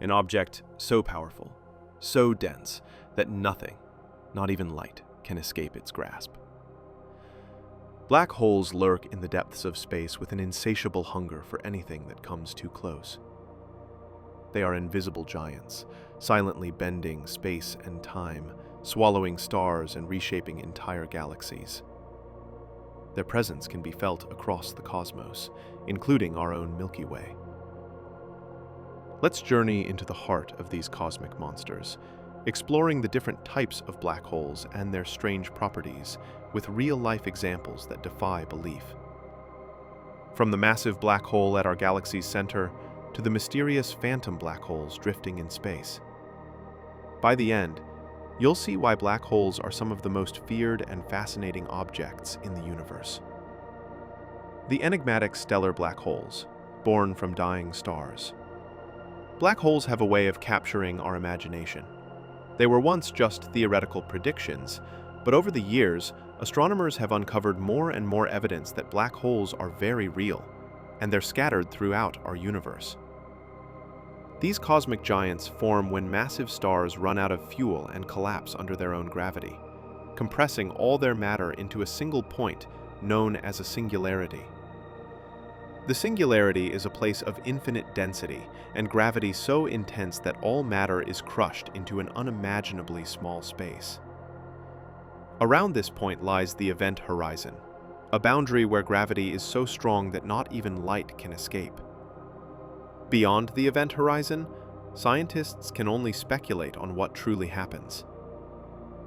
an object so powerful, so dense, that nothing, not even light, can escape its grasp. Black holes lurk in the depths of space with an insatiable hunger for anything that comes too close. They are invisible giants, silently bending space and time, swallowing stars and reshaping entire galaxies. Their presence can be felt across the cosmos, including our own Milky Way. Let's journey into the heart of these cosmic monsters, exploring the different types of black holes and their strange properties with real-life examples that defy belief. From the massive black hole at our galaxy's center to the mysterious phantom black holes drifting in space. By the end, you'll see why black holes are some of the most feared and fascinating objects in the universe. The enigmatic stellar black holes, born from dying stars. Black holes have a way of capturing our imagination. They were once just theoretical predictions, but over the years, astronomers have uncovered more and more evidence that black holes are very real, and they're scattered throughout our universe. These cosmic giants form when massive stars run out of fuel and collapse under their own gravity, compressing all their matter into a single point known as a singularity. The singularity is a place of infinite density and gravity so intense that all matter is crushed into an unimaginably small space. Around this point lies the event horizon, a boundary where gravity is so strong that not even light can escape. Beyond the event horizon, scientists can only speculate on what truly happens.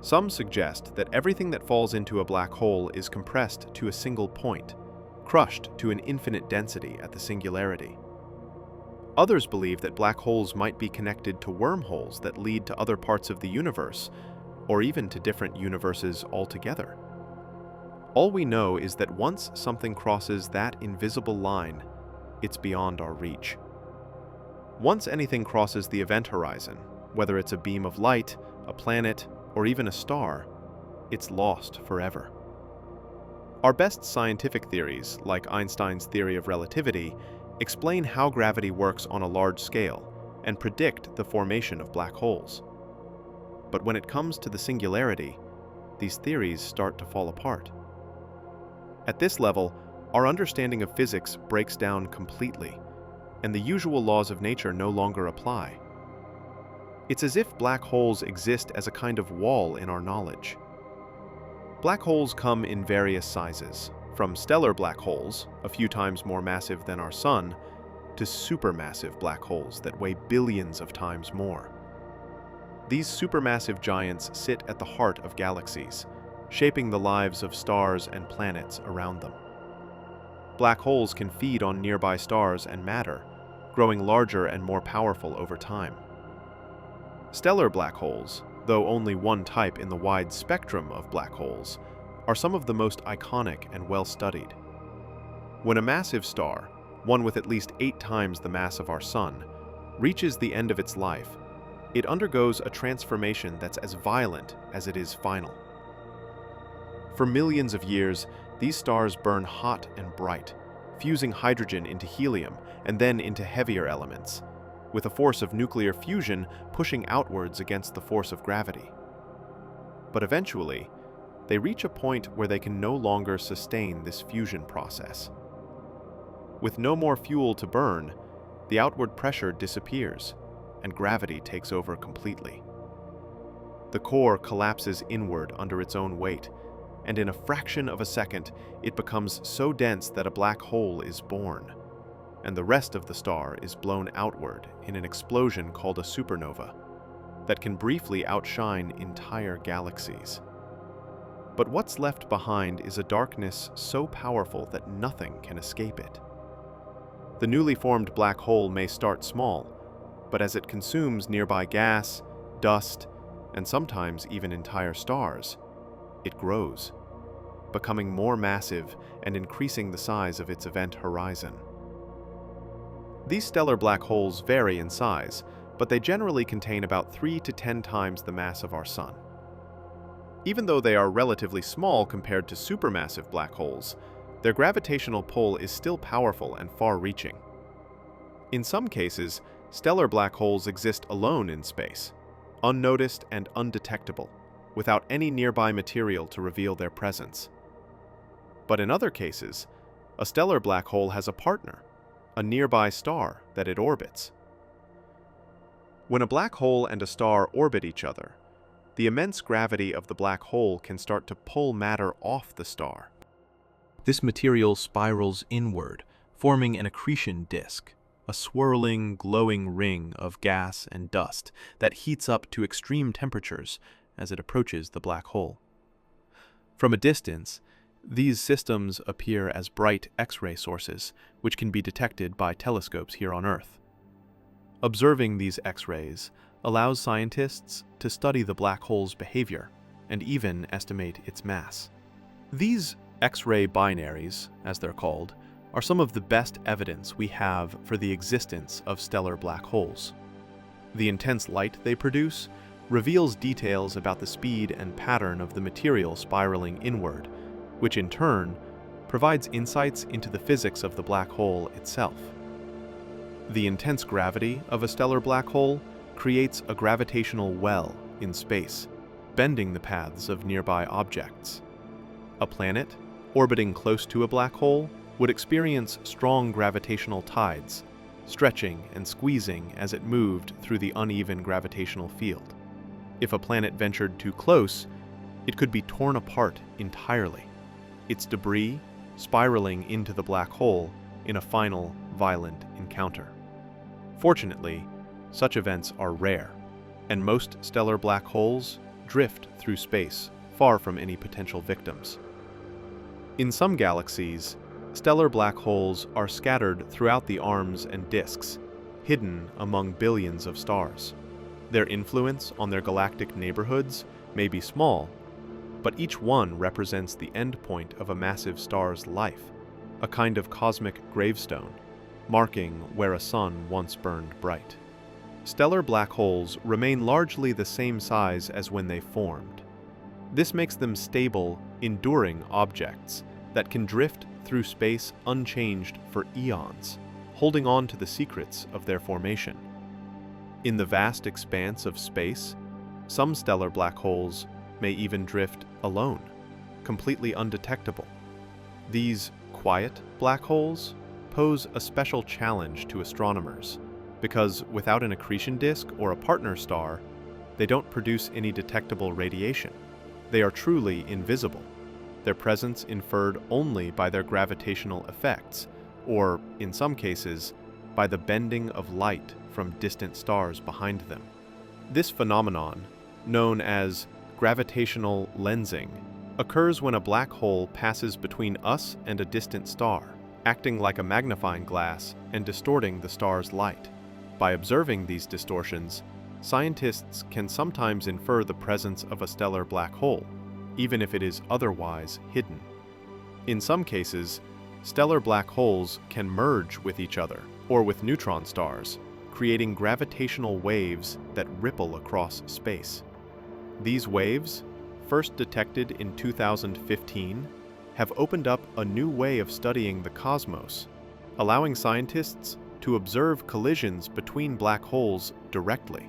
Some suggest that everything that falls into a black hole is compressed to a single point, crushed to an infinite density at the singularity. Others believe that black holes might be connected to wormholes that lead to other parts of the universe, or even to different universes altogether. All we know is that once something crosses that invisible line, it's beyond our reach. Once anything crosses the event horizon, whether it's a beam of light, a planet, or even a star, it's lost forever. Our best scientific theories, like Einstein's theory of relativity, explain how gravity works on a large scale and predict the formation of black holes. But when it comes to the singularity, these theories start to fall apart. At this level, our understanding of physics breaks down completely, and the usual laws of nature no longer apply. It's as if black holes exist as a kind of wall in our knowledge. Black holes come in various sizes, from stellar black holes, a few times more massive than our Sun, to supermassive black holes that weigh billions of times more. These supermassive giants sit at the heart of galaxies, shaping the lives of stars and planets around them. Black holes can feed on nearby stars and matter, growing larger and more powerful over time. Stellar black holes, though only one type in the wide spectrum of black holes, are some of the most iconic and well-studied. When a massive star, one with at least 8 times the mass of our Sun, reaches the end of its life, it undergoes a transformation that's as violent as it is final. For millions of years, these stars burn hot and bright, fusing hydrogen into helium and then into heavier elements, with a force of nuclear fusion pushing outwards against the force of gravity. But eventually, they reach a point where they can no longer sustain this fusion process. With no more fuel to burn, the outward pressure disappears, and gravity takes over completely. The core collapses inward under its own weight, and in a fraction of a second, it becomes so dense that a black hole is born, and the rest of the star is blown outward in an explosion called a supernova that can briefly outshine entire galaxies. But what's left behind is a darkness so powerful that nothing can escape it. The newly formed black hole may start small, but as it consumes nearby gas, dust, and sometimes even entire stars, it grows, becoming more massive and increasing the size of its event horizon. These stellar black holes vary in size, but they generally contain about 3 to 10 times the mass of our Sun. Even though they are relatively small compared to supermassive black holes, their gravitational pull is still powerful and far-reaching. In some cases, Stellar black holes exist alone in space, unnoticed and undetectable, without any nearby material to reveal their presence. But in other cases, a stellar black hole has a partner, a nearby star that it orbits. When a black hole and a star orbit each other, the immense gravity of the black hole can start to pull matter off the star. This material spirals inward, forming an accretion disk, a swirling, glowing ring of gas and dust that heats up to extreme temperatures as it approaches the black hole. From a distance, these systems appear as bright X-ray sources, which can be detected by telescopes here on Earth. Observing these X-rays allows scientists to study the black hole's behavior and even estimate its mass. These X-ray binaries, as they're called, are some of the best evidence we have for the existence of stellar black holes. The intense light they produce reveals details about the speed and pattern of the material spiraling inward, which in turn provides insights into the physics of the black hole itself. The intense gravity of a stellar black hole creates a gravitational well in space, bending the paths of nearby objects. A planet orbiting close to a black hole would experience strong gravitational tides, stretching and squeezing as it moved through the uneven gravitational field. If a planet ventured too close, it could be torn apart entirely, its debris spiraling into the black hole in a final, violent encounter. Fortunately, such events are rare, and most stellar black holes drift through space, far from any potential victims. In some galaxies, stellar black holes are scattered throughout the arms and disks, hidden among billions of stars. Their influence on their galactic neighborhoods may be small, but each one represents the endpoint of a massive star's life, a kind of cosmic gravestone, marking where a sun once burned bright. Stellar black holes remain largely the same size as when they formed. This makes them stable, enduring objects that can drift through space unchanged for eons, holding on to the secrets of their formation. In the vast expanse of space, some stellar black holes may even drift alone, completely undetectable. These quiet black holes pose a special challenge to astronomers, because without an accretion disk or a partner star, they don't produce any detectable radiation. They are truly invisible, their presence inferred only by their gravitational effects, or, in some cases, by the bending of light from distant stars behind them. This phenomenon, known as gravitational lensing, occurs when a black hole passes between us and a distant star, acting like a magnifying glass and distorting the star's light. By observing these distortions, scientists can sometimes infer the presence of a stellar black hole, even if it is otherwise hidden. In some cases, stellar black holes can merge with each other or with neutron stars, creating gravitational waves that ripple across space. These waves, first detected in 2015, have opened up a new way of studying the cosmos, allowing scientists to observe collisions between black holes directly.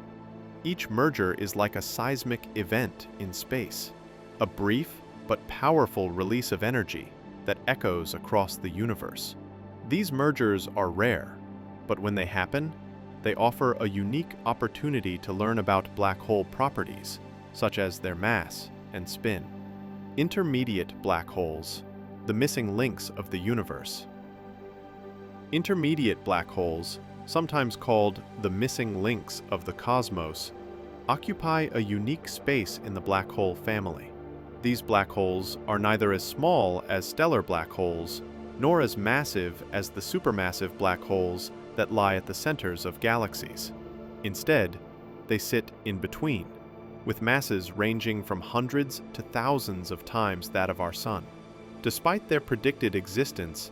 Each merger is like a seismic event in space, a brief but powerful release of energy that echoes across the universe. These mergers are rare, but when they happen, they offer a unique opportunity to learn about black hole properties, such as their mass and spin. Intermediate black holes, the missing links of the universe. Intermediate black holes, sometimes called the missing links of the cosmos, occupy a unique space in the black hole family. These black holes are neither as small as stellar black holes, nor as massive as the supermassive black holes that lie at the centers of galaxies. Instead, they sit in between, with masses ranging from hundreds to thousands of times that of our Sun. Despite their predicted existence,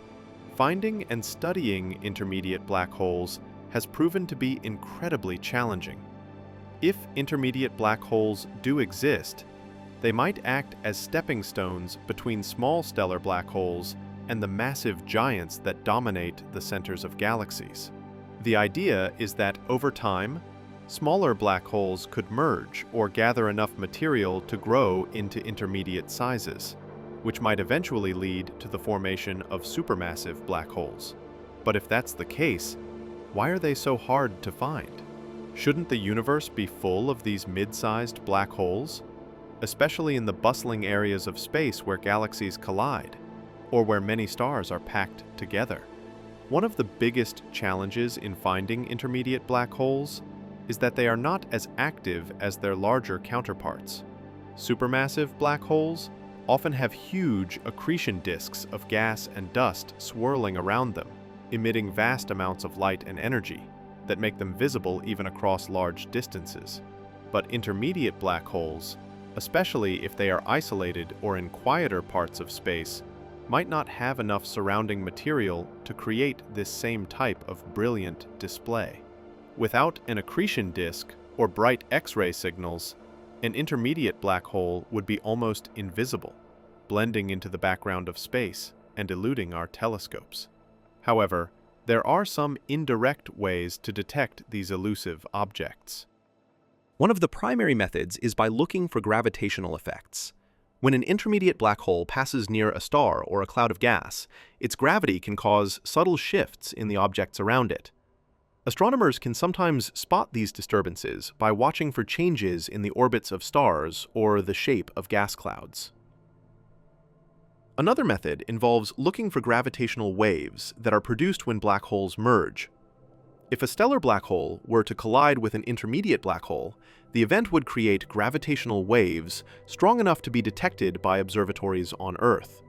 finding and studying intermediate black holes has proven to be incredibly challenging. If intermediate black holes do exist, they might act as stepping stones between small stellar black holes and the massive giants that dominate the centers of galaxies. The idea is that over time, smaller black holes could merge or gather enough material to grow into intermediate sizes, which might eventually lead to the formation of supermassive black holes. But if that's the case, why are they so hard to find? Shouldn't the universe be full of these mid-sized black holes, especially in the bustling areas of space where galaxies collide, or where many stars are packed together? One of the biggest challenges in finding intermediate black holes is that they are not as active as their larger counterparts. Supermassive black holes often have huge accretion disks of gas and dust swirling around them, emitting vast amounts of light and energy that make them visible even across large distances. But intermediate black holes, especially if they are isolated or in quieter parts of space, might not have enough surrounding material to create this same type of brilliant display. Without an accretion disk or bright X-ray signals, an intermediate black hole would be almost invisible, blending into the background of space and eluding our telescopes. However, there are some indirect ways to detect these elusive objects. One of the primary methods is by looking for gravitational effects. When an intermediate black hole passes near a star or a cloud of gas, its gravity can cause subtle shifts in the objects around it. Astronomers can sometimes spot these disturbances by watching for changes in the orbits of stars or the shape of gas clouds. Another method involves looking for gravitational waves that are produced when black holes merge. If a stellar black hole were to collide with an intermediate black hole, the event would create gravitational waves strong enough to be detected by observatories on Earth.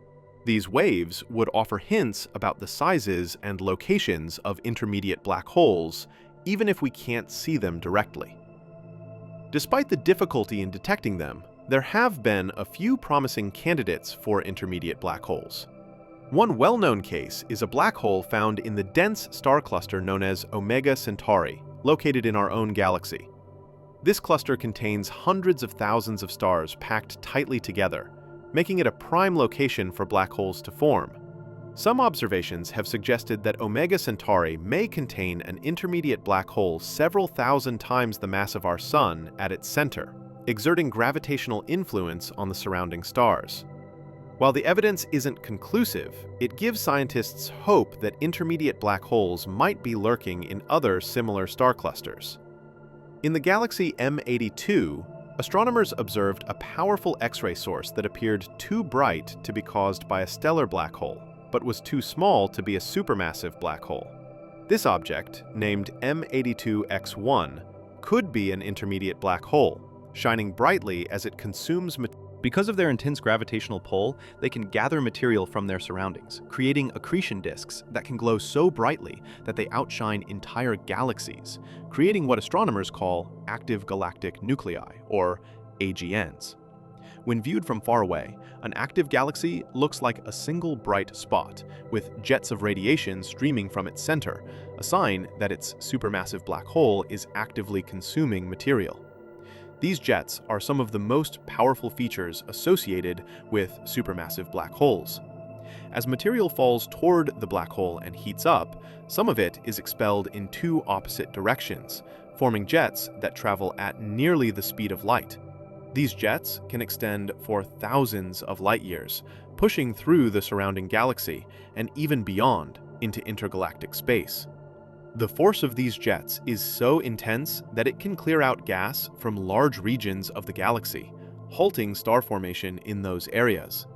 These waves would offer hints about the sizes and locations of intermediate black holes, even if we can't see them directly. Despite the difficulty in detecting them, there have been a few promising candidates for intermediate black holes. One well-known case is a black hole found in the dense star cluster known as Omega Centauri, located in our own galaxy. This cluster contains hundreds of thousands of stars packed tightly together, making it a prime location for black holes to form. Some observations have suggested that Omega Centauri may contain an intermediate black hole several thousand times the mass of our Sun at its center, exerting gravitational influence on the surrounding stars. While the evidence isn't conclusive, it gives scientists hope that intermediate black holes might be lurking in other similar star clusters. In the galaxy M82, astronomers observed a powerful X-ray source that appeared too bright to be caused by a stellar black hole, but was too small to be a supermassive black hole. This object, named M82X1, could be an intermediate black hole, shining brightly as it consumes material. Because of their intense gravitational pull, they can gather material from their surroundings, creating accretion disks that can glow so brightly that they outshine entire galaxies, creating what astronomers call active galactic nuclei, or AGNs. When viewed from far away, an active galaxy looks like a single bright spot, with jets of radiation streaming from its center, a sign that its supermassive black hole is actively consuming material. These jets are some of the most powerful features associated with supermassive black holes. As material falls toward the black hole and heats up, some of it is expelled in two opposite directions, forming jets that travel at nearly the speed of light. These jets can extend for thousands of light years, pushing through the surrounding galaxy and even beyond into intergalactic space. The force of these jets is so intense that it can clear out gas from large regions of the galaxy, halting star formation in those areas.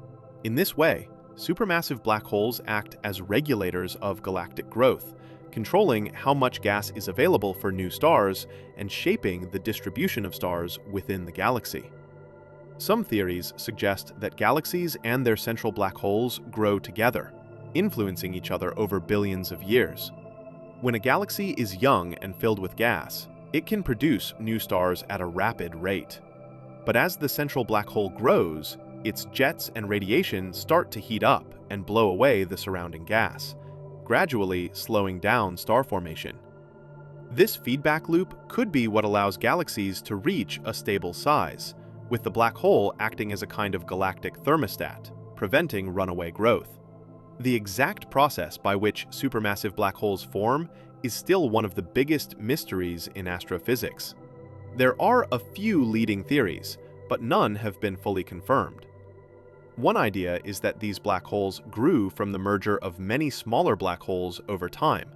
In this way, supermassive black holes act as regulators of galactic growth, controlling how much gas is available for new stars and shaping the distribution of stars within the galaxy. Some theories suggest that galaxies and their central black holes grow together, influencing each other over billions of years. When a galaxy is young and filled with gas, it can produce new stars at a rapid rate. But as the central black hole grows, its jets and radiation start to heat up and blow away the surrounding gas, gradually slowing down star formation. This feedback loop could be what allows galaxies to reach a stable size, with the black hole acting as a kind of galactic thermostat, preventing runaway growth. The exact process by which supermassive black holes form is still one of the biggest mysteries in astrophysics. There are a few leading theories, but none have been fully confirmed. One idea is that these black holes grew from the merger of many smaller black holes over time,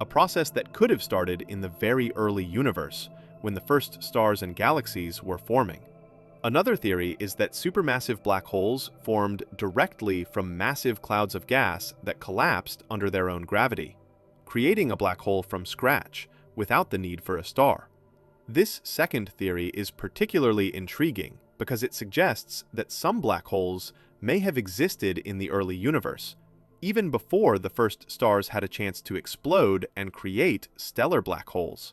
a process that could have started in the very early universe, when the first stars and galaxies were forming. Another theory is that supermassive black holes formed directly from massive clouds of gas that collapsed under their own gravity, creating a black hole from scratch without the need for a star. This second theory is particularly intriguing because it suggests that some black holes may have existed in the early universe, even before the first stars had a chance to explode and create stellar black holes.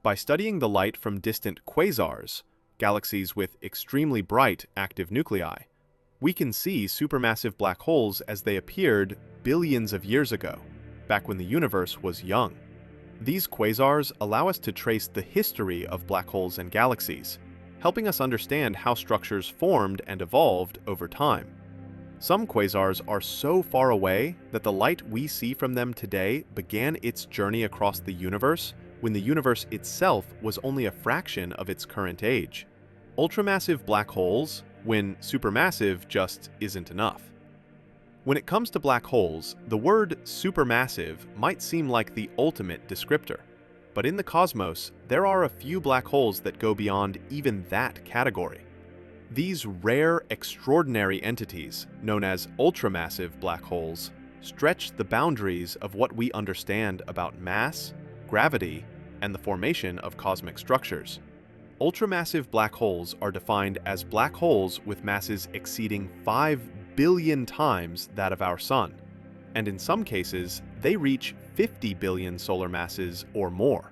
By studying the light from distant quasars, galaxies with extremely bright active nuclei, we can see supermassive black holes as they appeared billions of years ago, back when the universe was young. These quasars allow us to trace the history of black holes and galaxies, helping us understand how structures formed and evolved over time. Some quasars are so far away that the light we see from them today began its journey across the universe when the universe itself was only a fraction of its current age. Ultramassive black holes, when supermassive just isn't enough. When it comes to black holes, the word supermassive might seem like the ultimate descriptor, but in the cosmos, there are a few black holes that go beyond even that category. These rare, extraordinary entities, known as ultramassive black holes, stretch the boundaries of what we understand about mass, gravity, and the formation of cosmic structures. Ultramassive black holes are defined as black holes with masses exceeding 5 billion times that of our Sun, and in some cases, they reach 50 billion solar masses or more.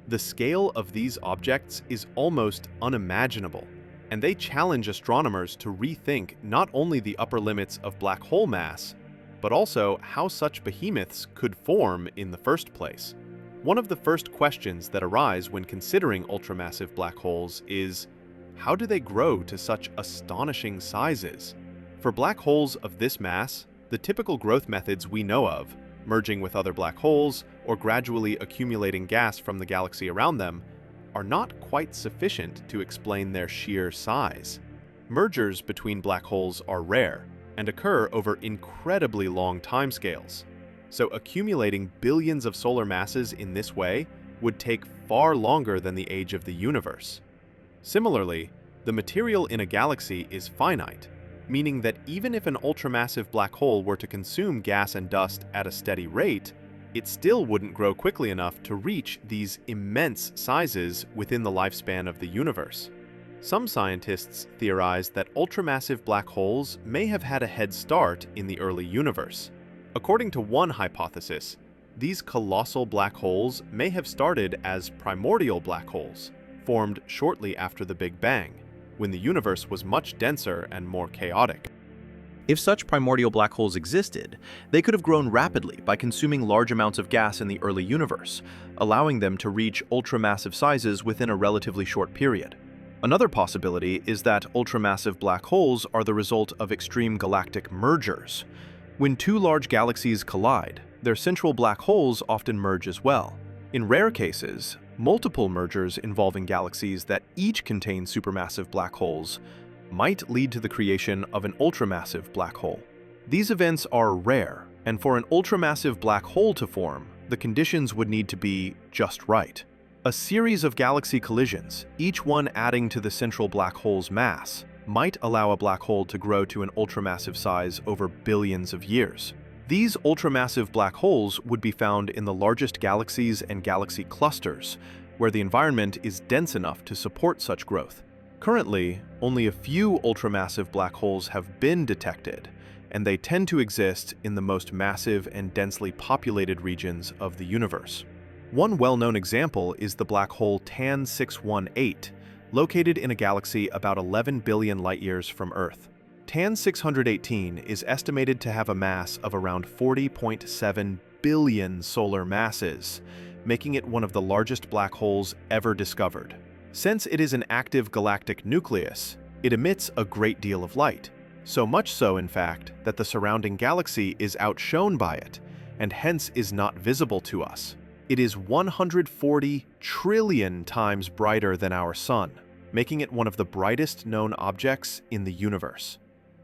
The scale of these objects is almost unimaginable, and they challenge astronomers to rethink not only the upper limits of black hole mass, but also how such behemoths could form in the first place. One of the first questions that arise when considering ultramassive black holes is, how do they grow to such astonishing sizes? For black holes of this mass, the typical growth methods we know of, merging with other black holes or gradually accumulating gas from the galaxy around them, are not quite sufficient to explain their sheer size. Mergers between black holes are rare and occur over incredibly long timescales, so accumulating billions of solar masses in this way would take far longer than the age of the universe. Similarly, the material in a galaxy is finite, meaning that even if an ultramassive black hole were to consume gas and dust at a steady rate, it still wouldn't grow quickly enough to reach these immense sizes within the lifespan of the universe. Some scientists theorize that ultramassive black holes may have had a head start in the early universe. According to one hypothesis, these colossal black holes may have started as primordial black holes, formed shortly after the Big Bang, when the universe was much denser and more chaotic. If such primordial black holes existed, they could have grown rapidly by consuming large amounts of gas in the early universe, allowing them to reach ultramassive sizes within a relatively short period. Another possibility is that ultramassive black holes are the result of extreme galactic mergers. When two large galaxies collide, their central black holes often merge as well. In rare cases, multiple mergers involving galaxies that each contain supermassive black holes might lead to the creation of an ultramassive black hole. These events are rare, and for an ultramassive black hole to form, the conditions would need to be just right. A series of galaxy collisions, each one adding to the central black hole's mass, might allow a black hole to grow to an ultramassive size over billions of years. These ultramassive black holes would be found in the largest galaxies and galaxy clusters, where the environment is dense enough to support such growth. Currently, only a few ultramassive black holes have been detected, and they tend to exist in the most massive and densely populated regions of the universe. One well-known example is the black hole TAN 618, located in a galaxy about 11 billion light-years from Earth. TAN 618 is estimated to have a mass of around 40.7 billion solar masses, making it one of the largest black holes ever discovered. Since it is an active galactic nucleus, it emits a great deal of light, so much so, in fact, that the surrounding galaxy is outshone by it, and hence is not visible to us. It is 140 trillion times brighter than our Sun, making it one of the brightest known objects in the universe.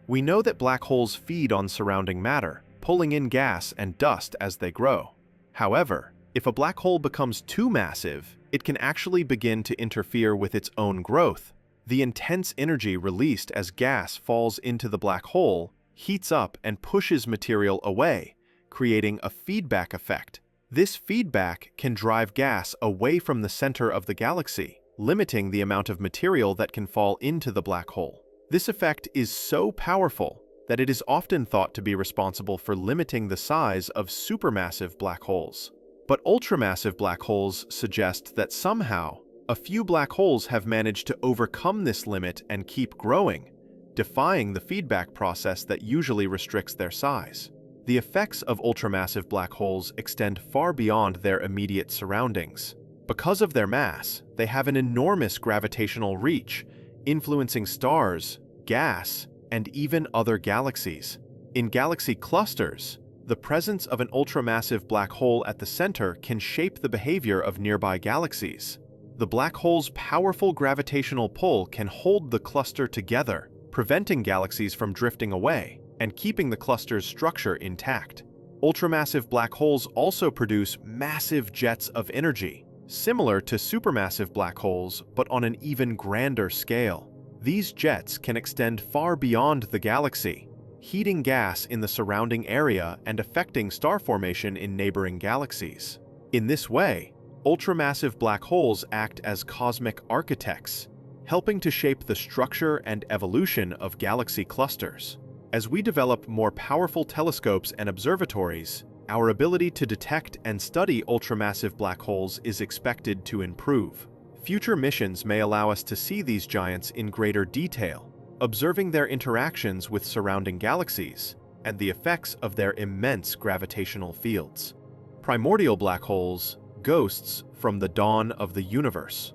We know that black holes feed on surrounding matter, pulling in gas and dust as they grow. However, if a black hole becomes too massive, it can actually begin to interfere with its own growth. The intense energy released as gas falls into the black hole heats up and pushes material away, creating a feedback effect. This feedback can drive gas away from the center of the galaxy, limiting the amount of material that can fall into the black hole. This effect is so powerful that it is often thought to be responsible for limiting the size of supermassive black holes. But ultramassive black holes suggest that somehow, a few black holes have managed to overcome this limit and keep growing, defying the feedback process that usually restricts their size. The effects of ultramassive black holes extend far beyond their immediate surroundings. Because of their mass, they have an enormous gravitational reach, influencing stars, gas, and even other galaxies. In galaxy clusters, the presence of an ultramassive black hole at the center can shape the behavior of nearby galaxies. The black hole's powerful gravitational pull can hold the cluster together, preventing galaxies from drifting away and keeping the cluster's structure intact. Ultramassive black holes also produce massive jets of energy, similar to supermassive black holes but on an even grander scale. These jets can extend far beyond the galaxy, heating gas in the surrounding area and affecting star formation in neighboring galaxies. In this way, ultramassive black holes act as cosmic architects, helping to shape the structure and evolution of galaxy clusters. As we develop more powerful telescopes and observatories, our ability to detect and study ultramassive black holes is expected to improve. Future missions may allow us to see these giants in greater detail, observing their interactions with surrounding galaxies and the effects of their immense gravitational fields. Primordial black holes, ghosts from the dawn of the universe.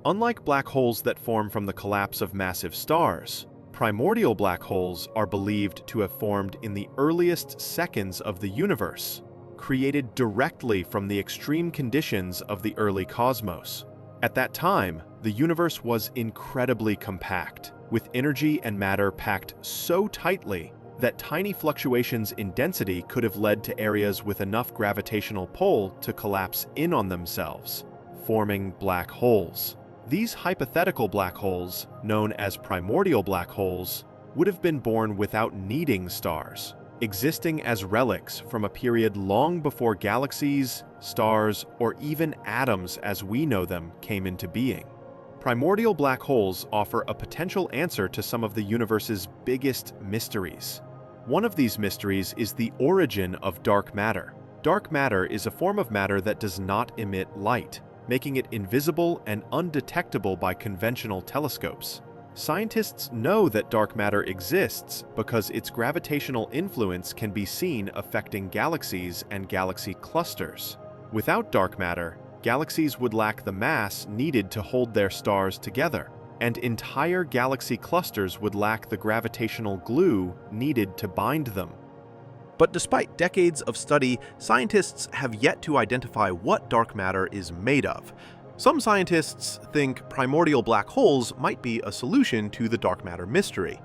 Unlike black holes that form from the collapse of massive stars, primordial black holes are believed to have formed in the earliest seconds of the universe, created directly from the extreme conditions of the early cosmos. At that time, the universe was incredibly compact, with energy and matter packed so tightly that tiny fluctuations in density could have led to areas with enough gravitational pull to collapse in on themselves, forming black holes. These hypothetical black holes, known as primordial black holes, would have been born without needing stars, existing as relics from a period long before galaxies, stars, or even atoms as we know them came into being. Primordial black holes offer a potential answer to some of the universe's biggest mysteries. One of these mysteries is the origin of dark matter. Dark matter is a form of matter that does not emit light, making it invisible and undetectable by conventional telescopes. Scientists know that dark matter exists because its gravitational influence can be seen affecting galaxies and galaxy clusters. Without dark matter, galaxies would lack the mass needed to hold their stars together, and entire galaxy clusters would lack the gravitational glue needed to bind them. But despite decades of study, scientists have yet to identify what dark matter is made of. Some scientists think primordial black holes might be a solution to the dark matter mystery.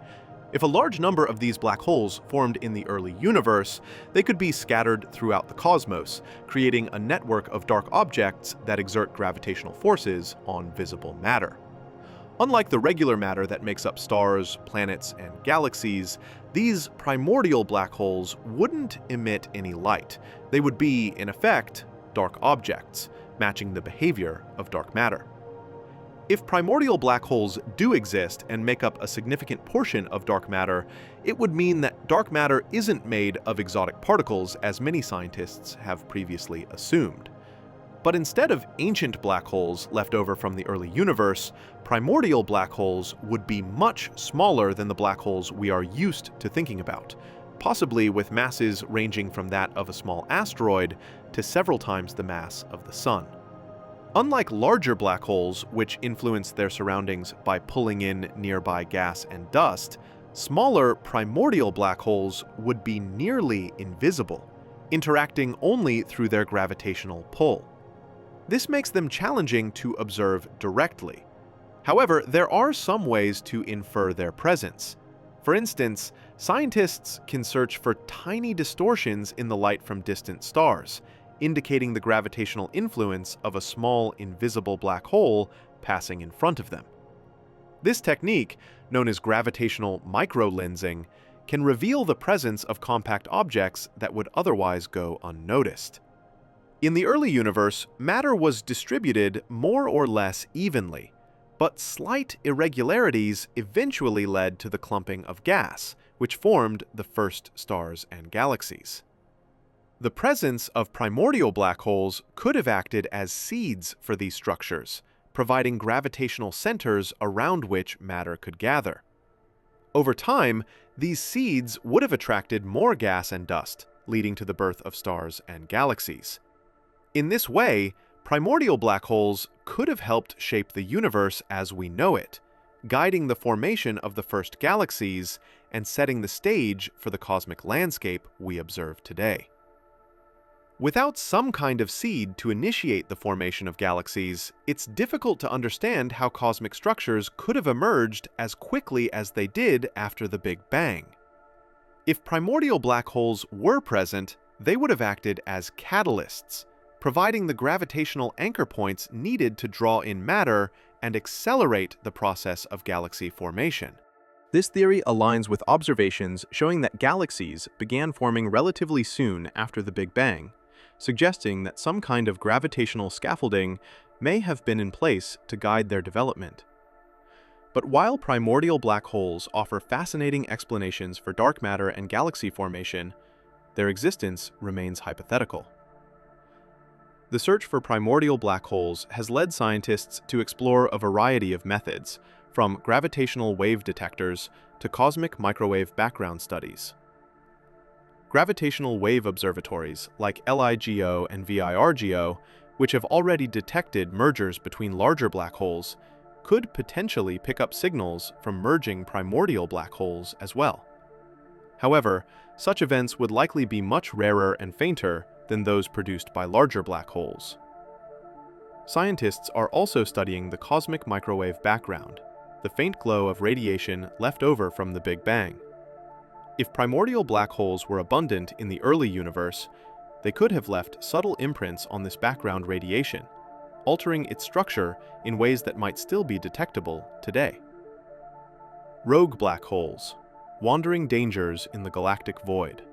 If a large number of these black holes formed in the early universe, they could be scattered throughout the cosmos, creating a network of dark objects that exert gravitational forces on visible matter. Unlike the regular matter that makes up stars, planets, and galaxies, these primordial black holes wouldn't emit any light. They would be, in effect, dark objects, matching the behavior of dark matter. If primordial black holes do exist and make up a significant portion of dark matter, it would mean that dark matter isn't made of exotic particles as many scientists have previously assumed. But instead of ancient black holes left over from the early universe, primordial black holes would be much smaller than the black holes we are used to thinking about, possibly with masses ranging from that of a small asteroid to several times the mass of the Sun. Unlike larger black holes, which influence their surroundings by pulling in nearby gas and dust, smaller primordial black holes would be nearly invisible, interacting only through their gravitational pull. This makes them challenging to observe directly. However, there are some ways to infer their presence. For instance, scientists can search for tiny distortions in the light from distant stars, indicating the gravitational influence of a small, invisible black hole passing in front of them. This technique, known as gravitational microlensing, can reveal the presence of compact objects that would otherwise go unnoticed. In the early universe, matter was distributed more or less evenly, but slight irregularities eventually led to the clumping of gas, which formed the first stars and galaxies. The presence of primordial black holes could have acted as seeds for these structures, providing gravitational centers around which matter could gather. Over time, these seeds would have attracted more gas and dust, leading to the birth of stars and galaxies. In this way, primordial black holes could have helped shape the universe as we know it, guiding the formation of the first galaxies and setting the stage for the cosmic landscape we observe today. Without some kind of seed to initiate the formation of galaxies, it's difficult to understand how cosmic structures could have emerged as quickly as they did after the Big Bang. If primordial black holes were present, they would have acted as catalysts, providing the gravitational anchor points needed to draw in matter and accelerate the process of galaxy formation. This theory aligns with observations showing that galaxies began forming relatively soon after the Big Bang, suggesting that some kind of gravitational scaffolding may have been in place to guide their development. But while primordial black holes offer fascinating explanations for dark matter and galaxy formation, their existence remains hypothetical. The search for primordial black holes has led scientists to explore a variety of methods, from gravitational wave detectors to cosmic microwave background studies. Gravitational wave observatories like LIGO and VIRGO, which have already detected mergers between larger black holes, could potentially pick up signals from merging primordial black holes as well. However, such events would likely be much rarer and fainter than those produced by larger black holes. Scientists are also studying the cosmic microwave background, the faint glow of radiation left over from the Big Bang. If primordial black holes were abundant in the early universe, they could have left subtle imprints on this background radiation, altering its structure in ways that might still be detectable today. Rogue black holes, wandering dangers in the galactic void.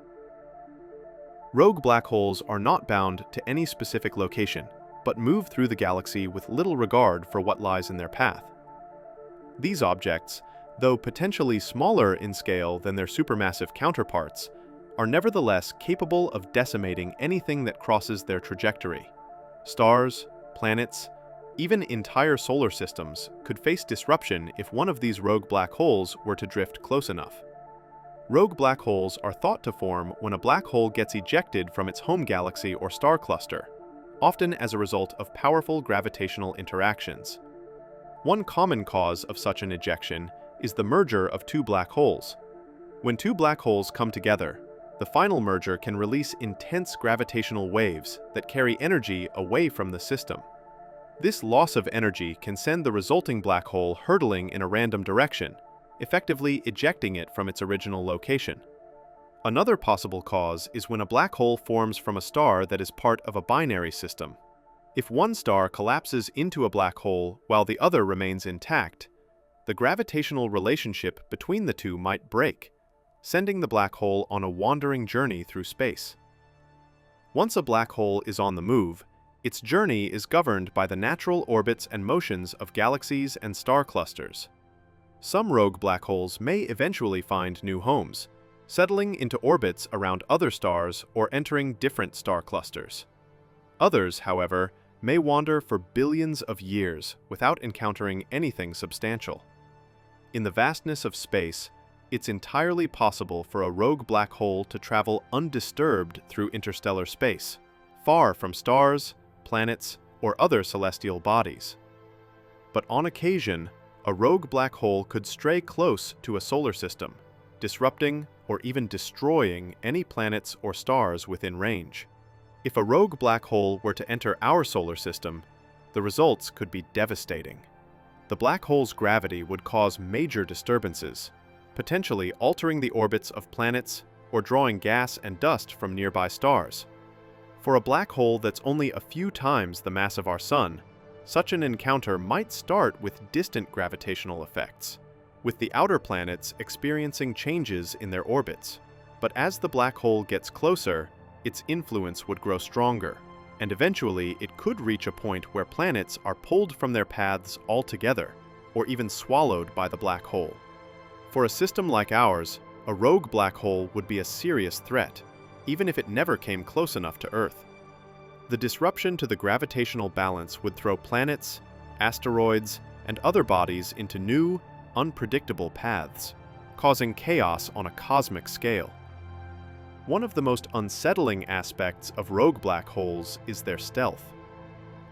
Rogue black holes are not bound to any specific location, but move through the galaxy with little regard for what lies in their path. These objects, though potentially smaller in scale than their supermassive counterparts, are nevertheless capable of decimating anything that crosses their trajectory. Stars, planets, even entire solar systems could face disruption if one of these rogue black holes were to drift close enough. Rogue black holes are thought to form when a black hole gets ejected from its home galaxy or star cluster, often as a result of powerful gravitational interactions. One common cause of such an ejection is the merger of two black holes. When two black holes come together, the final merger can release intense gravitational waves that carry energy away from the system. This loss of energy can send the resulting black hole hurtling in a random direction, effectively ejecting it from its original location. Another possible cause is when a black hole forms from a star that is part of a binary system. If one star collapses into a black hole while the other remains intact, the gravitational relationship between the two might break, sending the black hole on a wandering journey through space. Once a black hole is on the move, its journey is governed by the natural orbits and motions of galaxies and star clusters. Some rogue black holes may eventually find new homes, settling into orbits around other stars or entering different star clusters. Others, however, may wander for billions of years without encountering anything substantial. In the vastness of space, it's entirely possible for a rogue black hole to travel undisturbed through interstellar space, far from stars, planets, or other celestial bodies. But on occasion, a rogue black hole could stray close to a solar system, disrupting or even destroying any planets or stars within range. If a rogue black hole were to enter our solar system, the results could be devastating. The black hole's gravity would cause major disturbances, potentially altering the orbits of planets or drawing gas and dust from nearby stars. For a black hole that's only a few times the mass of our Sun, such an encounter might start with distant gravitational effects, with the outer planets experiencing changes in their orbits. But as the black hole gets closer, its influence would grow stronger, and eventually it could reach a point where planets are pulled from their paths altogether, or even swallowed by the black hole. For a system like ours, a rogue black hole would be a serious threat, even if it never came close enough to Earth. The disruption to the gravitational balance would throw planets, asteroids, and other bodies into new, unpredictable paths, causing chaos on a cosmic scale. One of the most unsettling aspects of rogue black holes is their stealth.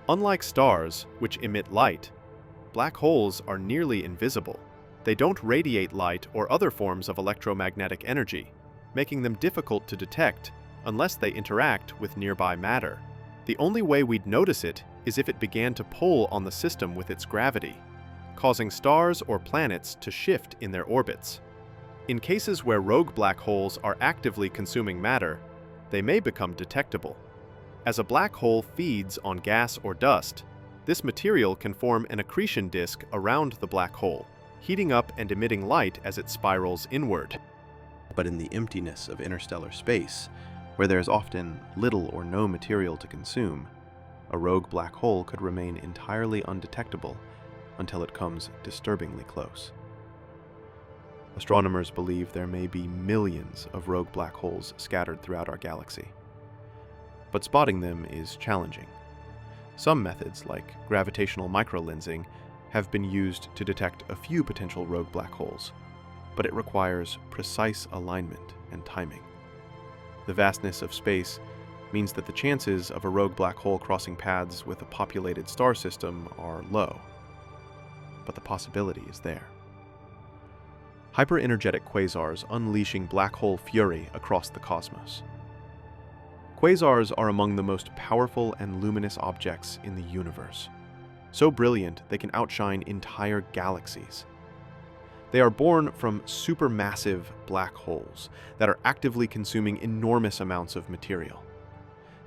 Unlike stars, which emit light, black holes are nearly invisible. They don't radiate light or other forms of electromagnetic energy, making them difficult to detect unless they interact with nearby matter. The only way we'd notice it is if it began to pull on the system with its gravity, causing stars or planets to shift in their orbits. In cases where rogue black holes are actively consuming matter, they may become detectable. As a black hole feeds on gas or dust, this material can form an accretion disk around the black hole, heating up and emitting light as it spirals inward. But in the emptiness of interstellar space, where there is often little or no material to consume, a rogue black hole could remain entirely undetectable until it comes disturbingly close. Astronomers believe there may be millions of rogue black holes scattered throughout our galaxy. But spotting them is challenging. Some methods, like gravitational microlensing, have been used to detect a few potential rogue black holes, but it requires precise alignment and timing. The vastness of space means that the chances of a rogue black hole crossing paths with a populated star system are low, but the possibility is there. Hyper-energetic quasars unleashing black hole fury across the cosmos. Quasars are among the most powerful and luminous objects in the universe. So brilliant they can outshine entire galaxies. They are born from supermassive black holes that are actively consuming enormous amounts of material.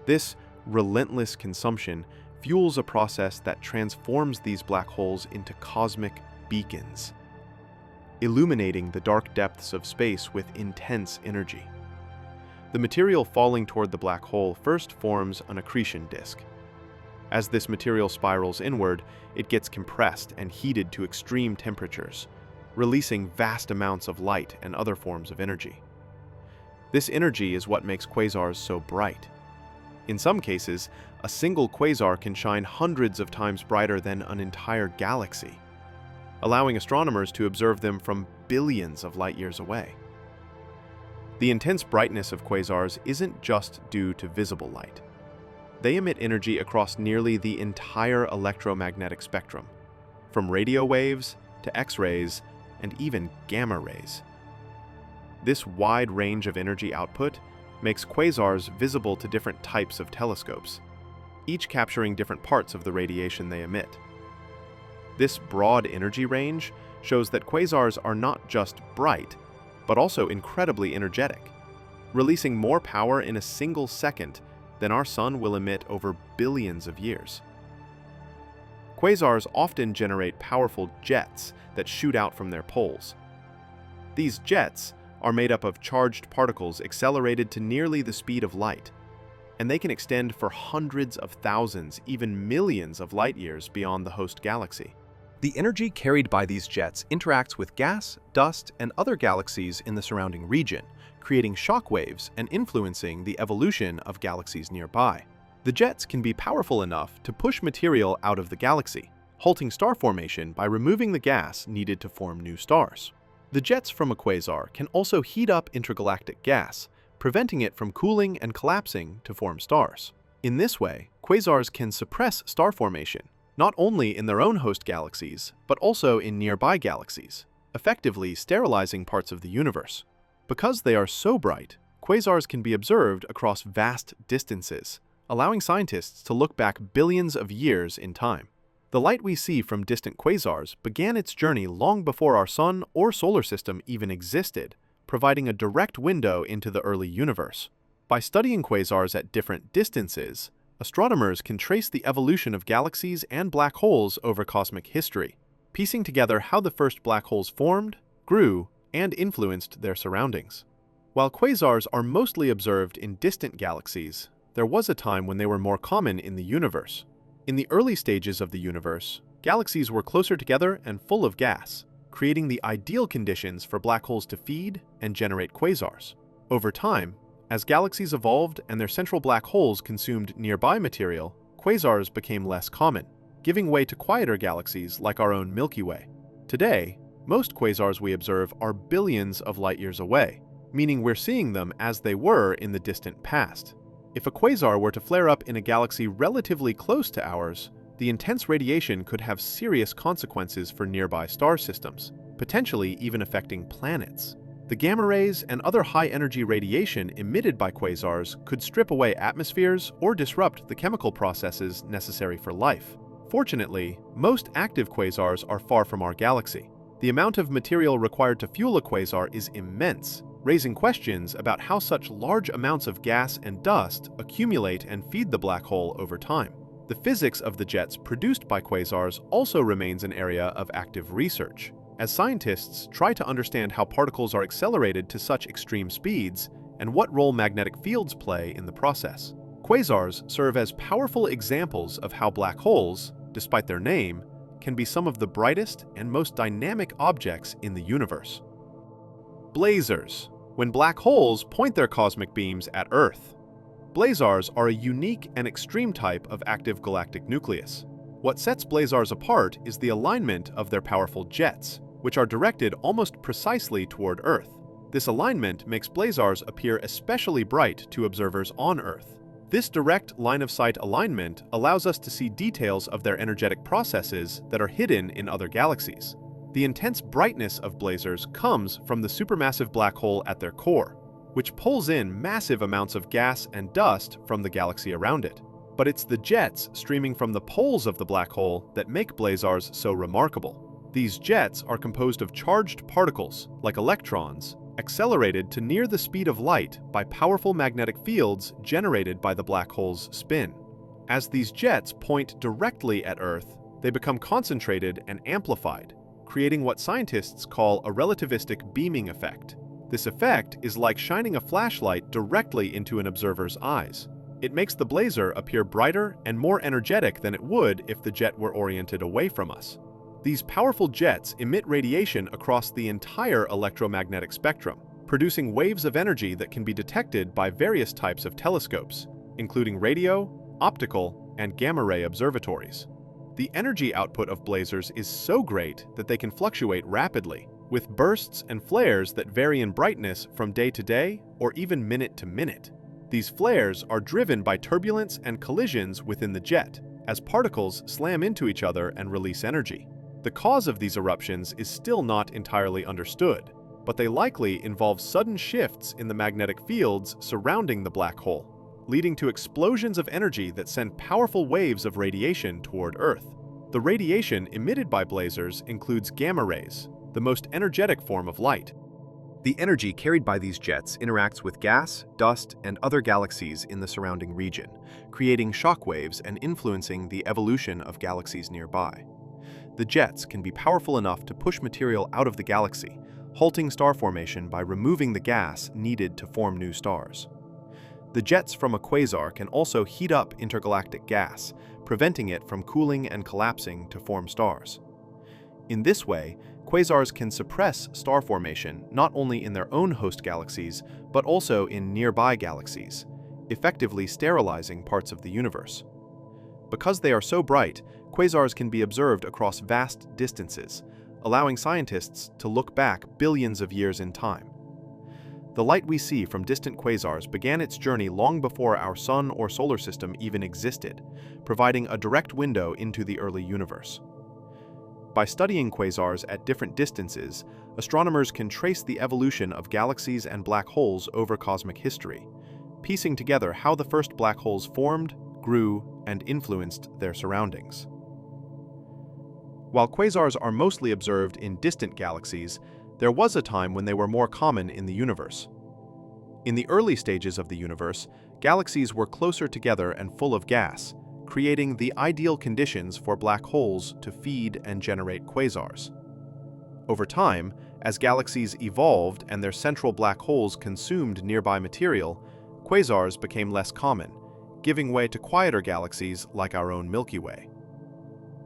This relentless consumption fuels a process that transforms these black holes into cosmic beacons, illuminating the dark depths of space with intense energy. The material falling toward the black hole first forms an accretion disk. As this material spirals inward, it gets compressed and heated to extreme temperatures, releasing vast amounts of light and other forms of energy. This energy is what makes quasars so bright. In some cases, a single quasar can shine hundreds of times brighter than an entire galaxy, allowing astronomers to observe them from billions of light years away. The intense brightness of quasars isn't just due to visible light. They emit energy across nearly the entire electromagnetic spectrum, from radio waves to X-rays and even gamma rays. This wide range of energy output makes quasars visible to different types of telescopes, each capturing different parts of the radiation they emit. This broad energy range shows that quasars are not just bright, but also incredibly energetic, releasing more power in a single second than our Sun will emit over billions of years. Quasars often generate powerful jets that shoot out from their poles. These jets are made up of charged particles accelerated to nearly the speed of light, and they can extend for hundreds of thousands, even millions of light years beyond the host galaxy. The energy carried by these jets interacts with gas, dust, and other galaxies in the surrounding region, creating shock waves and influencing the evolution of galaxies nearby. The jets can be powerful enough to push material out of the galaxy, halting star formation by removing the gas needed to form new stars. The jets from a quasar can also heat up intergalactic gas, preventing it from cooling and collapsing to form stars. In this way, quasars can suppress star formation, not only in their own host galaxies, but also in nearby galaxies, effectively sterilizing parts of the universe. Because they are so bright, quasars can be observed across vast distances, allowing scientists to look back billions of years in time. The light we see from distant quasars began its journey long before our sun or solar system even existed, providing a direct window into the early universe. By studying quasars at different distances, astronomers can trace the evolution of galaxies and black holes over cosmic history, piecing together how the first black holes formed, grew, and influenced their surroundings. While quasars are mostly observed in distant galaxies, there was a time when they were more common in the universe. In the early stages of the universe, galaxies were closer together and full of gas, creating the ideal conditions for black holes to feed and generate quasars. Over time, as galaxies evolved and their central black holes consumed nearby material, quasars became less common, giving way to quieter galaxies like our own Milky Way. Today, most quasars we observe are billions of light-years away, meaning we're seeing them as they were in the distant past. If a quasar were to flare up in a galaxy relatively close to ours, the intense radiation could have serious consequences for nearby star systems, potentially even affecting planets. The gamma rays and other high-energy radiation emitted by quasars could strip away atmospheres or disrupt the chemical processes necessary for life. Fortunately, most active quasars are far from our galaxy. The amount of material required to fuel a quasar is immense, raising questions about how such large amounts of gas and dust accumulate and feed the black hole over time. The physics of the jets produced by quasars also remains an area of active research, as scientists try to understand how particles are accelerated to such extreme speeds and what role magnetic fields play in the process. Quasars serve as powerful examples of how black holes, despite their name, can be some of the brightest and most dynamic objects in the universe. Blazars. When black holes point their cosmic beams at Earth. Blazars are a unique and extreme type of active galactic nucleus. What sets blazars apart is the alignment of their powerful jets, which are directed almost precisely toward Earth. This alignment makes blazars appear especially bright to observers on Earth. This direct line-of-sight alignment allows us to see details of their energetic processes that are hidden in other galaxies. The intense brightness of blazars comes from the supermassive black hole at their core, which pulls in massive amounts of gas and dust from the galaxy around it. But it's the jets streaming from the poles of the black hole that make blazars so remarkable. These jets are composed of charged particles, like electrons, accelerated to near the speed of light by powerful magnetic fields generated by the black hole's spin. As these jets point directly at Earth, they become concentrated and amplified, creating what scientists call a relativistic beaming effect. This effect is like shining a flashlight directly into an observer's eyes. It makes the blazar appear brighter and more energetic than it would if the jet were oriented away from us. These powerful jets emit radiation across the entire electromagnetic spectrum, producing waves of energy that can be detected by various types of telescopes, including radio, optical, and gamma-ray observatories. The energy output of blazars is so great that they can fluctuate rapidly, with bursts and flares that vary in brightness from day to day or even minute to minute. These flares are driven by turbulence and collisions within the jet, as particles slam into each other and release energy. The cause of these eruptions is still not entirely understood, but they likely involve sudden shifts in the magnetic fields surrounding the black hole, leading to explosions of energy that send powerful waves of radiation toward Earth. The radiation emitted by blazars includes gamma rays, the most energetic form of light. The energy carried by these jets interacts with gas, dust, and other galaxies in the surrounding region, creating shock waves and influencing the evolution of galaxies nearby. The jets can be powerful enough to push material out of the galaxy, halting star formation by removing the gas needed to form new stars. The jets from a quasar can also heat up intergalactic gas, preventing it from cooling and collapsing to form stars. In this way, quasars can suppress star formation not only in their own host galaxies, but also in nearby galaxies, effectively sterilizing parts of the universe. Because they are so bright, quasars can be observed across vast distances, allowing scientists to look back billions of years in time. The light we see from distant quasars began its journey long before our sun or solar system even existed, providing a direct window into the early universe. By studying quasars at different distances, astronomers can trace the evolution of galaxies and black holes over cosmic history, piecing together how the first black holes formed, grew, and influenced their surroundings. While quasars are mostly observed in distant galaxies, there was a time when they were more common in the universe. In the early stages of the universe, galaxies were closer together and full of gas, creating the ideal conditions for black holes to feed and generate quasars. Over time, as galaxies evolved and their central black holes consumed nearby material, quasars became less common, giving way to quieter galaxies like our own Milky Way.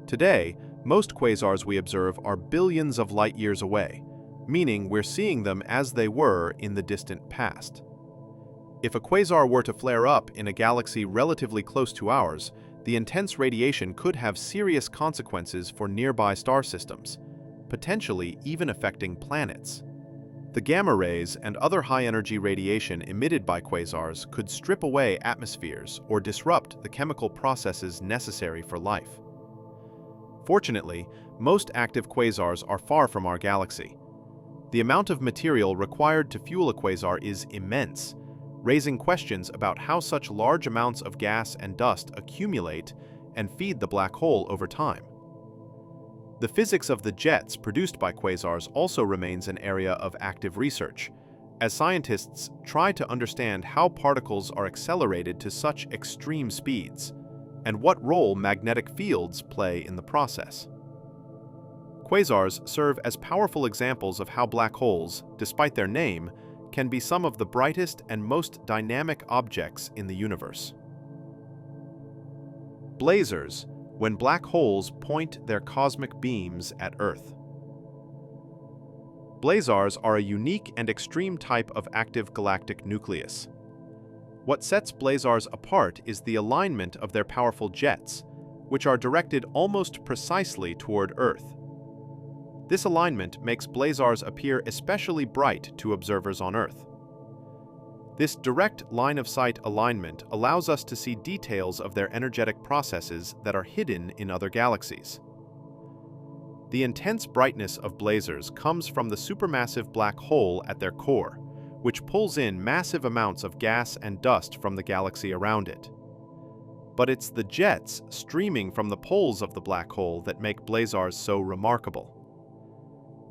Today, most quasars we observe are billions of light-years away, meaning we're seeing them as they were in the distant past. If a quasar were to flare up in a galaxy relatively close to ours, the intense radiation could have serious consequences for nearby star systems, potentially even affecting planets. The gamma rays and other high-energy radiation emitted by quasars could strip away atmospheres or disrupt the chemical processes necessary for life. Fortunately, most active quasars are far from our galaxy. The amount of material required to fuel a quasar is immense, raising questions about how such large amounts of gas and dust accumulate and feed the black hole over time. The physics of the jets produced by quasars also remains an area of active research, as scientists try to understand how particles are accelerated to such extreme speeds, and what role magnetic fields play in the process. Quasars serve as powerful examples of how black holes, despite their name, can be some of the brightest and most dynamic objects in the universe. Blazars, when black holes point their cosmic beams at Earth. Blazars are a unique and extreme type of active galactic nucleus. What sets blazars apart is the alignment of their powerful jets, which are directed almost precisely toward Earth. This alignment makes blazars appear especially bright to observers on Earth. This direct line-of-sight alignment allows us to see details of their energetic processes that are hidden in other galaxies. The intense brightness of blazars comes from the supermassive black hole at their core, which pulls in massive amounts of gas and dust from the galaxy around it. But it's the jets streaming from the poles of the black hole that make blazars so remarkable.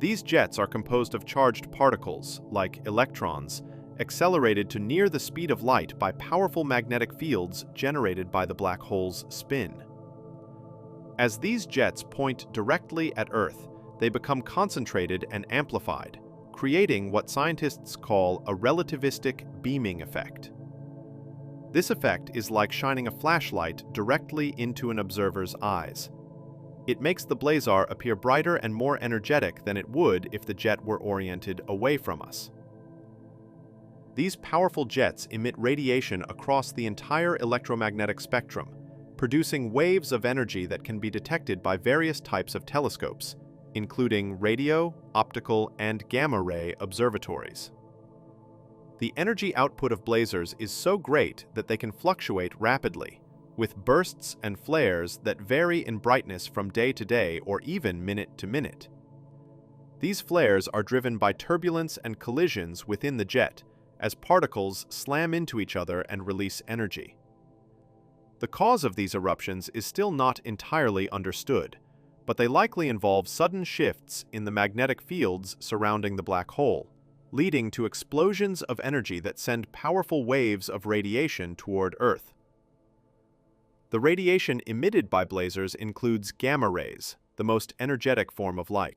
These jets are composed of charged particles, like electrons, accelerated to near the speed of light by powerful magnetic fields generated by the black hole's spin. As these jets point directly at Earth, they become concentrated and amplified, creating what scientists call a relativistic beaming effect. This effect is like shining a flashlight directly into an observer's eyes. It makes the blazar appear brighter and more energetic than it would if the jet were oriented away from us. These powerful jets emit radiation across the entire electromagnetic spectrum, producing waves of energy that can be detected by various types of telescopes, including radio, optical, and gamma-ray observatories. The energy output of blazars is so great that they can fluctuate rapidly, with bursts and flares that vary in brightness from day to day or even minute to minute. These flares are driven by turbulence and collisions within the jet, as particles slam into each other and release energy. The cause of these eruptions is still not entirely understood, but they likely involve sudden shifts in the magnetic fields surrounding the black hole, leading to explosions of energy that send powerful waves of radiation toward Earth. The radiation emitted by blazars includes gamma rays, the most energetic form of light.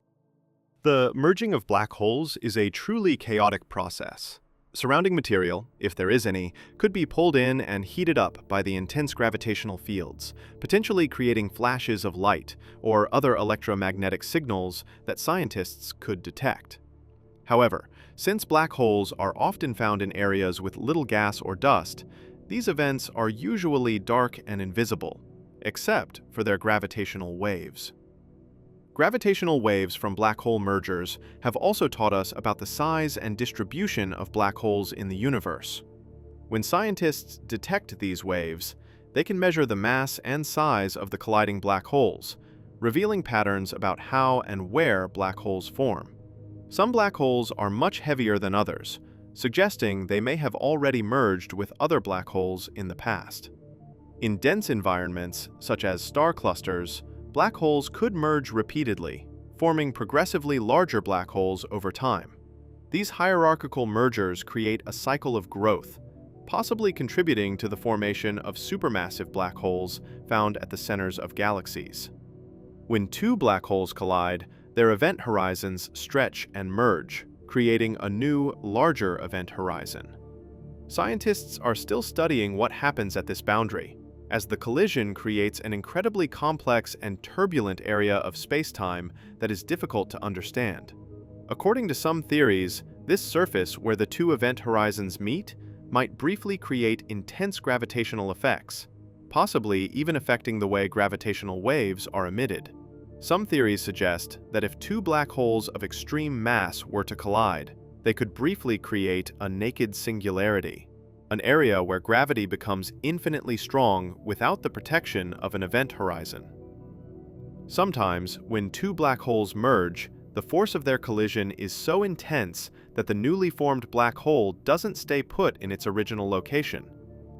The merging of black holes is a truly chaotic process. Surrounding material, if there is any, could be pulled in and heated up by the intense gravitational fields, potentially creating flashes of light or other electromagnetic signals that scientists could detect. However, since black holes are often found in areas with little gas or dust, these events are usually dark and invisible, except for their gravitational waves. Gravitational waves from black hole mergers have also taught us about the size and distribution of black holes in the universe. When scientists detect these waves, they can measure the mass and size of the colliding black holes, revealing patterns about how and where black holes form. Some black holes are much heavier than others, suggesting they may have already merged with other black holes in the past. In dense environments, such as star clusters, black holes could merge repeatedly, forming progressively larger black holes over time. These hierarchical mergers create a cycle of growth, possibly contributing to the formation of supermassive black holes found at the centers of galaxies. When two black holes collide, their event horizons stretch and merge, creating a new, larger event horizon. Scientists are still studying what happens at this boundary, as the collision creates an incredibly complex and turbulent area of space-time that is difficult to understand. According to some theories, this surface where the two event horizons meet might briefly create intense gravitational effects, possibly even affecting the way gravitational waves are emitted. Some theories suggest that if two black holes of extreme mass were to collide, they could briefly create a naked singularity, an area where gravity becomes infinitely strong without the protection of an event horizon. Sometimes, when two black holes merge, the force of their collision is so intense that the newly formed black hole doesn't stay put in its original location.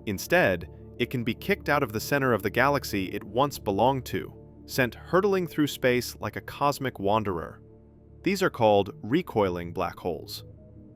Instead, it can be kicked out of the center of the galaxy it once belonged to, sent hurtling through space like a cosmic wanderer. These are called recoiling black holes.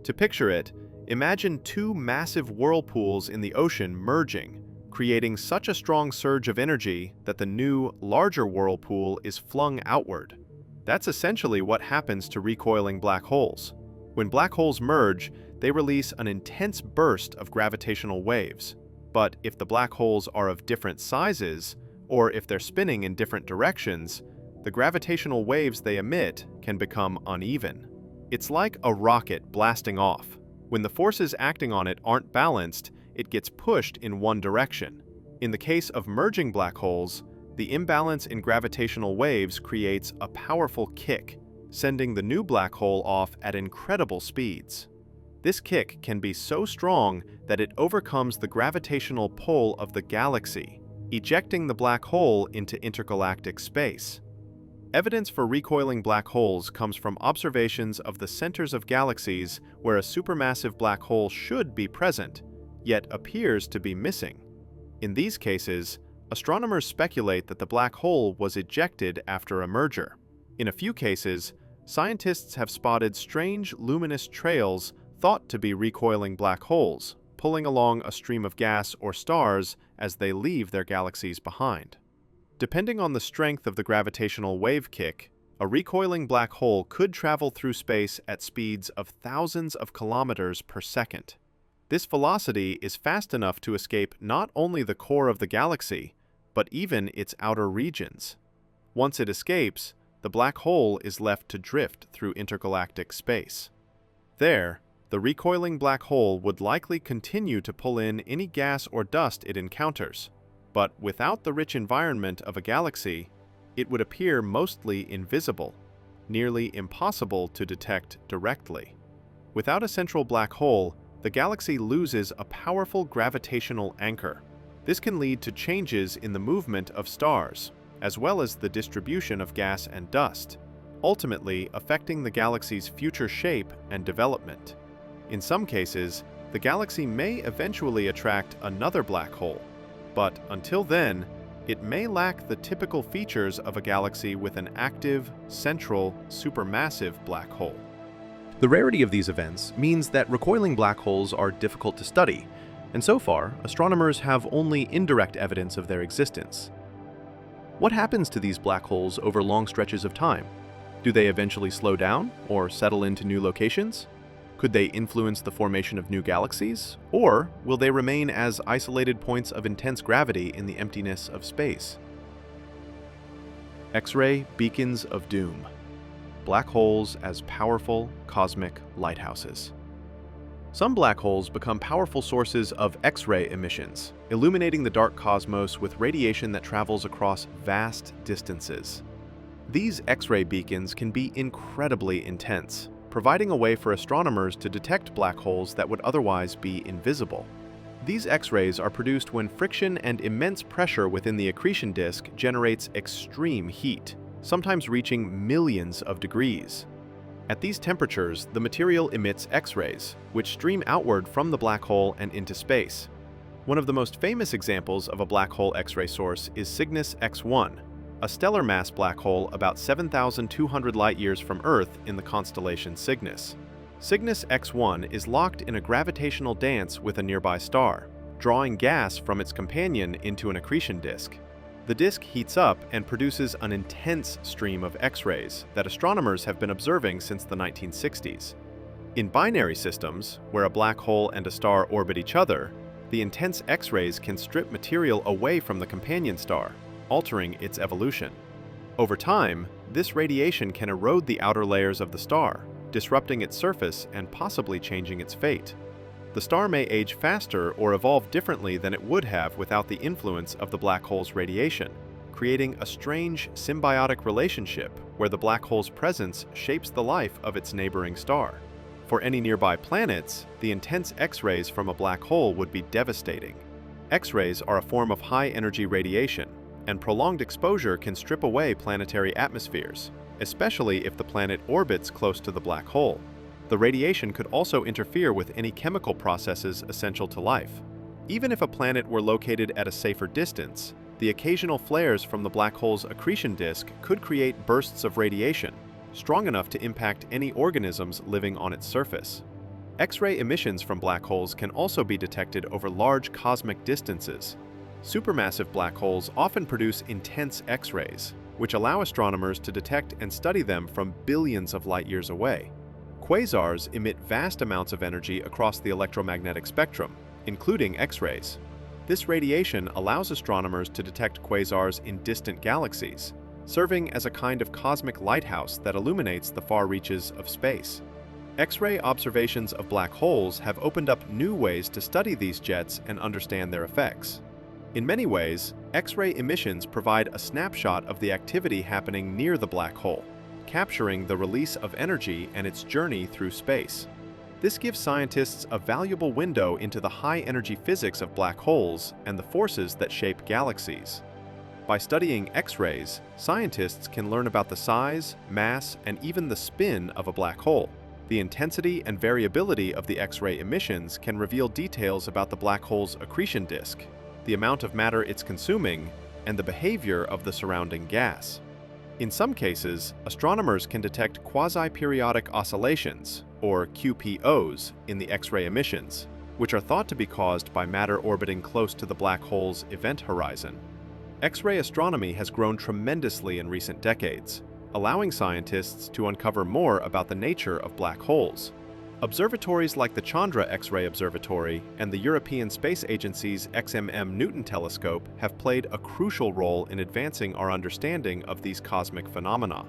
To picture it, imagine two massive whirlpools in the ocean merging, creating such a strong surge of energy that the new, larger whirlpool is flung outward. That's essentially what happens to recoiling black holes. When black holes merge, they release an intense burst of gravitational waves. But if the black holes are of different sizes, or if they're spinning in different directions, the gravitational waves they emit can become uneven. It's like a rocket blasting off. When the forces acting on it aren't balanced, it gets pushed in one direction. In the case of merging black holes, the imbalance in gravitational waves creates a powerful kick, sending the new black hole off at incredible speeds. This kick can be so strong that it overcomes the gravitational pull of the galaxy, ejecting the black hole into intergalactic space. Evidence for recoiling black holes comes from observations of the centers of galaxies where a supermassive black hole should be present, yet appears to be missing. In these cases, astronomers speculate that the black hole was ejected after a merger. In a few cases, scientists have spotted strange luminous trails thought to be recoiling black holes, pulling along a stream of gas or stars as they leave their galaxies behind. Depending on the strength of the gravitational wave kick, a recoiling black hole could travel through space at speeds of thousands of kilometers per second. This velocity is fast enough to escape not only the core of the galaxy, but even its outer regions. Once it escapes, the black hole is left to drift through intergalactic space. There, the recoiling black hole would likely continue to pull in any gas or dust it encounters, but without the rich environment of a galaxy, it would appear mostly invisible, nearly impossible to detect directly. Without a central black hole, the galaxy loses a powerful gravitational anchor. This can lead to changes in the movement of stars, as well as the distribution of gas and dust, ultimately affecting the galaxy's future shape and development. In some cases, the galaxy may eventually attract another black hole, but until then, it may lack the typical features of a galaxy with an active, central, supermassive black hole. The rarity of these events means that recoiling black holes are difficult to study, and so far, astronomers have only indirect evidence of their existence. What happens to these black holes over long stretches of time? Do they eventually slow down or settle into new locations? Could they influence the formation of new galaxies? Or will they remain as isolated points of intense gravity in the emptiness of space? X-ray beacons of doom. Black holes as powerful cosmic lighthouses. Some black holes become powerful sources of X-ray emissions, illuminating the dark cosmos with radiation that travels across vast distances. These X-ray beacons can be incredibly intense, providing a way for astronomers to detect black holes that would otherwise be invisible. These X-rays are produced when friction and immense pressure within the accretion disk generates extreme heat, sometimes reaching millions of degrees. At these temperatures, the material emits X-rays, which stream outward from the black hole and into space. One of the most famous examples of a black hole X-ray source is Cygnus X1, a stellar mass black hole about 7,200 light-years from Earth in the constellation Cygnus. Cygnus X1 is locked in a gravitational dance with a nearby star, drawing gas from its companion into an accretion disk. The disk heats up and produces an intense stream of X-rays that astronomers have been observing since the 1960s. In binary systems, where a black hole and a star orbit each other, the intense X-rays can strip material away from the companion star, altering its evolution. Over time, this radiation can erode the outer layers of the star, disrupting its surface and possibly changing its fate. The star may age faster or evolve differently than it would have without the influence of the black hole's radiation, creating a strange symbiotic relationship where the black hole's presence shapes the life of its neighboring star. For any nearby planets, the intense X-rays from a black hole would be devastating. X-rays are a form of high-energy radiation, and prolonged exposure can strip away planetary atmospheres, especially if the planet orbits close to the black hole. The radiation could also interfere with any chemical processes essential to life. Even if a planet were located at a safer distance, the occasional flares from the black hole's accretion disk could create bursts of radiation, strong enough to impact any organisms living on its surface. X-ray emissions from black holes can also be detected over large cosmic distances. Supermassive black holes often produce intense X-rays, which allow astronomers to detect and study them from billions of light-years away. Quasars emit vast amounts of energy across the electromagnetic spectrum, including X-rays. This radiation allows astronomers to detect quasars in distant galaxies, serving as a kind of cosmic lighthouse that illuminates the far reaches of space. X-ray observations of black holes have opened up new ways to study these jets and understand their effects. In many ways, X-ray emissions provide a snapshot of the activity happening near the black hole, capturing the release of energy and its journey through space. This gives scientists a valuable window into the high-energy physics of black holes and the forces that shape galaxies. By studying X-rays, scientists can learn about the size, mass, and even the spin of a black hole. The intensity and variability of the X-ray emissions can reveal details about the black hole's accretion disk, the amount of matter it's consuming, and the behavior of the surrounding gas. In some cases, astronomers can detect quasi-periodic oscillations, or QPOs, in the X-ray emissions, which are thought to be caused by matter orbiting close to the black hole's event horizon. X-ray astronomy has grown tremendously in recent decades, allowing scientists to uncover more about the nature of black holes. Observatories like the Chandra X-ray Observatory and the European Space Agency's XMM Newton telescope have played a crucial role in advancing our understanding of these cosmic phenomena.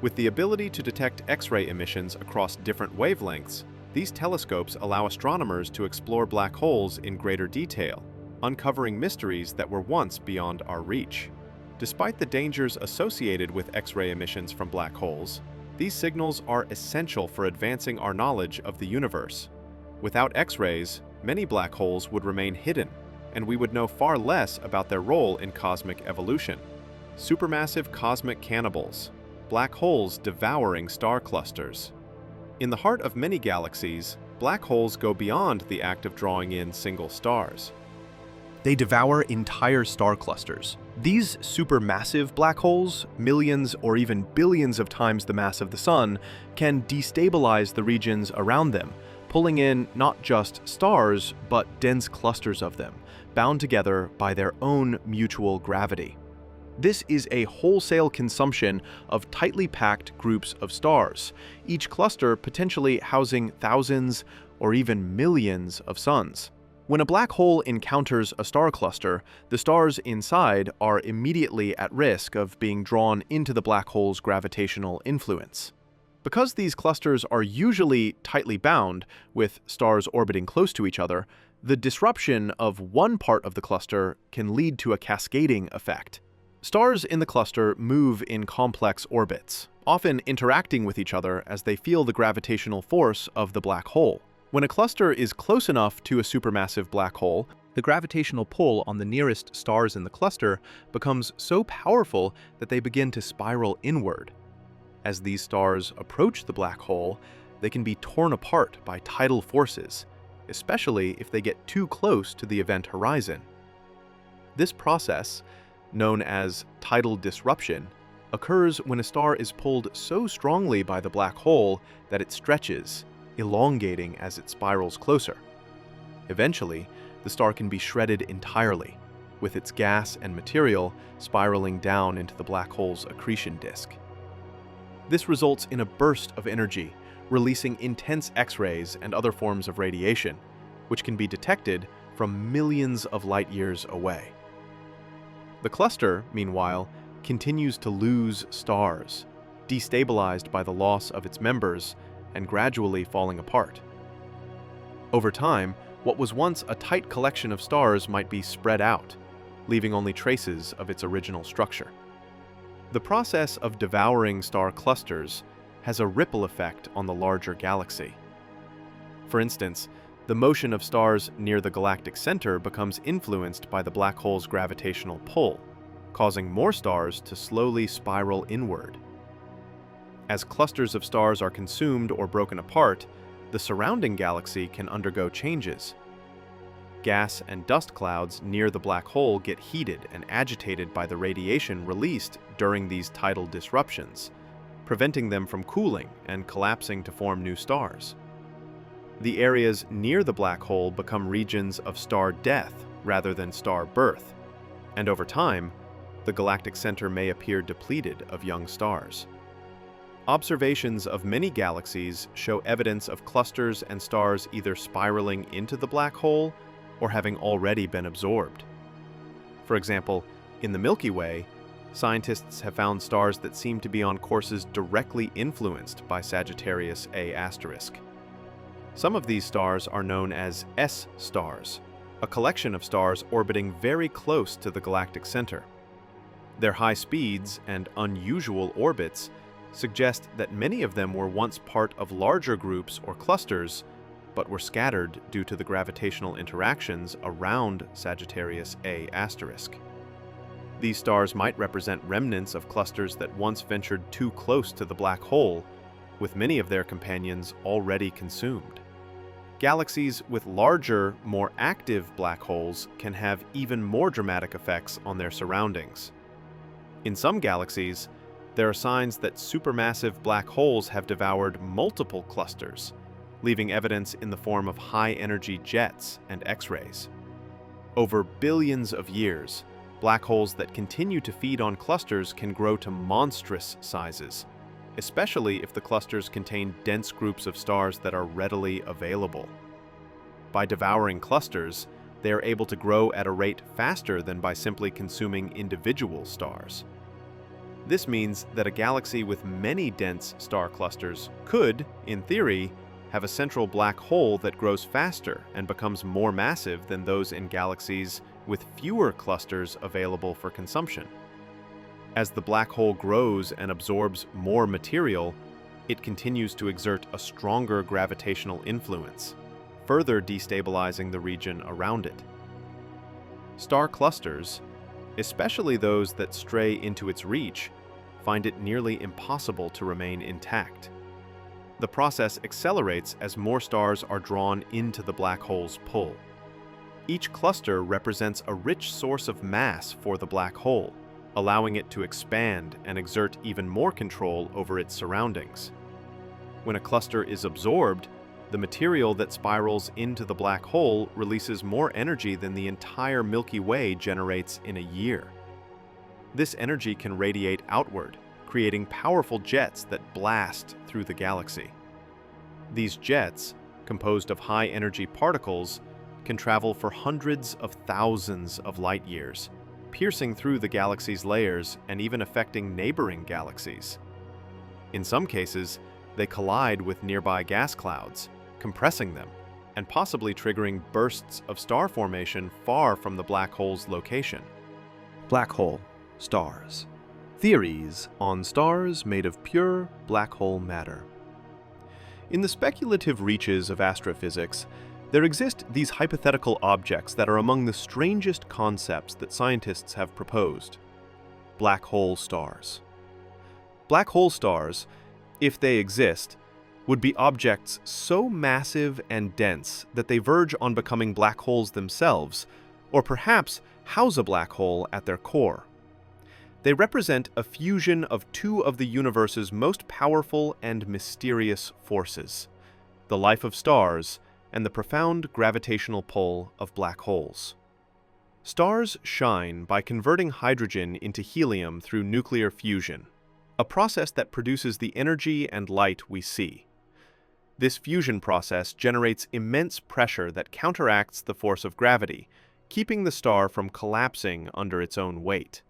With the ability to detect X-ray emissions across different wavelengths, these telescopes allow astronomers to explore black holes in greater detail, uncovering mysteries that were once beyond our reach. Despite the dangers associated with X-ray emissions from black holes, these signals are essential for advancing our knowledge of the universe. Without X-rays, many black holes would remain hidden, and we would know far less about their role in cosmic evolution. Supermassive cosmic cannibals, black holes devouring star clusters. In the heart of many galaxies, black holes go beyond the act of drawing in single stars. They devour entire star clusters. These supermassive black holes, millions or even billions of times the mass of the Sun, can destabilize the regions around them, pulling in not just stars, but dense clusters of them, bound together by their own mutual gravity. This is a wholesale consumption of tightly packed groups of stars, each cluster potentially housing thousands or even millions of suns. When a black hole encounters a star cluster, the stars inside are immediately at risk of being drawn into the black hole's gravitational influence. Because these clusters are usually tightly bound, with stars orbiting close to each other, the disruption of one part of the cluster can lead to a cascading effect. Stars in the cluster move in complex orbits, often interacting with each other as they feel the gravitational force of the black hole. When a cluster is close enough to a supermassive black hole, the gravitational pull on the nearest stars in the cluster becomes so powerful that they begin to spiral inward. As these stars approach the black hole, they can be torn apart by tidal forces, especially if they get too close to the event horizon. This process, known as tidal disruption, occurs when a star is pulled so strongly by the black hole that it stretches, elongating as it spirals closer. Eventually, the star can be shredded entirely, with its gas and material spiraling down into the black hole's accretion disk. This results in a burst of energy, releasing intense X-rays and other forms of radiation, which can be detected from millions of light years away. The cluster, meanwhile, continues to lose stars, destabilized by the loss of its members and gradually falling apart. Over time, what was once a tight collection of stars might be spread out, leaving only traces of its original structure. The process of devouring star clusters has a ripple effect on the larger galaxy. For instance, the motion of stars near the galactic center becomes influenced by the black hole's gravitational pull, causing more stars to slowly spiral inward. As clusters of stars are consumed or broken apart, the surrounding galaxy can undergo changes. Gas and dust clouds near the black hole get heated and agitated by the radiation released during these tidal disruptions, preventing them from cooling and collapsing to form new stars. The areas near the black hole become regions of star death rather than star birth, and over time, the galactic center may appear depleted of young stars. Observations of many galaxies show evidence of clusters and stars either spiraling into the black hole or having already been absorbed. For example, in the Milky Way, scientists have found stars that seem to be on courses directly influenced by Sagittarius A*. Some of these stars are known as S-stars, a collection of stars orbiting very close to the galactic center. Their high speeds and unusual orbits suggest that many of them were once part of larger groups or clusters, but were scattered due to the gravitational interactions around Sagittarius A*. These stars might represent remnants of clusters that once ventured too close to the black hole, with many of their companions already consumed. Galaxies with larger, more active black holes can have even more dramatic effects on their surroundings. In some galaxies, there are signs that supermassive black holes have devoured multiple clusters, leaving evidence in the form of high-energy jets and X-rays. Over billions of years, black holes that continue to feed on clusters can grow to monstrous sizes, especially if the clusters contain dense groups of stars that are readily available. By devouring clusters, they are able to grow at a rate faster than by simply consuming individual stars. This means that a galaxy with many dense star clusters could, in theory, have a central black hole that grows faster and becomes more massive than those in galaxies with fewer clusters available for consumption. As the black hole grows and absorbs more material, it continues to exert a stronger gravitational influence, further destabilizing the region around it. Star clusters, especially those that stray into its reach, find it nearly impossible to remain intact. The process accelerates as more stars are drawn into the black hole's pull. Each cluster represents a rich source of mass for the black hole, allowing it to expand and exert even more control over its surroundings. When a cluster is absorbed, the material that spirals into the black hole releases more energy than the entire Milky Way generates in a year. This energy can radiate outward, creating powerful jets that blast through the galaxy. These jets, composed of high-energy particles, can travel for hundreds of thousands of light years, piercing through the galaxy's layers and even affecting neighboring galaxies. In some cases, they collide with nearby gas clouds, compressing them, and possibly triggering bursts of star formation far from the black hole's location. Black hole, stars. Theories on stars made of pure black hole matter. In the speculative reaches of astrophysics, there exist these hypothetical objects that are among the strangest concepts that scientists have proposed. Black hole stars. Black hole stars, if they exist, would be objects so massive and dense that they verge on becoming black holes themselves, or perhaps house a black hole at their core. They represent a fusion of two of the universe's most powerful and mysterious forces, the life of stars and the profound gravitational pull of black holes. Stars shine by converting hydrogen into helium through nuclear fusion, a process that produces the energy and light we see. This fusion process generates immense pressure that counteracts the force of gravity, keeping the star from collapsing under its own weight.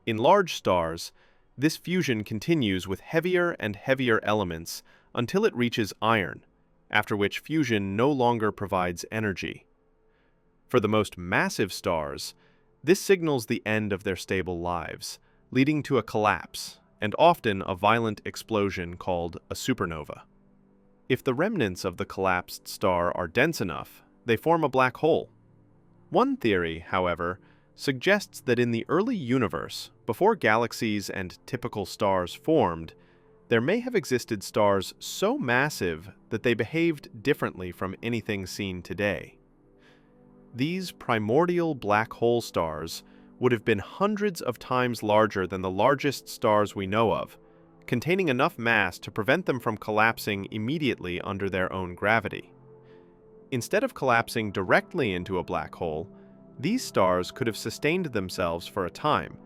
In large stars, this fusion continues with heavier and heavier elements until it reaches iron, after which fusion no longer provides energy. For the most massive stars, this signals the end of their stable lives, leading to a collapse, and often a violent explosion called a supernova. If the remnants of the collapsed star are dense enough, they form a black hole. One theory, however, suggests that in the early universe, before galaxies and typical stars formed, there may have existed stars so massive that they behaved differently from anything seen today. These primordial black hole stars would have been hundreds of times larger than the largest stars we know of, containing enough mass to prevent them from collapsing immediately under their own gravity. Instead of collapsing directly into a black hole, these stars could have sustained themselves for a time,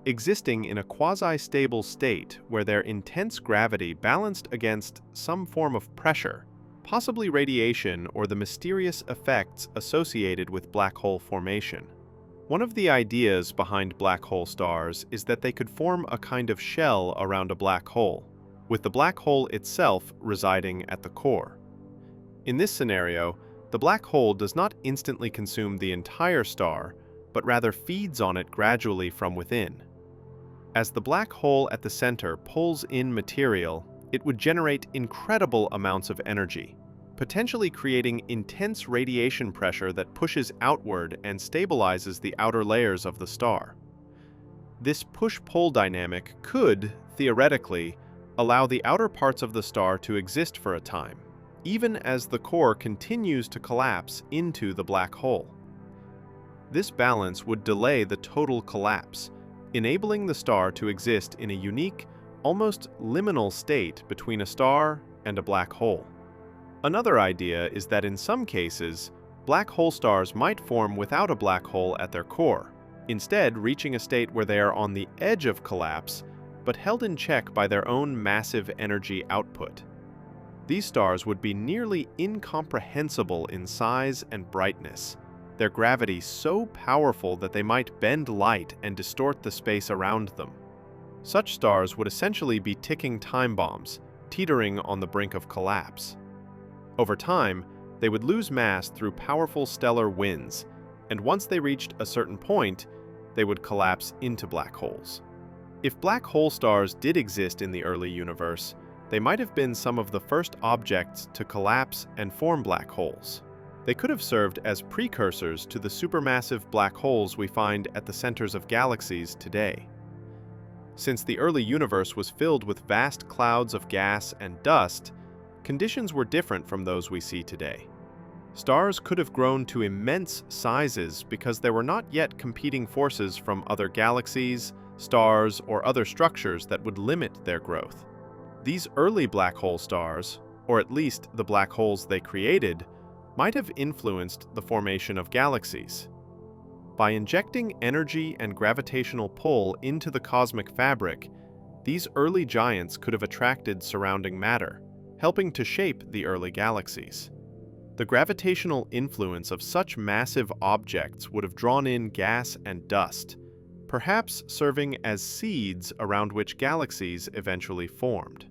existing in a quasi-stable state where their intense gravity balanced against some form of pressure, possibly radiation or the mysterious effects associated with black hole formation. One of the ideas behind black hole stars is that they could form a kind of shell around a black hole, with the black hole itself residing at the core. In this scenario, the black hole does not instantly consume the entire star, but rather feeds on it gradually from within. As the black hole at the center pulls in material, it would generate incredible amounts of energy, potentially creating intense radiation pressure that pushes outward and stabilizes the outer layers of the star. This push-pull dynamic could, theoretically, allow the outer parts of the star to exist for a time, even as the core continues to collapse into the black hole. This balance would delay the total collapse, enabling the star to exist in a unique, almost liminal state between a star and a black hole. Another idea is that in some cases, black hole stars might form without a black hole at their core, instead reaching a state where they are on the edge of collapse, but held in check by their own massive energy output. These stars would be nearly incomprehensible in size and brightness, their gravity so powerful that they might bend light and distort the space around them. Such stars would essentially be ticking time bombs, teetering on the brink of collapse. Over time, they would lose mass through powerful stellar winds, and once they reached a certain point, they would collapse into black holes. If black hole stars did exist in the early universe, they might have been some of the first objects to collapse and form black holes. They could have served as precursors to the supermassive black holes we find at the centers of galaxies today. Since the early universe was filled with vast clouds of gas and dust, conditions were different from those we see today. Stars could have grown to immense sizes because there were not yet competing forces from other galaxies, stars, or other structures that would limit their growth. These early black hole stars, or at least the black holes they created, might have influenced the formation of galaxies. By injecting energy and gravitational pull into the cosmic fabric, these early giants could have attracted surrounding matter, helping to shape the early galaxies. The gravitational influence of such massive objects would have drawn in gas and dust, perhaps serving as seeds around which galaxies eventually formed.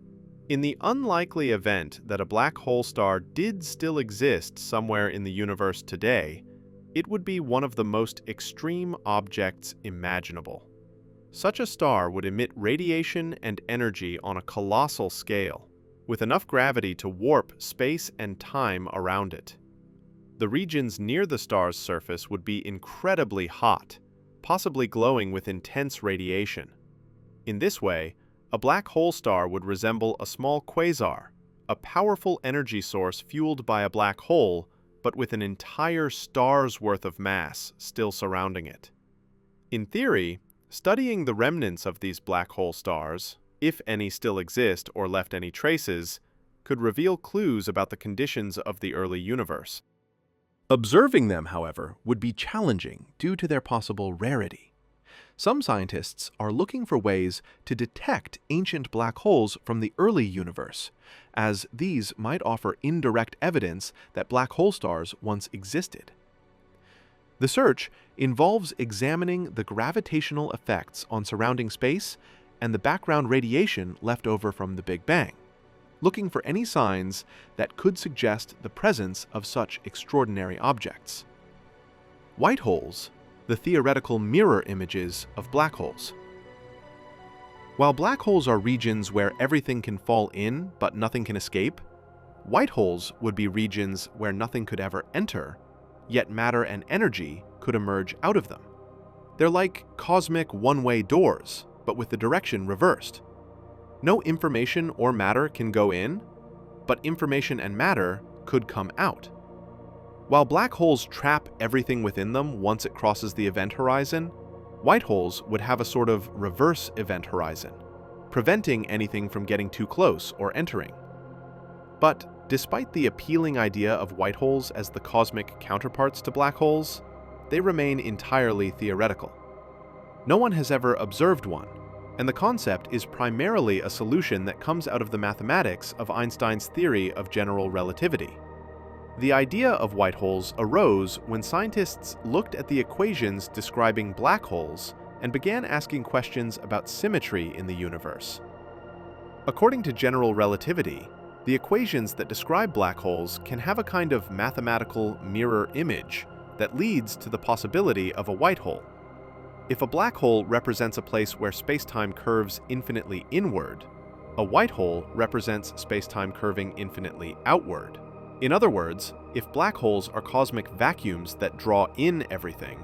In the unlikely event that a black hole star did still exist somewhere in the universe today, it would be one of the most extreme objects imaginable. Such a star would emit radiation and energy on a colossal scale, with enough gravity to warp space and time around it. The regions near the star's surface would be incredibly hot, possibly glowing with intense radiation. In this way, A black hole star would resemble a small quasar, a powerful energy source fueled by a black hole, but with an entire star's worth of mass still surrounding it. In theory, studying the remnants of these black hole stars, if any still exist or left any traces, could reveal clues about the conditions of the early universe. Observing them, however, would be challenging due to their possible rarity. Some scientists are looking for ways to detect ancient black holes from the early universe, as these might offer indirect evidence that black hole stars once existed. The search involves examining the gravitational effects on surrounding space and the background radiation left over from the Big Bang, looking for any signs that could suggest the presence of such extraordinary objects. White holes, the theoretical mirror images of black holes. While black holes are regions where everything can fall in but nothing can escape, white holes would be regions where nothing could ever enter, yet matter and energy could emerge out of them. They're like cosmic one-way doors, but with the direction reversed. No information or matter can go in, but information and matter could come out. While black holes trap everything within them once it crosses the event horizon, white holes would have a sort of reverse event horizon, preventing anything from getting too close or entering. But despite the appealing idea of white holes as the cosmic counterparts to black holes, they remain entirely theoretical. No one has ever observed one, and the concept is primarily a solution that comes out of the mathematics of Einstein's theory of general relativity. The idea of white holes arose when scientists looked at the equations describing black holes and began asking questions about symmetry in the universe. According to general relativity, the equations that describe black holes can have a kind of mathematical mirror image that leads to the possibility of a white hole. If a black hole represents a place where space-time curves infinitely inward, a white hole represents space-time curving infinitely outward. In other words, if black holes are cosmic vacuums that draw in everything,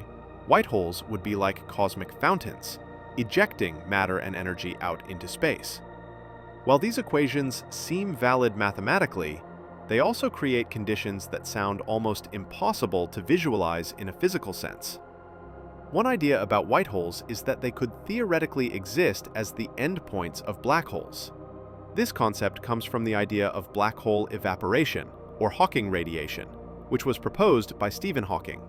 white holes would be like cosmic fountains, ejecting matter and energy out into space. While these equations seem valid mathematically, they also create conditions that sound almost impossible to visualize in a physical sense. One idea about white holes is that they could theoretically exist as the endpoints of black holes. This concept comes from the idea of black hole evaporation, or Hawking radiation, which was proposed by Stephen Hawking.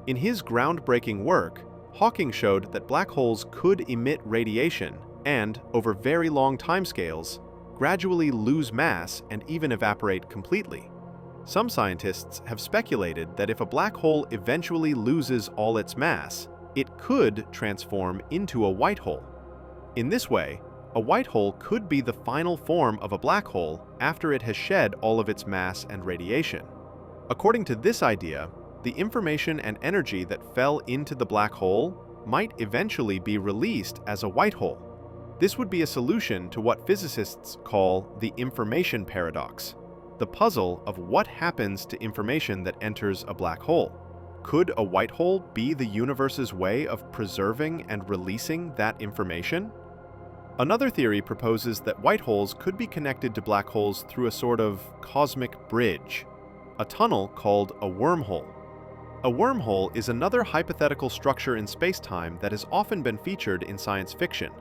In his groundbreaking work, Hawking showed that black holes could emit radiation and, over very long timescales, gradually lose mass and even evaporate completely. Some scientists have speculated that if a black hole eventually loses all its mass, it could transform into a white hole. In this way, a white hole could be the final form of a black hole after it has shed all of its mass and radiation. According to this idea, the information and energy that fell into the black hole might eventually be released as a white hole. This would be a solution to what physicists call the information paradox, the puzzle of what happens to information that enters a black hole. Could a white hole be the universe's way of preserving and releasing that information? Another theory proposes that white holes could be connected to black holes through a sort of cosmic bridge, a tunnel called a wormhole. A wormhole is another hypothetical structure in space-time that has often been featured in science fiction.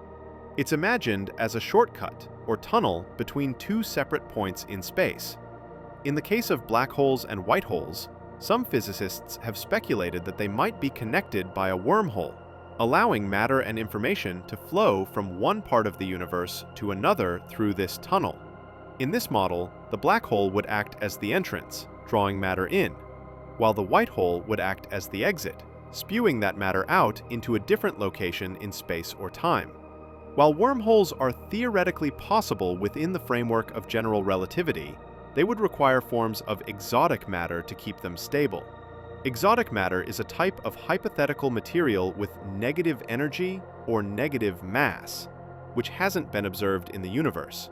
It's imagined as a shortcut or tunnel between two separate points in space. In the case of black holes and white holes, some physicists have speculated that they might be connected by a wormhole, allowing matter and information to flow from one part of the universe to another through this tunnel. In this model, the black hole would act as the entrance, drawing matter in, while the white hole would act as the exit, spewing that matter out into a different location in space or time. While wormholes are theoretically possible within the framework of general relativity, they would require forms of exotic matter to keep them stable. Exotic matter is a type of hypothetical material with negative energy or negative mass, which hasn't been observed in the universe.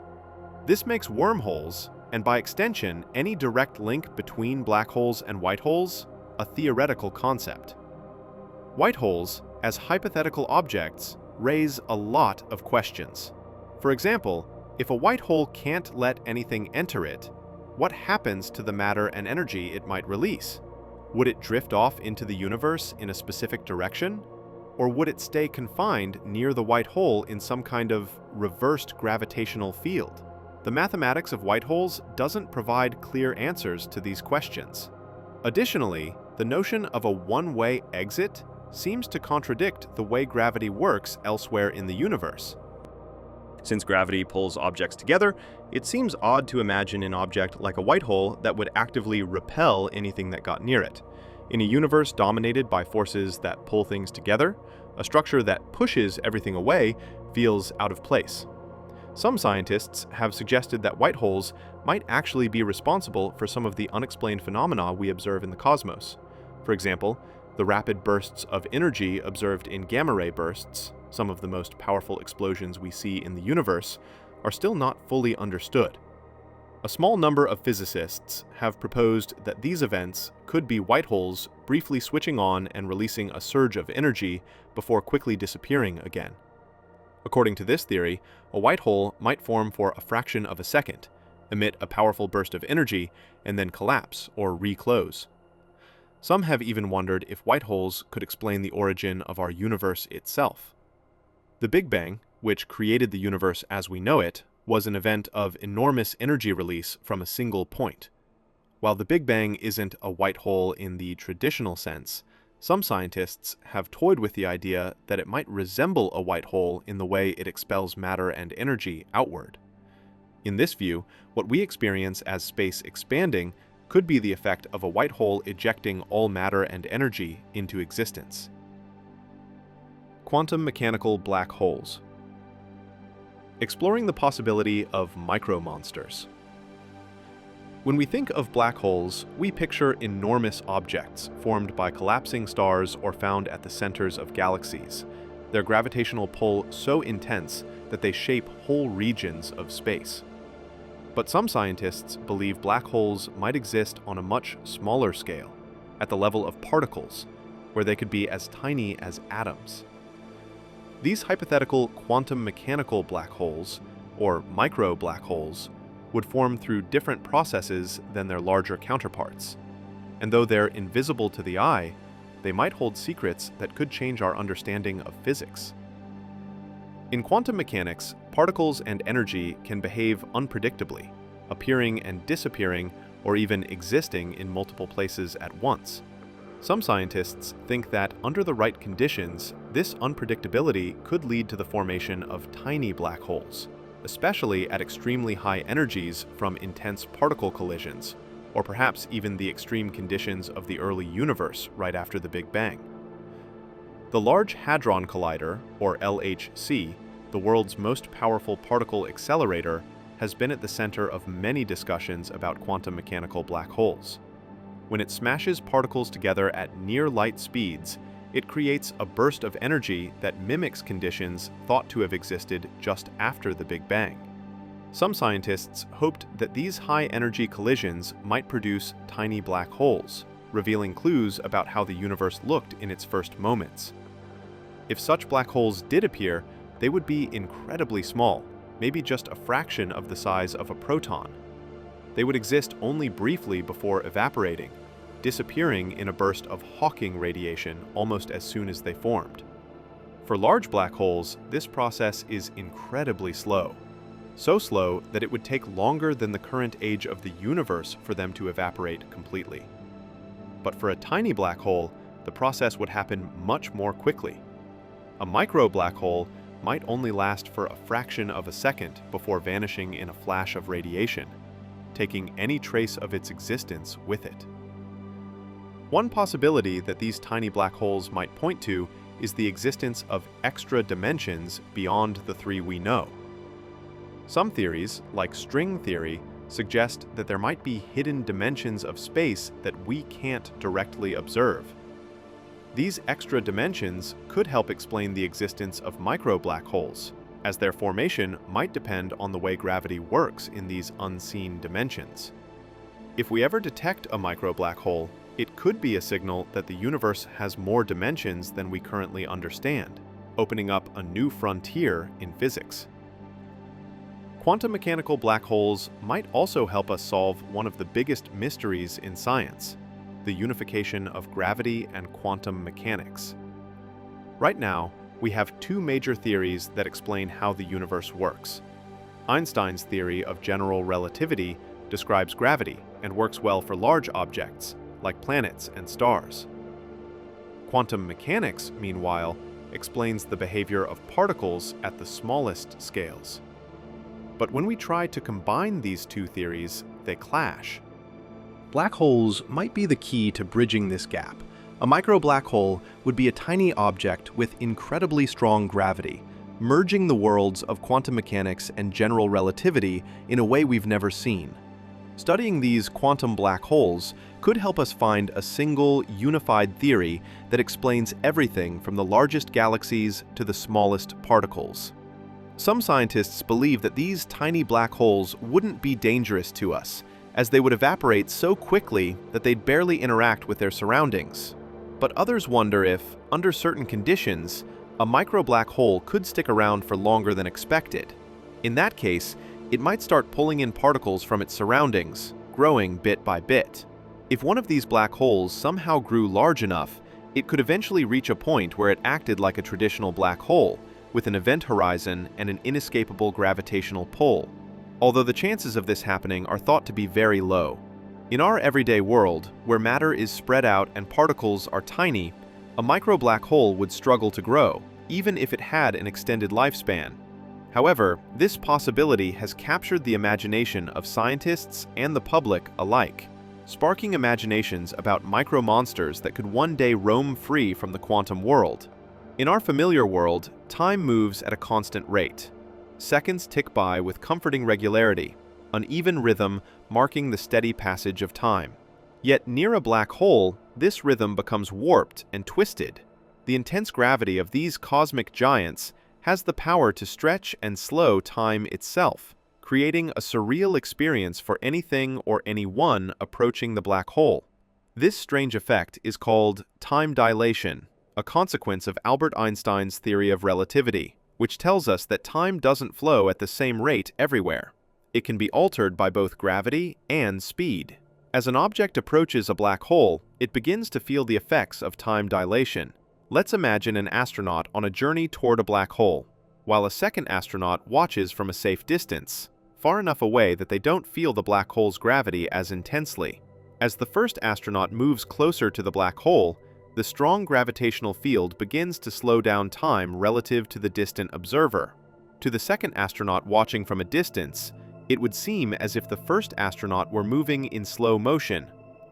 This makes wormholes, and by extension any direct link between black holes and white holes, a theoretical concept. White holes, as hypothetical objects, raise a lot of questions. For example, if a white hole can't let anything enter it, what happens to the matter and energy it might release? Would it drift off into the universe in a specific direction? Or would it stay confined near the white hole in some kind of reversed gravitational field? The mathematics of white holes doesn't provide clear answers to these questions. Additionally, the notion of a one-way exit seems to contradict the way gravity works elsewhere in the universe. Since gravity pulls objects together, it seems odd to imagine an object like a white hole that would actively repel anything that got near it. In a universe dominated by forces that pull things together, a structure that pushes everything away feels out of place. Some scientists have suggested that white holes might actually be responsible for some of the unexplained phenomena we observe in the cosmos. For example, the rapid bursts of energy observed in gamma-ray bursts, some of the most powerful explosions we see in the universe, are still not fully understood. A small number of physicists have proposed that these events could be white holes briefly switching on and releasing a surge of energy before quickly disappearing again. According to this theory, a white hole might form for a fraction of a second, emit a powerful burst of energy, and then collapse or reclose. Some have even wondered if white holes could explain the origin of our universe itself. The Big Bang, which created the universe as we know it, was an event of enormous energy release from a single point. While the Big Bang isn't a white hole in the traditional sense, some scientists have toyed with the idea that it might resemble a white hole in the way it expels matter and energy outward. In this view, what we experience as space expanding could be the effect of a white hole ejecting all matter and energy into existence. Quantum mechanical black holes. Exploring the possibility of micro-monsters. When we think of black holes, we picture enormous objects formed by collapsing stars or found at the centers of galaxies, their gravitational pull so intense that they shape whole regions of space. But some scientists believe black holes might exist on a much smaller scale, at the level of particles, where they could be as tiny as atoms. These hypothetical quantum mechanical black holes, or micro black holes, would form through different processes than their larger counterparts. And though they're invisible to the eye, they might hold secrets that could change our understanding of physics. In quantum mechanics, particles and energy can behave unpredictably, appearing and disappearing, or even existing in multiple places at once. Some scientists think that under the right conditions, this unpredictability could lead to the formation of tiny black holes, especially at extremely high energies from intense particle collisions, or perhaps even the extreme conditions of the early universe right after the Big Bang. The Large Hadron Collider, or LHC, the world's most powerful particle accelerator, has been at the center of many discussions about quantum mechanical black holes. When it smashes particles together at near-light speeds, it creates a burst of energy that mimics conditions thought to have existed just after the Big Bang. Some scientists hoped that these high-energy collisions might produce tiny black holes, revealing clues about how the universe looked in its first moments. If such black holes did appear, they would be incredibly small, maybe just a fraction of the size of a proton. They would exist only briefly before evaporating, disappearing in a burst of Hawking radiation almost as soon as they formed. For large black holes, this process is incredibly slow. So slow that it would take longer than the current age of the universe for them to evaporate completely. But for a tiny black hole, the process would happen much more quickly. A micro black hole might only last for a fraction of a second before vanishing in a flash of radiation, taking any trace of its existence with it. One possibility that these tiny black holes might point to is the existence of extra dimensions beyond the three we know. Some theories, like string theory, suggest that there might be hidden dimensions of space that we can't directly observe. These extra dimensions could help explain the existence of micro black holes, as their formation might depend on the way gravity works in these unseen dimensions. If we ever detect a micro black hole, it could be a signal that the universe has more dimensions than we currently understand, opening up a new frontier in physics. Quantum mechanical black holes might also help us solve one of the biggest mysteries in science, the unification of gravity and quantum mechanics. Right now, we have two major theories that explain how the universe works. Einstein's theory of general relativity describes gravity and works well for large objects, like planets and stars. Quantum mechanics, meanwhile, explains the behavior of particles at the smallest scales. But when we try to combine these two theories, they clash. Black holes might be the key to bridging this gap. A micro-black hole would be a tiny object with incredibly strong gravity, merging the worlds of quantum mechanics and general relativity in a way we've never seen. Studying these quantum black holes could help us find a single, unified theory that explains everything from the largest galaxies to the smallest particles. Some scientists believe that these tiny black holes wouldn't be dangerous to us, as they would evaporate so quickly that they'd barely interact with their surroundings. But others wonder if, under certain conditions, a micro-black hole could stick around for longer than expected. In that case, it might start pulling in particles from its surroundings, growing bit by bit. If one of these black holes somehow grew large enough, it could eventually reach a point where it acted like a traditional black hole, with an event horizon and an inescapable gravitational pull. Although the chances of this happening are thought to be very low. In our everyday world, where matter is spread out and particles are tiny, a micro-black hole would struggle to grow, even if it had an extended lifespan. However, this possibility has captured the imagination of scientists and the public alike, sparking imaginations about micro-monsters that could one day roam free from the quantum world. In our familiar world, time moves at a constant rate. Seconds tick by with comforting regularity, an even rhythm marking the steady passage of time. Yet near a black hole, this rhythm becomes warped and twisted. The intense gravity of these cosmic giants has the power to stretch and slow time itself, creating a surreal experience for anything or anyone approaching the black hole. This strange effect is called time dilation, a consequence of Albert Einstein's theory of relativity, which tells us that time doesn't flow at the same rate everywhere. It can be altered by both gravity and speed. As an object approaches a black hole, it begins to feel the effects of time dilation. Let's imagine an astronaut on a journey toward a black hole, while a second astronaut watches from a safe distance, far enough away that they don't feel the black hole's gravity as intensely. As the first astronaut moves closer to the black hole, the strong gravitational field begins to slow down time relative to the distant observer. To the second astronaut watching from a distance, it would seem as if the first astronaut were moving in slow motion.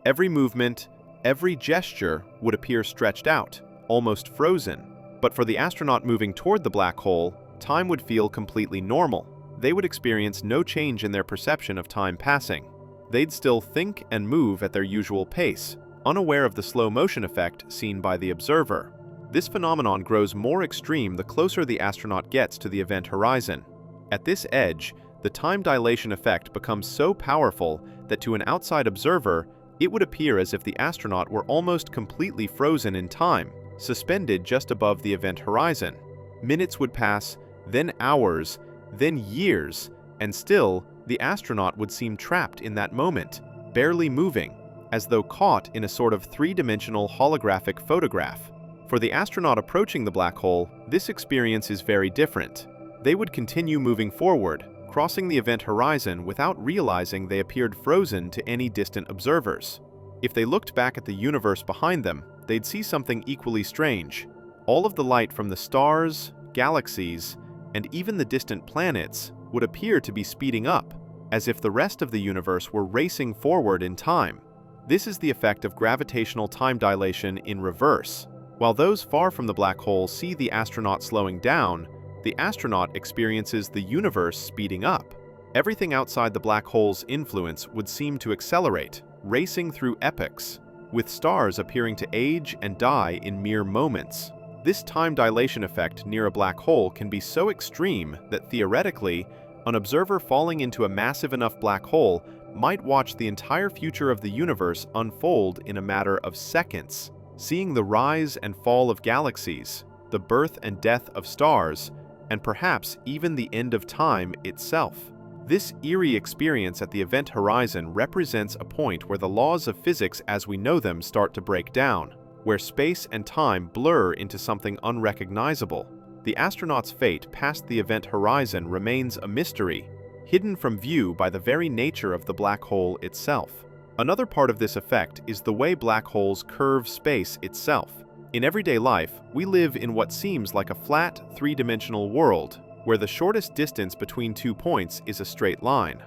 Every movement, every gesture would appear stretched out, almost frozen. But for the astronaut moving toward the black hole, time would feel completely normal. They would experience no change in their perception of time passing. They'd still think and move at their usual pace, unaware of the slow motion effect seen by the observer. This phenomenon grows more extreme the closer the astronaut gets to the event horizon. At this edge, the time dilation effect becomes so powerful that to an outside observer, it would appear as if the astronaut were almost completely frozen in time, suspended just above the event horizon. Minutes would pass, then hours, then years, and still, the astronaut would seem trapped in that moment, barely moving, as though caught in a sort of three-dimensional holographic photograph. For the astronaut approaching the black hole, this experience is very different. They would continue moving forward, crossing the event horizon without realizing they appeared frozen to any distant observers. If they looked back at the universe behind them, they'd see something equally strange. All of the light from the stars, galaxies, and even the distant planets would appear to be speeding up, as if the rest of the universe were racing forward in time. This is the effect of gravitational time dilation in reverse. While those far from the black hole see the astronaut slowing down, the astronaut experiences the universe speeding up. Everything outside the black hole's influence would seem to accelerate, racing through epochs, with stars appearing to age and die in mere moments. This time dilation effect near a black hole can be so extreme that theoretically, an observer falling into a massive enough black hole might watch the entire future of the universe unfold in a matter of seconds, seeing the rise and fall of galaxies, the birth and death of stars, and perhaps even the end of time itself. This eerie experience at the event horizon represents a point where the laws of physics as we know them start to break down, where space and time blur into something unrecognizable. The astronaut's fate past the event horizon remains a mystery, hidden from view by the very nature of the black hole itself. Another part of this effect is the way black holes curve space itself. In everyday life, we live in what seems like a flat, three-dimensional world, where the shortest distance between 2 points is a straight line.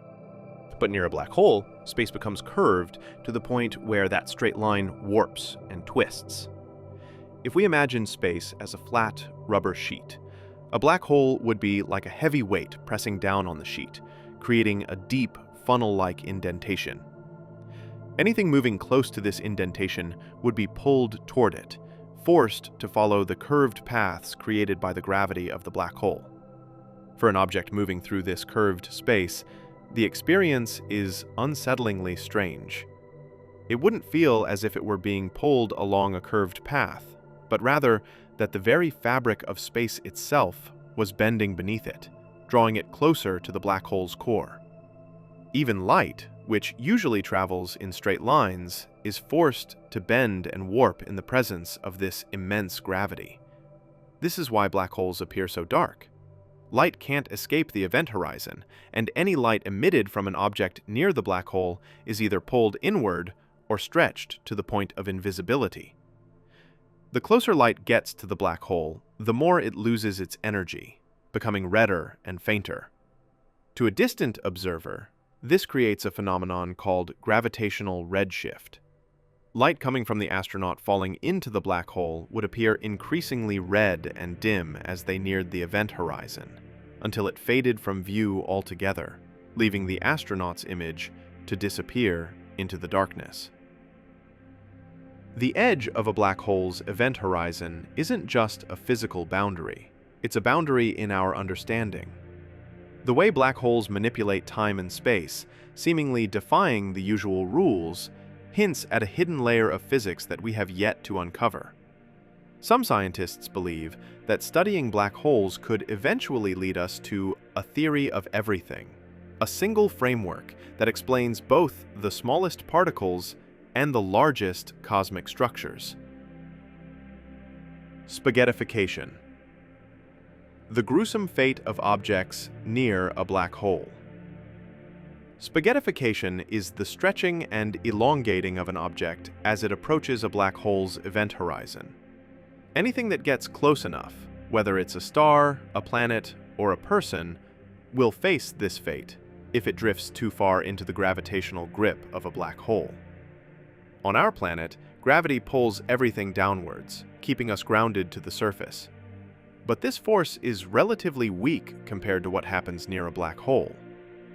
But near a black hole, space becomes curved to the point where that straight line warps and twists. If we imagine space as a flat, rubber sheet, a black hole would be like a heavy weight pressing down on the sheet, creating a deep, funnel-like indentation. Anything moving close to this indentation would be pulled toward it, forced to follow the curved paths created by the gravity of the black hole. For an object moving through this curved space, the experience is unsettlingly strange. It wouldn't feel as if it were being pulled along a curved path, but rather that the very fabric of space itself was bending beneath it, drawing it closer to the black hole's core. Even light, which usually travels in straight lines, is forced to bend and warp in the presence of this immense gravity. This is why black holes appear so dark. Light can't escape the event horizon, and any light emitted from an object near the black hole is either pulled inward or stretched to the point of invisibility. The closer light gets to the black hole, the more it loses its energy, becoming redder and fainter. To a distant observer, this creates a phenomenon called gravitational redshift. Light coming from the astronaut falling into the black hole would appear increasingly red and dim as they neared the event horizon, until it faded from view altogether, leaving the astronaut's image to disappear into the darkness. The edge of a black hole's event horizon isn't just a physical boundary, it's a boundary in our understanding. The way black holes manipulate time and space, seemingly defying the usual rules, hints at a hidden layer of physics that we have yet to uncover. Some scientists believe that studying black holes could eventually lead us to a theory of everything, a single framework that explains both the smallest particles and the largest cosmic structures. Spaghettification. The gruesome fate of objects near a black hole. Spaghettification is the stretching and elongating of an object as it approaches a black hole's event horizon. Anything that gets close enough, whether it's a star, a planet, or a person, will face this fate if it drifts too far into the gravitational grip of a black hole. On our planet, gravity pulls everything downwards, keeping us grounded to the surface. But this force is relatively weak compared to what happens near a black hole.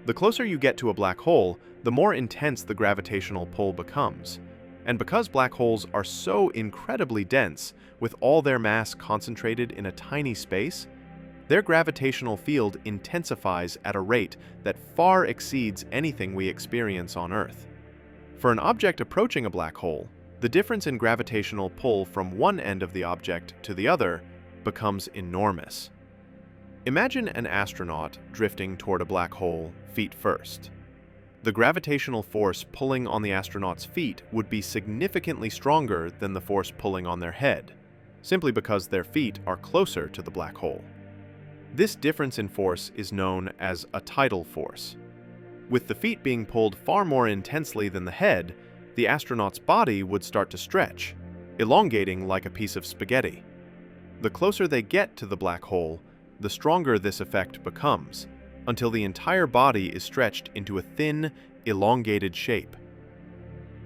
The closer you get to a black hole, the more intense the gravitational pull becomes. And because black holes are so incredibly dense, with all their mass concentrated in a tiny space, their gravitational field intensifies at a rate that far exceeds anything we experience on Earth. For an object approaching a black hole, the difference in gravitational pull from one end of the object to the other becomes enormous. Imagine an astronaut drifting toward a black hole feet first. The gravitational force pulling on the astronaut's feet would be significantly stronger than the force pulling on their head, simply because their feet are closer to the black hole. This difference in force is known as a tidal force. With the feet being pulled far more intensely than the head, the astronaut's body would start to stretch, elongating like a piece of spaghetti. The closer they get to the black hole, the stronger this effect becomes, until the entire body is stretched into a thin, elongated shape.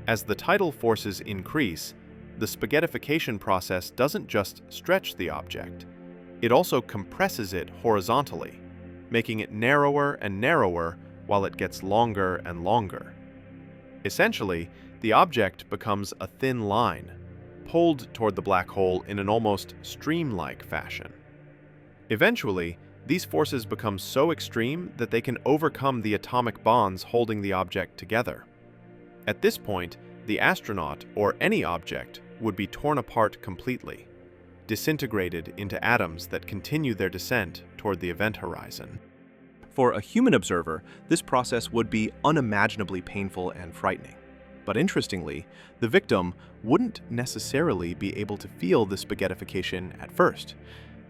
As the tidal forces increase, the spaghettification process doesn't just stretch the object, it also compresses it horizontally, making it narrower and narrower while it gets longer and longer. Essentially, the object becomes a thin line, pulled toward the black hole in an almost stream-like fashion. Eventually, these forces become so extreme that they can overcome the atomic bonds holding the object together. At this point, the astronaut, or any object, would be torn apart completely, disintegrated into atoms that continue their descent toward the event horizon. For a human observer, this process would be unimaginably painful and frightening. But interestingly, the victim wouldn't necessarily be able to feel the spaghettification at first,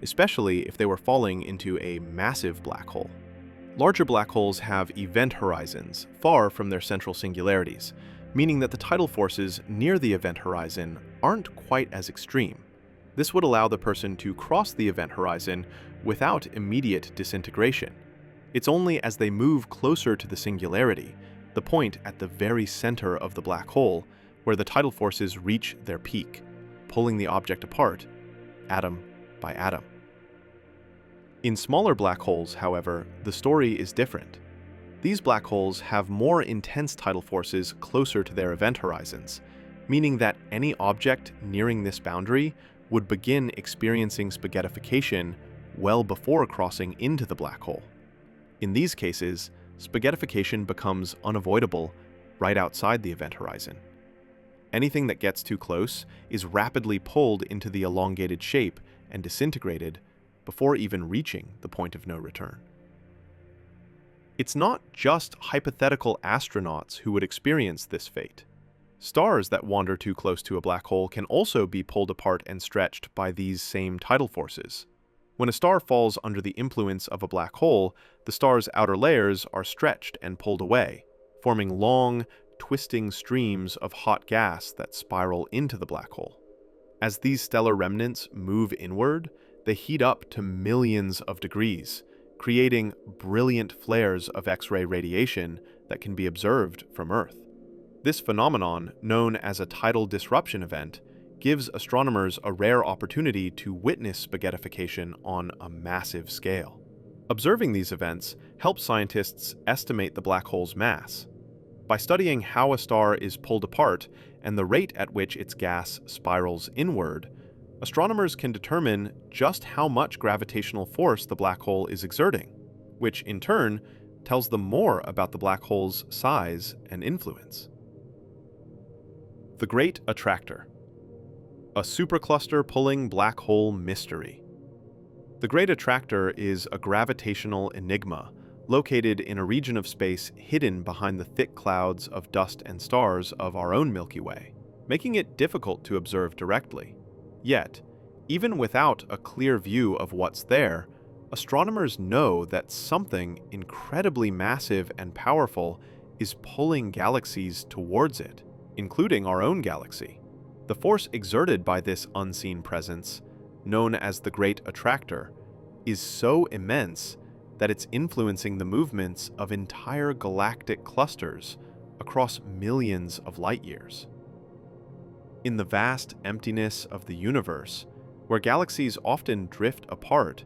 especially if they were falling into a massive black hole. Larger black holes have event horizons far from their central singularities, meaning that the tidal forces near the event horizon aren't quite as extreme. This would allow the person to cross the event horizon without immediate disintegration. It's only as they move closer to the singularity, the point at the very center of the black hole, where the tidal forces reach their peak, pulling the object apart, atom by atom. In smaller black holes, however, the story is different. These black holes have more intense tidal forces closer to their event horizons, meaning that any object nearing this boundary would begin experiencing spaghettification well before crossing into the black hole. In these cases, spaghettification becomes unavoidable right outside the event horizon. Anything that gets too close is rapidly pulled into the elongated shape and disintegrated before even reaching the point of no return. It's not just hypothetical astronauts who would experience this fate. Stars that wander too close to a black hole can also be pulled apart and stretched by these same tidal forces. When a star falls under the influence of a black hole, the star's outer layers are stretched and pulled away, forming long, twisting streams of hot gas that spiral into the black hole. As these stellar remnants move inward, they heat up to millions of degrees, creating brilliant flares of X-ray radiation that can be observed from Earth. This phenomenon, known as a tidal disruption event, gives astronomers a rare opportunity to witness spaghettification on a massive scale. Observing these events helps scientists estimate the black hole's mass. By studying how a star is pulled apart and the rate at which its gas spirals inward, astronomers can determine just how much gravitational force the black hole is exerting, which in turn tells them more about the black hole's size and influence. The Great Attractor. A supercluster pulling black hole mystery. The Great Attractor is a gravitational enigma located in a region of space hidden behind the thick clouds of dust and stars of our own Milky Way, making it difficult to observe directly. Yet, even without a clear view of what's there, astronomers know that something incredibly massive and powerful is pulling galaxies towards it, including our own galaxy. The force exerted by this unseen presence, known as the Great Attractor, is so immense that it's influencing the movements of entire galactic clusters across millions of light years. In the vast emptiness of the universe, where galaxies often drift apart,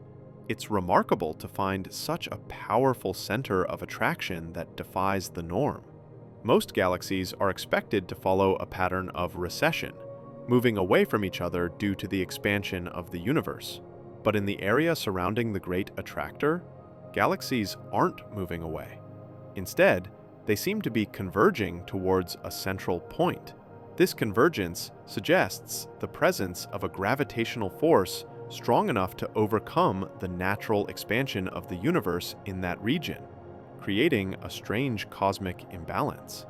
it's remarkable to find such a powerful center of attraction that defies the norm. Most galaxies are expected to follow a pattern of recession, moving away from each other due to the expansion of the universe. But in the area surrounding the Great Attractor, galaxies aren't moving away. Instead, they seem to be converging towards a central point. This convergence suggests the presence of a gravitational force strong enough to overcome the natural expansion of the universe in that region, creating a strange cosmic imbalance.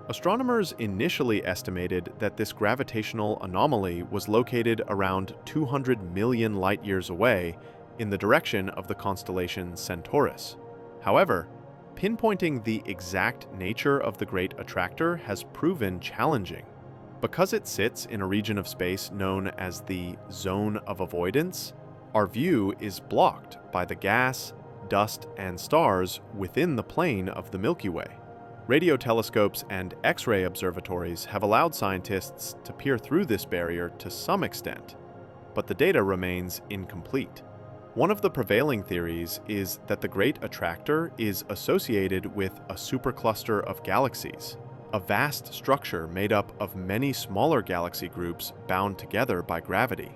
Astronomers initially estimated that this gravitational anomaly was located around 200 million light-years away in the direction of the constellation Centaurus. However, pinpointing the exact nature of the Great Attractor has proven challenging. Because it sits in a region of space known as the zone of avoidance, our view is blocked by the gas, dust, and stars within the plane of the Milky Way. Radio telescopes and X-ray observatories have allowed scientists to peer through this barrier to some extent, but the data remains incomplete. One of the prevailing theories is that the Great Attractor is associated with a supercluster of galaxies, a vast structure made up of many smaller galaxy groups bound together by gravity.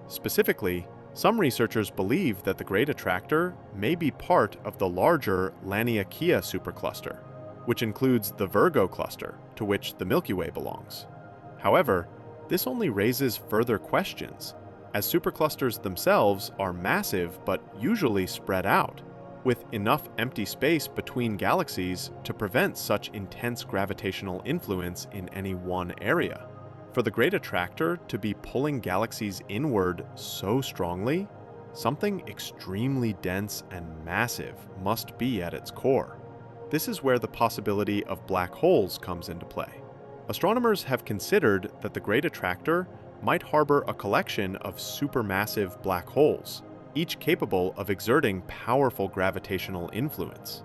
Specifically, some researchers believe that the Great Attractor may be part of the larger Laniakea supercluster, which includes the Virgo cluster, to which the Milky Way belongs. However, this only raises further questions, as superclusters themselves are massive but usually spread out. with enough empty space between galaxies to prevent such intense gravitational influence in any one area. For the Great Attractor to be pulling galaxies inward so strongly, something extremely dense and massive must be at its core. This is where the possibility of black holes comes into play. Astronomers have considered that the Great Attractor might harbor a collection of supermassive black holes, each capable of exerting powerful gravitational influence.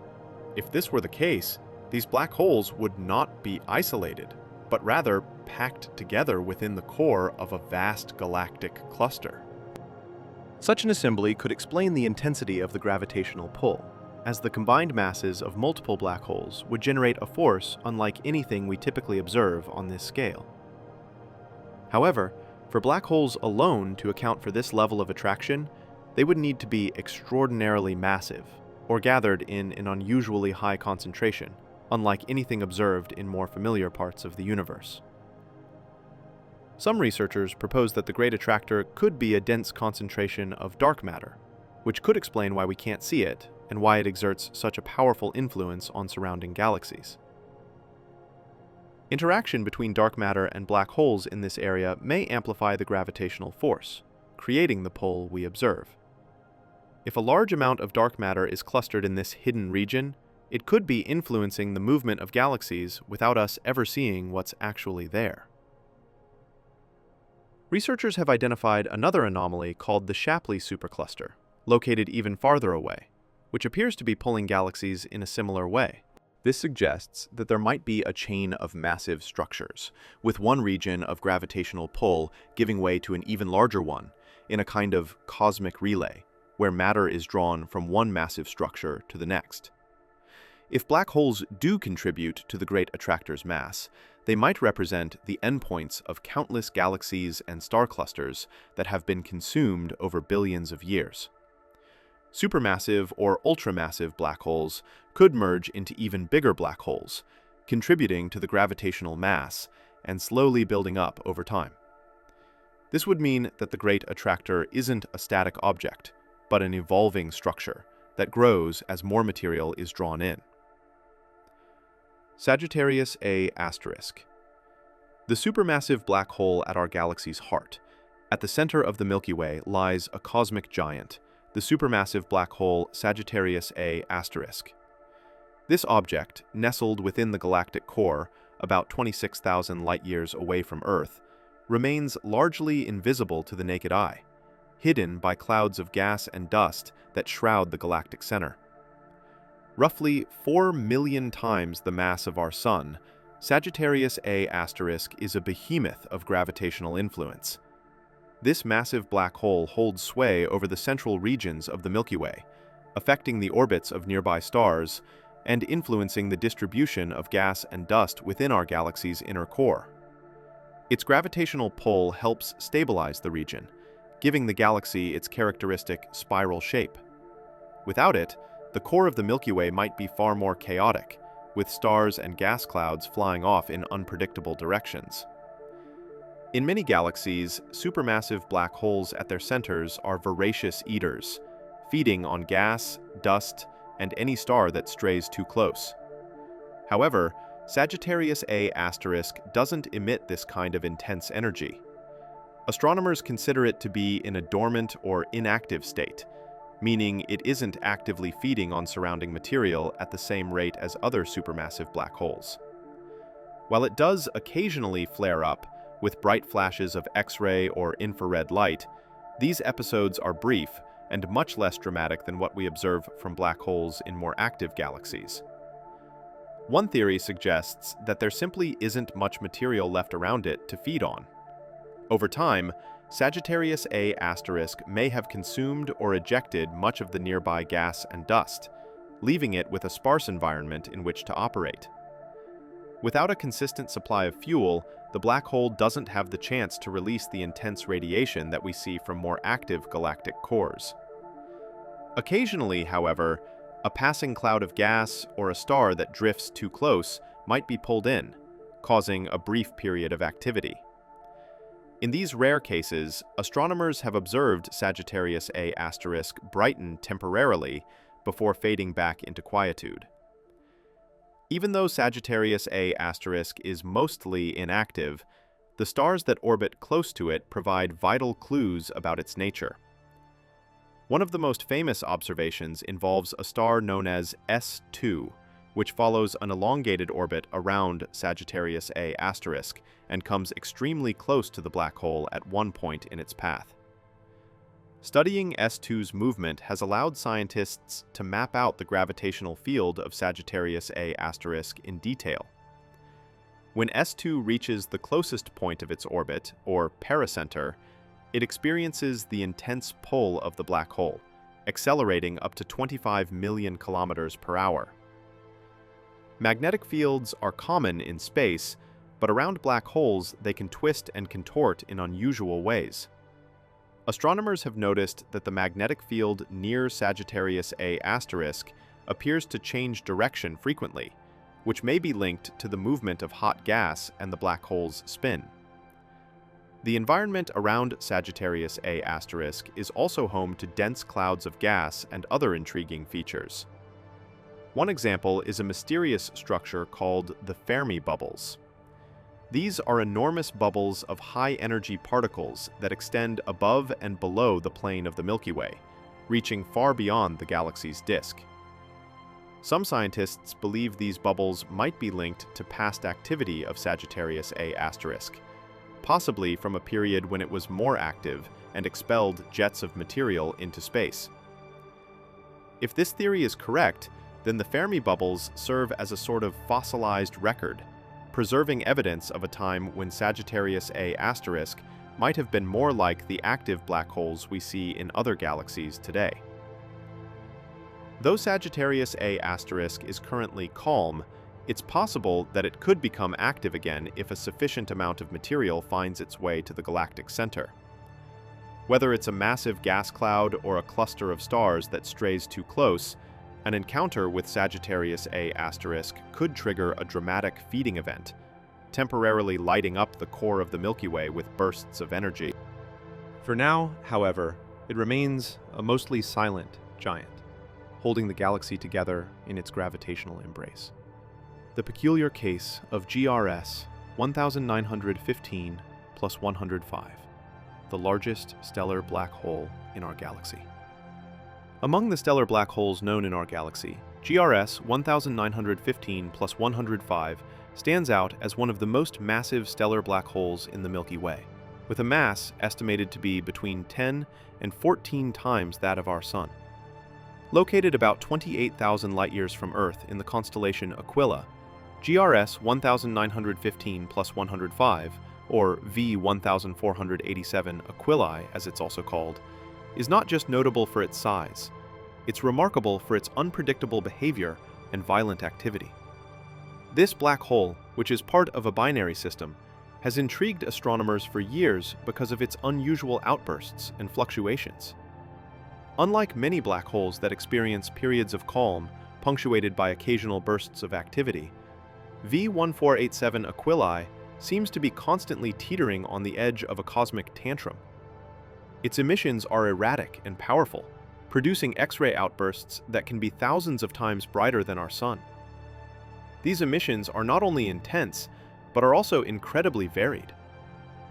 If this were the case, these black holes would not be isolated, but rather packed together within the core of a vast galactic cluster. Such an assembly could explain the intensity of the gravitational pull, as the combined masses of multiple black holes would generate a force unlike anything we typically observe on this scale. However, for black holes alone to account for this level of attraction, they would need to be extraordinarily massive, or gathered in an unusually high concentration, unlike anything observed in more familiar parts of the universe. Some researchers propose that the Great Attractor could be a dense concentration of dark matter, which could explain why we can't see it and why it exerts such a powerful influence on surrounding galaxies. Interaction between dark matter and black holes in this area may amplify the gravitational force, creating the pull we observe. If a large amount of dark matter is clustered in this hidden region, it could be influencing the movement of galaxies without us ever seeing what's actually there. Researchers have identified another anomaly called the Shapley supercluster, located even farther away, which appears to be pulling galaxies in a similar way. This suggests that there might be a chain of massive structures, with one region of gravitational pull giving way to an even larger one, in a kind of cosmic relay, where matter is drawn from one massive structure to the next. If black holes do contribute to the Great Attractor's mass, they might represent the endpoints of countless galaxies and star clusters that have been consumed over billions of years. Supermassive or ultramassive black holes could merge into even bigger black holes, contributing to the gravitational mass and slowly building up over time. This would mean that the Great Attractor isn't a static object, but an evolving structure that grows as more material is drawn in. Sagittarius A*. The supermassive black hole at our galaxy's heart. At the center of the Milky Way lies a cosmic giant, the supermassive black hole Sagittarius A*. This object, nestled within the galactic core, about 26,000 light-years away from Earth, remains largely invisible to the naked eye, hidden by clouds of gas and dust that shroud the galactic center. Roughly 4 million times the mass of our Sun, Sagittarius A* is a behemoth of gravitational influence. This massive black hole holds sway over the central regions of the Milky Way, affecting the orbits of nearby stars and influencing the distribution of gas and dust within our galaxy's inner core. Its gravitational pull helps stabilize the region, giving the galaxy its characteristic spiral shape. Without it, the core of the Milky Way might be far more chaotic, with stars and gas clouds flying off in unpredictable directions. In many galaxies, supermassive black holes at their centers are voracious eaters, feeding on gas, dust, and any star that strays too close. However, Sagittarius A* doesn't emit this kind of intense energy. Astronomers consider it to be in a dormant or inactive state, meaning it isn't actively feeding on surrounding material at the same rate as other supermassive black holes. While it does occasionally flare up with bright flashes of X-ray or infrared light, these episodes are brief and much less dramatic than what we observe from black holes in more active galaxies. One theory suggests that there simply isn't much material left around it to feed on. Over time, Sagittarius A* may have consumed or ejected much of the nearby gas and dust, leaving it with a sparse environment in which to operate. Without a consistent supply of fuel, the black hole doesn't have the chance to release the intense radiation that we see from more active galactic cores. Occasionally, however, a passing cloud of gas or a star that drifts too close might be pulled in, causing a brief period of activity. In these rare cases, astronomers have observed Sagittarius A* brighten temporarily, before fading back into quietude. Even though Sagittarius A* is mostly inactive, the stars that orbit close to it provide vital clues about its nature. One of the most famous observations involves a star known as S2, which follows an elongated orbit around Sagittarius A* and comes extremely close to the black hole at one point in its path. Studying S2's movement has allowed scientists to map out the gravitational field of Sagittarius A* in detail. When S2 reaches the closest point of its orbit, or pericenter, it experiences the intense pull of the black hole, accelerating up to 25 million kilometers per hour. Magnetic fields are common in space, but around black holes they can twist and contort in unusual ways. Astronomers have noticed that the magnetic field near Sagittarius A* appears to change direction frequently, which may be linked to the movement of hot gas and the black hole's spin. The environment around Sagittarius A* is also home to dense clouds of gas and other intriguing features. One example is a mysterious structure called the Fermi bubbles. These are enormous bubbles of high-energy particles that extend above and below the plane of the Milky Way, reaching far beyond the galaxy's disk. Some scientists believe these bubbles might be linked to past activity of Sagittarius A*, possibly from a period when it was more active and expelled jets of material into space. If this theory is correct, then the Fermi bubbles serve as a sort of fossilized record, preserving evidence of a time when Sagittarius A* might have been more like the active black holes we see in other galaxies today. Though Sagittarius A* is currently calm, it's possible that it could become active again if a sufficient amount of material finds its way to the galactic center. Whether it's a massive gas cloud or a cluster of stars that strays too close, an encounter with Sagittarius A* could trigger a dramatic feeding event, temporarily lighting up the core of the Milky Way with bursts of energy. For now, however, it remains a mostly silent giant, holding the galaxy together in its gravitational embrace. The peculiar case of GRS 1915 plus 105, the largest stellar black hole in our galaxy. Among the stellar black holes known in our galaxy, GRS 1915 plus 105 stands out as one of the most massive stellar black holes in the Milky Way, with a mass estimated to be between 10 and 14 times that of our Sun. Located about 28,000 light-years from Earth in the constellation Aquila, GRS 1915 plus 105, or V1487 Aquilae as it's also called, is not just notable for its size, it's remarkable for its unpredictable behavior and violent activity. This black hole, which is part of a binary system, has intrigued astronomers for years because of its unusual outbursts and fluctuations. Unlike many black holes that experience periods of calm, punctuated by occasional bursts of activity, V1487 Aquilae seems to be constantly teetering on the edge of a cosmic tantrum. Its emissions are erratic and powerful, producing X-ray outbursts that can be thousands of times brighter than our Sun. These emissions are not only intense, but are also incredibly varied.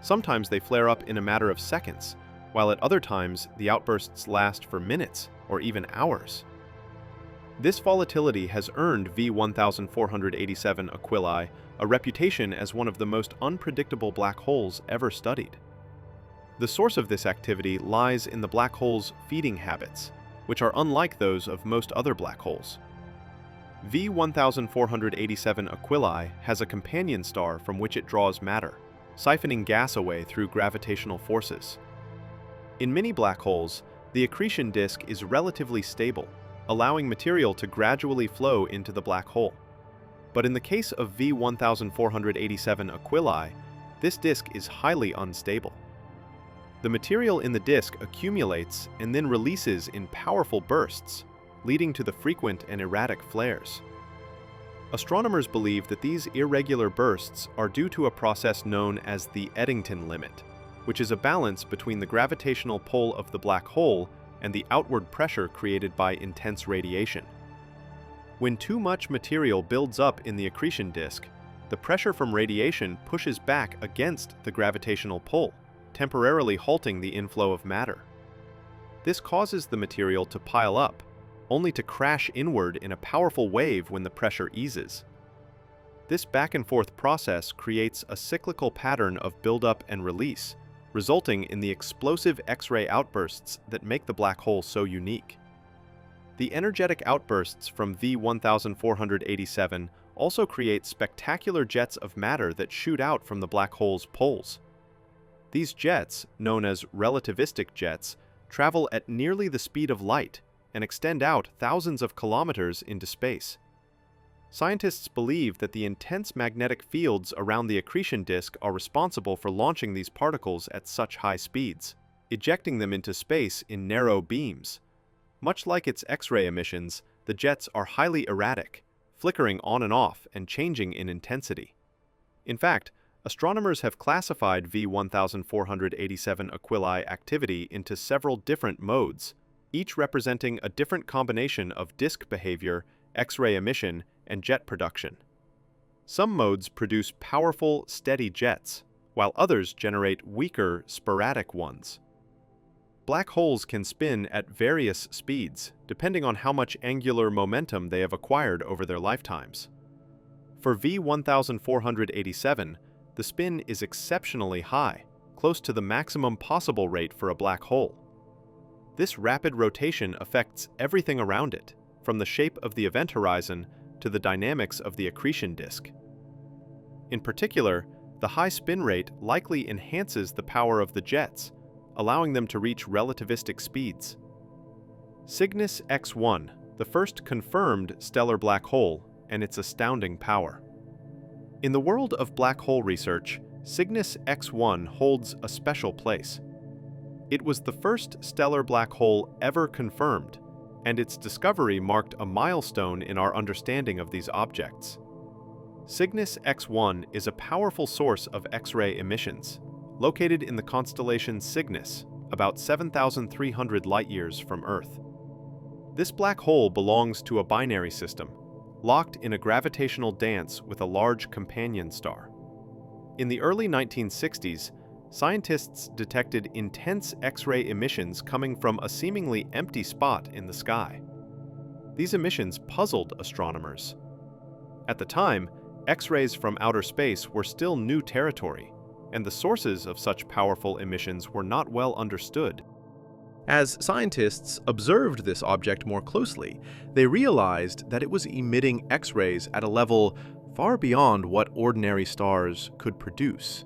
Sometimes they flare up in a matter of seconds, while at other times the outbursts last for minutes or even hours. This volatility has earned V1487 Aquilae a reputation as one of the most unpredictable black holes ever studied. The source of this activity lies in the black hole's feeding habits, which are unlike those of most other black holes. V1487 Aquilae has a companion star from which it draws matter, siphoning gas away through gravitational forces. In many black holes, the accretion disk is relatively stable, allowing material to gradually flow into the black hole. But in the case of V1487 Aquilae, this disk is highly unstable. The material in the disk accumulates and then releases in powerful bursts, leading to the frequent and erratic flares. Astronomers believe that these irregular bursts are due to a process known as the Eddington limit, which is a balance between the gravitational pull of the black hole and the outward pressure created by intense radiation. When too much material builds up in the accretion disk, the pressure from radiation pushes back against the gravitational pull, temporarily halting the inflow of matter. This causes the material to pile up, only to crash inward in a powerful wave when the pressure eases. This back-and-forth process creates a cyclical pattern of buildup and release, resulting in the explosive X-ray outbursts that make the black hole so unique. The energetic outbursts from V1487 also create spectacular jets of matter that shoot out from the black hole's poles. These jets, known as relativistic jets, travel at nearly the speed of light and extend out thousands of kilometers into space. Scientists believe that the intense magnetic fields around the accretion disk are responsible for launching these particles at such high speeds, ejecting them into space in narrow beams. Much like its X-ray emissions, the jets are highly erratic, flickering on and off and changing in intensity. In fact, astronomers have classified V1487 Aquila activity into several different modes, each representing a different combination of disk behavior, X-ray emission, and jet production. Some modes produce powerful, steady jets, while others generate weaker, sporadic ones. Black holes can spin at various speeds, depending on how much angular momentum they have acquired over their lifetimes. For V1487, the spin is exceptionally high, close to the maximum possible rate for a black hole. This rapid rotation affects everything around it, from the shape of the event horizon to the dynamics of the accretion disk. In particular, the high spin rate likely enhances the power of the jets, allowing them to reach relativistic speeds. Cygnus X1, the first confirmed stellar black hole, and its astounding power. In the world of black hole research, Cygnus X1 holds a special place. It was the first stellar black hole ever confirmed, and its discovery marked a milestone in our understanding of these objects. Cygnus X1 is a powerful source of X-ray emissions, located in the constellation Cygnus, about 7,300 light-years from Earth. This black hole belongs to a binary system, locked in a gravitational dance with a large companion star. In the early 1960s, scientists detected intense X-ray emissions coming from a seemingly empty spot in the sky. These emissions puzzled astronomers. At the time, X-rays from outer space were still new territory, and the sources of such powerful emissions were not well understood. As scientists observed this object more closely, they realized that it was emitting X-rays at a level far beyond what ordinary stars could produce.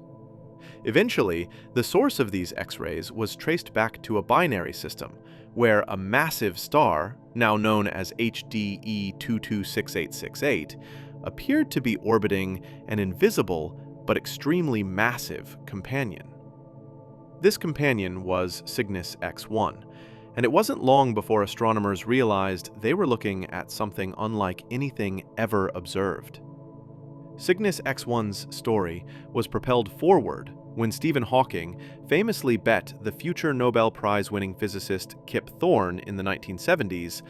Eventually, the source of these X-rays was traced back to a binary system, where a massive star, now known as HDE 226868, appeared to be orbiting an invisible but extremely massive companion. This companion was Cygnus X1, and it wasn't long before astronomers realized they were looking at something unlike anything ever observed. Cygnus X1's story was propelled forward when Stephen Hawking famously bet the future Nobel Prize-winning physicist Kip Thorne in the 1970s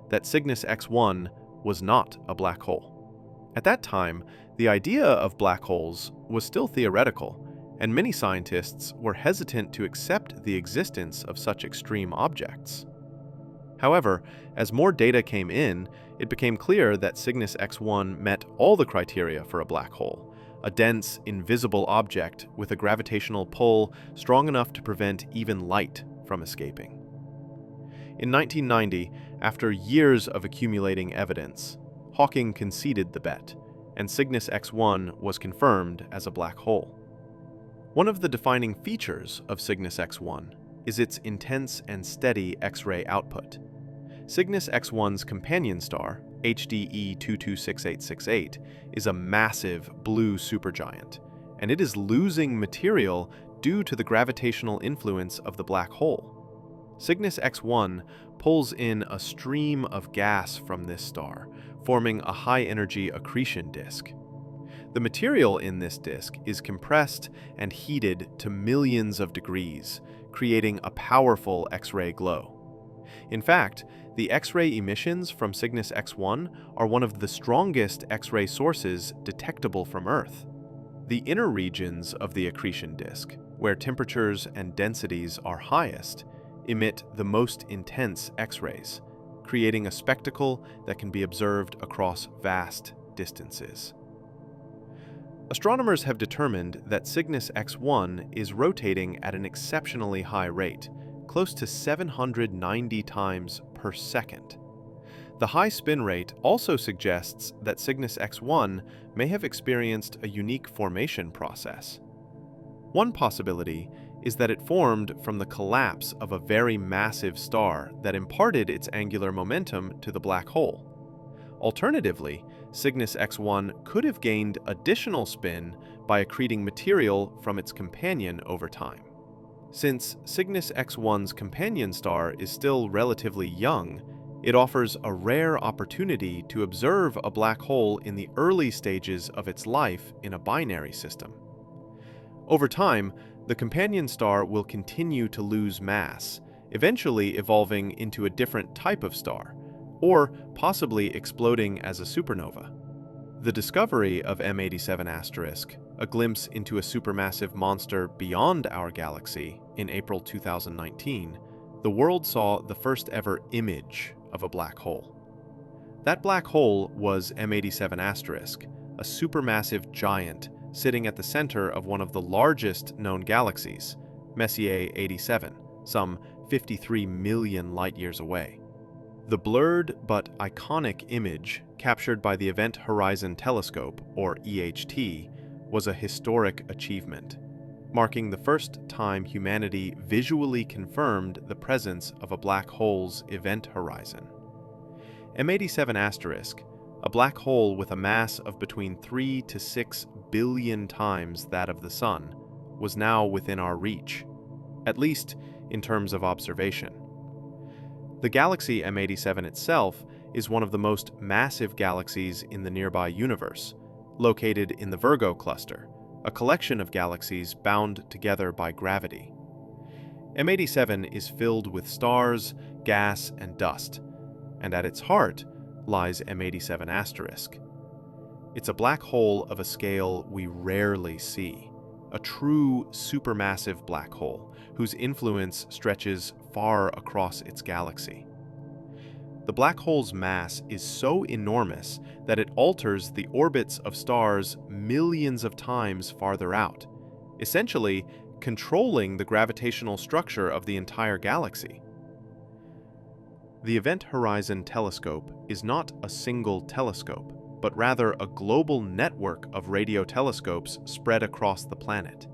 that Cygnus X1 was not a black hole. At that time, the idea of black holes was still theoretical, and many scientists were hesitant to accept the existence of such extreme objects. However, as more data came in, it became clear that Cygnus X1 met all the criteria for a black hole, a dense, invisible object with a gravitational pull strong enough to prevent even light from escaping. In 1990, after years of accumulating evidence, Hawking conceded the bet, and Cygnus X1 was confirmed as a black hole. One of the defining features of Cygnus X1 is its intense and steady X-ray output. Cygnus X1's companion star, HDE 226868, is a massive blue supergiant, and it is losing material due to the gravitational influence of the black hole. Cygnus X1 pulls in a stream of gas from this star, forming a high-energy accretion disk. The material in this disk is compressed and heated to millions of degrees, creating a powerful X-ray glow. In fact, the X-ray emissions from Cygnus X1 are one of the strongest X-ray sources detectable from Earth. The inner regions of the accretion disk, where temperatures and densities are highest, emit the most intense X-rays, creating a spectacle that can be observed across vast distances. Astronomers have determined that Cygnus X1 is rotating at an exceptionally high rate, close to 790 times per second. The high spin rate also suggests that Cygnus X1 may have experienced a unique formation process. One possibility is that it formed from the collapse of a very massive star that imparted its angular momentum to the black hole. Alternatively, Cygnus X1 could have gained additional spin by accreting material from its companion over time. Since Cygnus X1's companion star is still relatively young, it offers a rare opportunity to observe a black hole in the early stages of its life in a binary system. Over time, the companion star will continue to lose mass, eventually evolving into a different type of star, or possibly exploding as a supernova. The discovery of M87*, a glimpse into a supermassive monster beyond our galaxy, in April 2019, the world saw the first ever image of a black hole. That black hole was M87*, a supermassive giant sitting at the center of one of the largest known galaxies, Messier 87, some 53 million light-years away. The blurred but iconic image captured by the Event Horizon Telescope, or EHT, was a historic achievement, marking the first time humanity visually confirmed the presence of a black hole's event horizon. M87*, a black hole with a mass of between 3 to 6 billion times that of the Sun, was now within our reach, at least in terms of observation. The galaxy M87 itself is one of the most massive galaxies in the nearby universe, located in the Virgo cluster, a collection of galaxies bound together by gravity. M87 is filled with stars, gas, and dust, and at its heart lies M87*. It's a black hole of a scale we rarely see, a true supermassive black hole whose influence stretches far across its galaxy. The black hole's mass is so enormous that it alters the orbits of stars millions of times farther out, essentially controlling the gravitational structure of the entire galaxy. The Event Horizon Telescope is not a single telescope, but rather a global network of radio telescopes spread across the planet.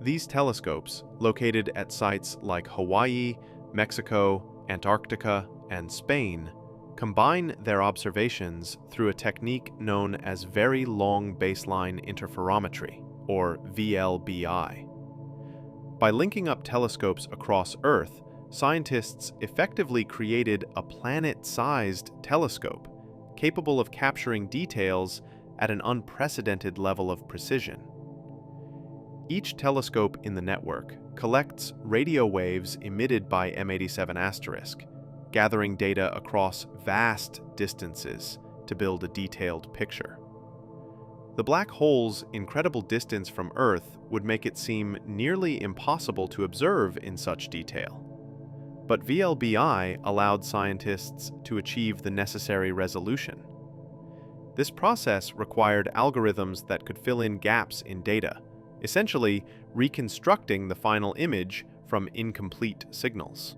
These telescopes, located at sites like Hawaii, Mexico, Antarctica, and Spain, combine their observations through a technique known as Very Long Baseline Interferometry, or VLBI. By linking up telescopes across Earth, scientists effectively created a planet-sized telescope capable of capturing details at an unprecedented level of precision. Each telescope in the network collects radio waves emitted by M87*, gathering data across vast distances to build a detailed picture. The black hole's incredible distance from Earth would make it seem nearly impossible to observe in such detail. But VLBI allowed scientists to achieve the necessary resolution. This process required algorithms that could fill in gaps in data, essentially reconstructing the final image from incomplete signals.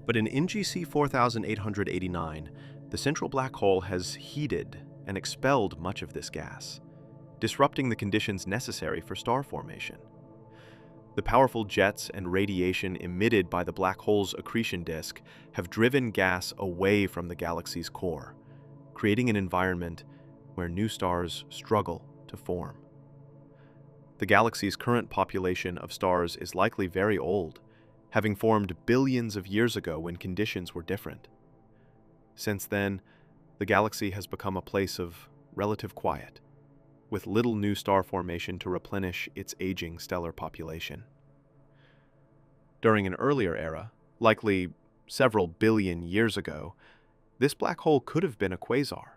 But in NGC 4889, the central black hole has heated and expelled much of this gas, disrupting the conditions necessary for star formation. The powerful jets and radiation emitted by the black hole's accretion disk have driven gas away from the galaxy's core, creating an environment where new stars struggle to form. The galaxy's current population of stars is likely very old, having formed billions of years ago when conditions were different. Since then, the galaxy has become a place of relative quiet, with little new star formation to replenish its aging stellar population. During an earlier era, likely several billion years ago, this black hole could have been a quasar.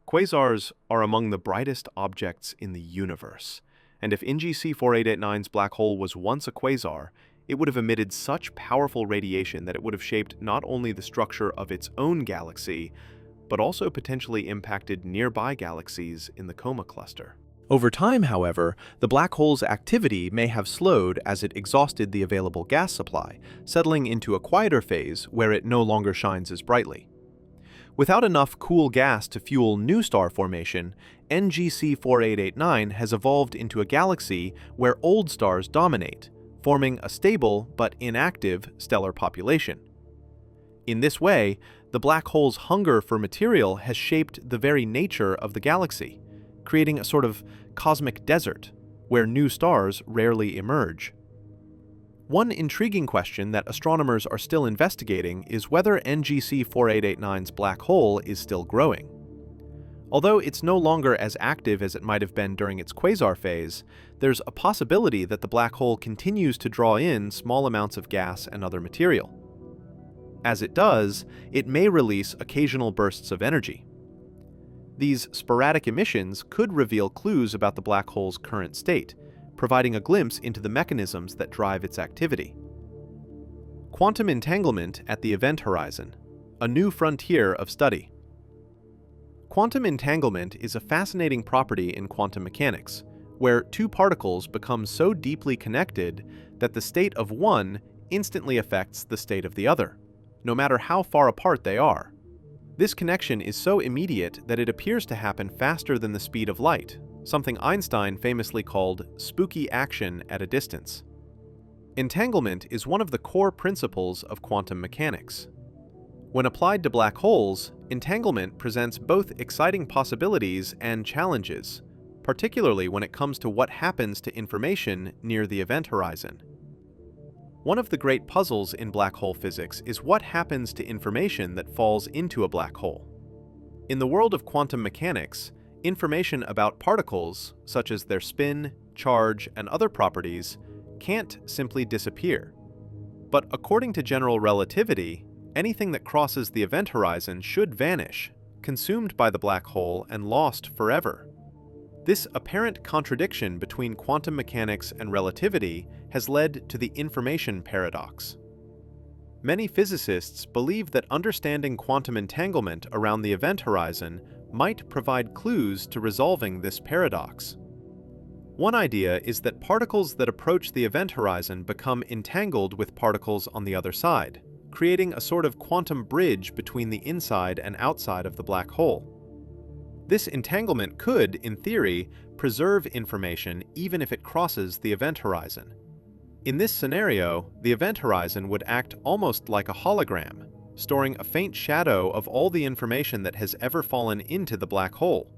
Quasars are among the brightest objects in the universe, and if NGC 4889's black hole was once a quasar, it would have emitted such powerful radiation that it would have shaped not only the structure of its own galaxy, but also potentially impacted nearby galaxies in the Coma cluster. Over time, however, the black hole's activity may have slowed as it exhausted the available gas supply, settling into a quieter phase where it no longer shines as brightly. Without enough cool gas to fuel new star formation, NGC 4889 has evolved into a galaxy where old stars dominate, forming a stable but inactive stellar population. In this way, the black hole's hunger for material has shaped the very nature of the galaxy, creating a sort of cosmic desert where new stars rarely emerge. One intriguing question that astronomers are still investigating is whether NGC 4889's black hole is still growing. Although it's no longer as active as it might have been during its quasar phase, there's a possibility that the black hole continues to draw in small amounts of gas and other material. As it does, it may release occasional bursts of energy. These sporadic emissions could reveal clues about the black hole's current state, providing a glimpse into the mechanisms that drive its activity. Quantum entanglement at the event horizon, a new frontier of study. Quantum entanglement is a fascinating property in quantum mechanics, where two particles become so deeply connected that the state of one instantly affects the state of the other, no matter how far apart they are. This connection is so immediate that it appears to happen faster than the speed of light, something Einstein famously called spooky action at a distance. Entanglement is one of the core principles of quantum mechanics. When applied to black holes, entanglement presents both exciting possibilities and challenges, particularly when it comes to what happens to information near the event horizon. One of the great puzzles in black hole physics is what happens to information that falls into a black hole. In the world of quantum mechanics, information about particles, such as their spin, charge, and other properties, can't simply disappear. But according to general relativity, anything that crosses the event horizon should vanish, consumed by the black hole and lost forever. This apparent contradiction between quantum mechanics and relativity has led to the information paradox. Many physicists believe that understanding quantum entanglement around the event horizon might provide clues to resolving this paradox. One idea is that particles that approach the event horizon become entangled with particles on the other side, creating a sort of quantum bridge between the inside and outside of the black hole. This entanglement could, in theory, preserve information even if it crosses the event horizon. In this scenario, the event horizon would act almost like a hologram, storing a faint shadow of all the information that has ever fallen into the black hole.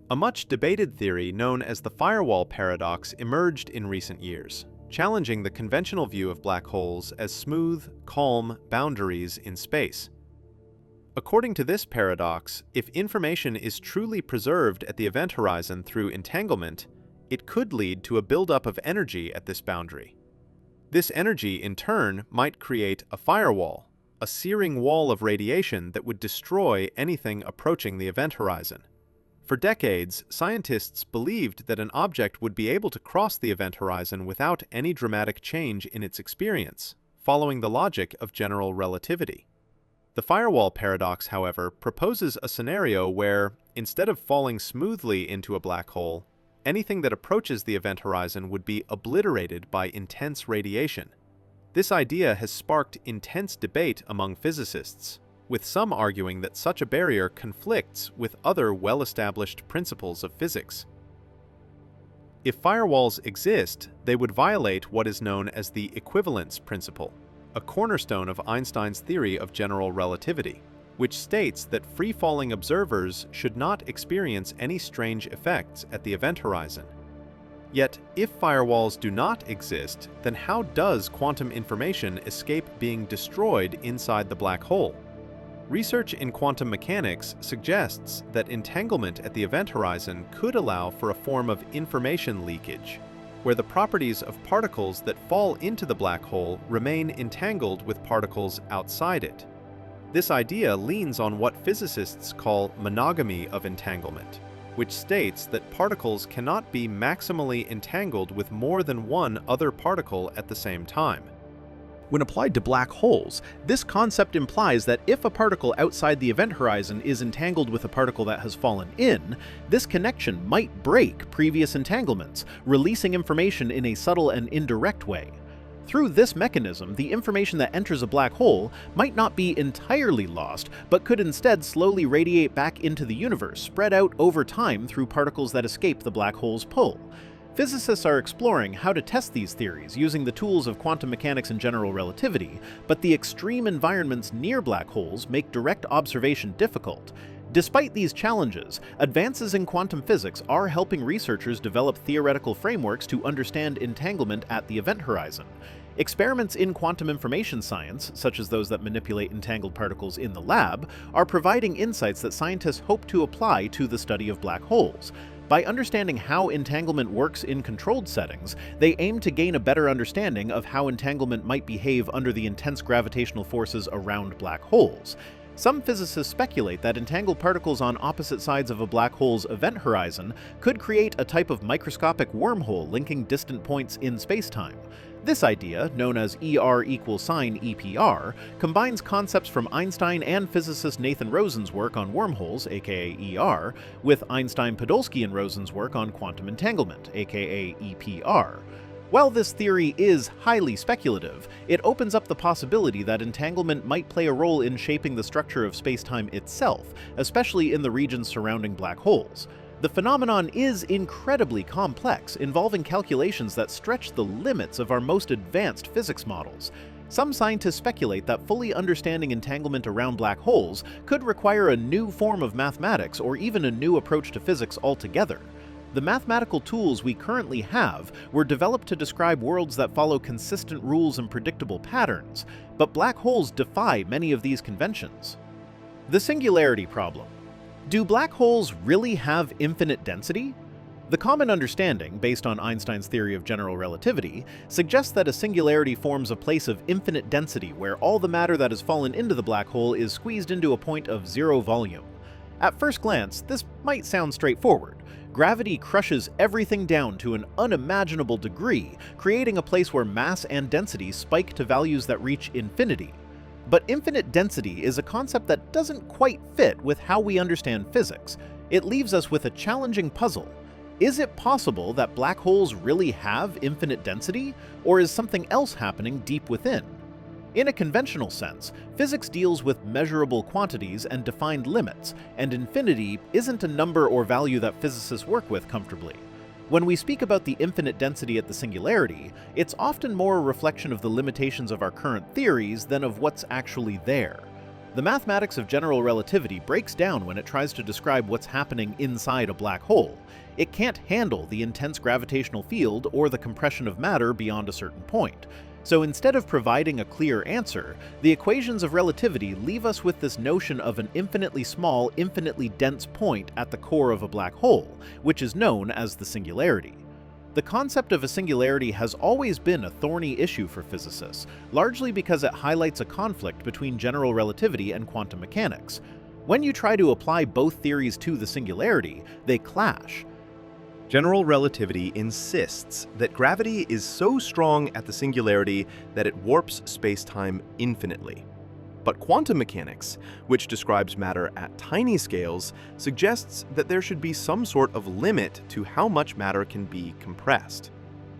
A much debated theory known as the firewall paradox emerged in recent years, challenging the conventional view of black holes as smooth, calm boundaries in space. According to this paradox, if information is truly preserved at the event horizon through entanglement, it could lead to a buildup of energy at this boundary. This energy, in turn, might create a firewall, a searing wall of radiation that would destroy anything approaching the event horizon. For decades, scientists believed that an object would be able to cross the event horizon without any dramatic change in its experience, following the logic of general relativity. The firewall paradox, however, proposes a scenario where, instead of falling smoothly into a black hole, anything that approaches the event horizon would be obliterated by intense radiation. This idea has sparked intense debate among physicists, with some arguing that such a barrier conflicts with other well-established principles of physics. If firewalls exist, they would violate what is known as the equivalence principle, a cornerstone of Einstein's theory of general relativity, which states that free-falling observers should not experience any strange effects at the event horizon. Yet, if firewalls do not exist, then how does quantum information escape being destroyed inside the black hole? Research in quantum mechanics suggests that entanglement at the event horizon could allow for a form of information leakage. where the properties of particles that fall into the black hole remain entangled with particles outside it. This idea leans on what physicists call monogamy of entanglement, which states that particles cannot be maximally entangled with more than one other particle at the same time. When applied to black holes, this concept implies that if a particle outside the event horizon is entangled with a particle that has fallen in, this connection might break previous entanglements, releasing information in a subtle and indirect way. Through this mechanism, the information that enters a black hole might not be entirely lost, but could instead slowly radiate back into the universe, spread out over time through particles that escape the black hole's pull. Physicists are exploring how to test these theories using the tools of quantum mechanics and general relativity, but the extreme environments near black holes make direct observation difficult. Despite these challenges, advances in quantum physics are helping researchers develop theoretical frameworks to understand entanglement at the event horizon. Experiments in quantum information science, such as those that manipulate entangled particles in the lab, are providing insights that scientists hope to apply to the study of black holes. By understanding how entanglement works in controlled settings, they aim to gain a better understanding of how entanglement might behave under the intense gravitational forces around black holes. Some physicists speculate that entangled particles on opposite sides of a black hole's event horizon could create a type of microscopic wormhole linking distant points in spacetime. This idea, known as ER equals sine EPR, combines concepts from Einstein and physicist Nathan Rosen's work on wormholes, aka ER, with Einstein-Podolsky and Rosen's work on quantum entanglement, aka EPR. While this theory is highly speculative, it opens up the possibility that entanglement might play a role in shaping the structure of spacetime itself, especially in the regions surrounding black holes. The phenomenon is incredibly complex, involving calculations that stretch the limits of our most advanced physics models. Some scientists speculate that fully understanding entanglement around black holes could require a new form of mathematics or even a new approach to physics altogether. The mathematical tools we currently have were developed to describe worlds that follow consistent rules and predictable patterns, but black holes defy many of these conventions. The singularity problem. Do black holes really have infinite density? The common understanding, based on Einstein's theory of general relativity, suggests that a singularity forms a place of infinite density where all the matter that has fallen into the black hole is squeezed into a point of zero volume. At first glance, this might sound straightforward. Gravity crushes everything down to an unimaginable degree, creating a place where mass and density spike to values that reach infinity. But infinite density is a concept that doesn't quite fit with how we understand physics. It leaves us with a challenging puzzle. Is it possible that black holes really have infinite density, or is something else happening deep within? In a conventional sense, physics deals with measurable quantities and defined limits, and infinity isn't a number or value that physicists work with comfortably. When we speak about the infinite density at the singularity, it's often more a reflection of the limitations of our current theories than of what's actually there. The mathematics of general relativity breaks down when it tries to describe what's happening inside a black hole. It can't handle the intense gravitational field or the compression of matter beyond a certain point. So instead of providing a clear answer, the equations of relativity leave us with this notion of an infinitely small, infinitely dense point at the core of a black hole, which is known as the singularity. The concept of a singularity has always been a thorny issue for physicists, largely because it highlights a conflict between general relativity and quantum mechanics. When you try to apply both theories to the singularity, they clash. General relativity insists that gravity is so strong at the singularity that it warps space-time infinitely. But quantum mechanics, which describes matter at tiny scales, suggests that there should be some sort of limit to how much matter can be compressed.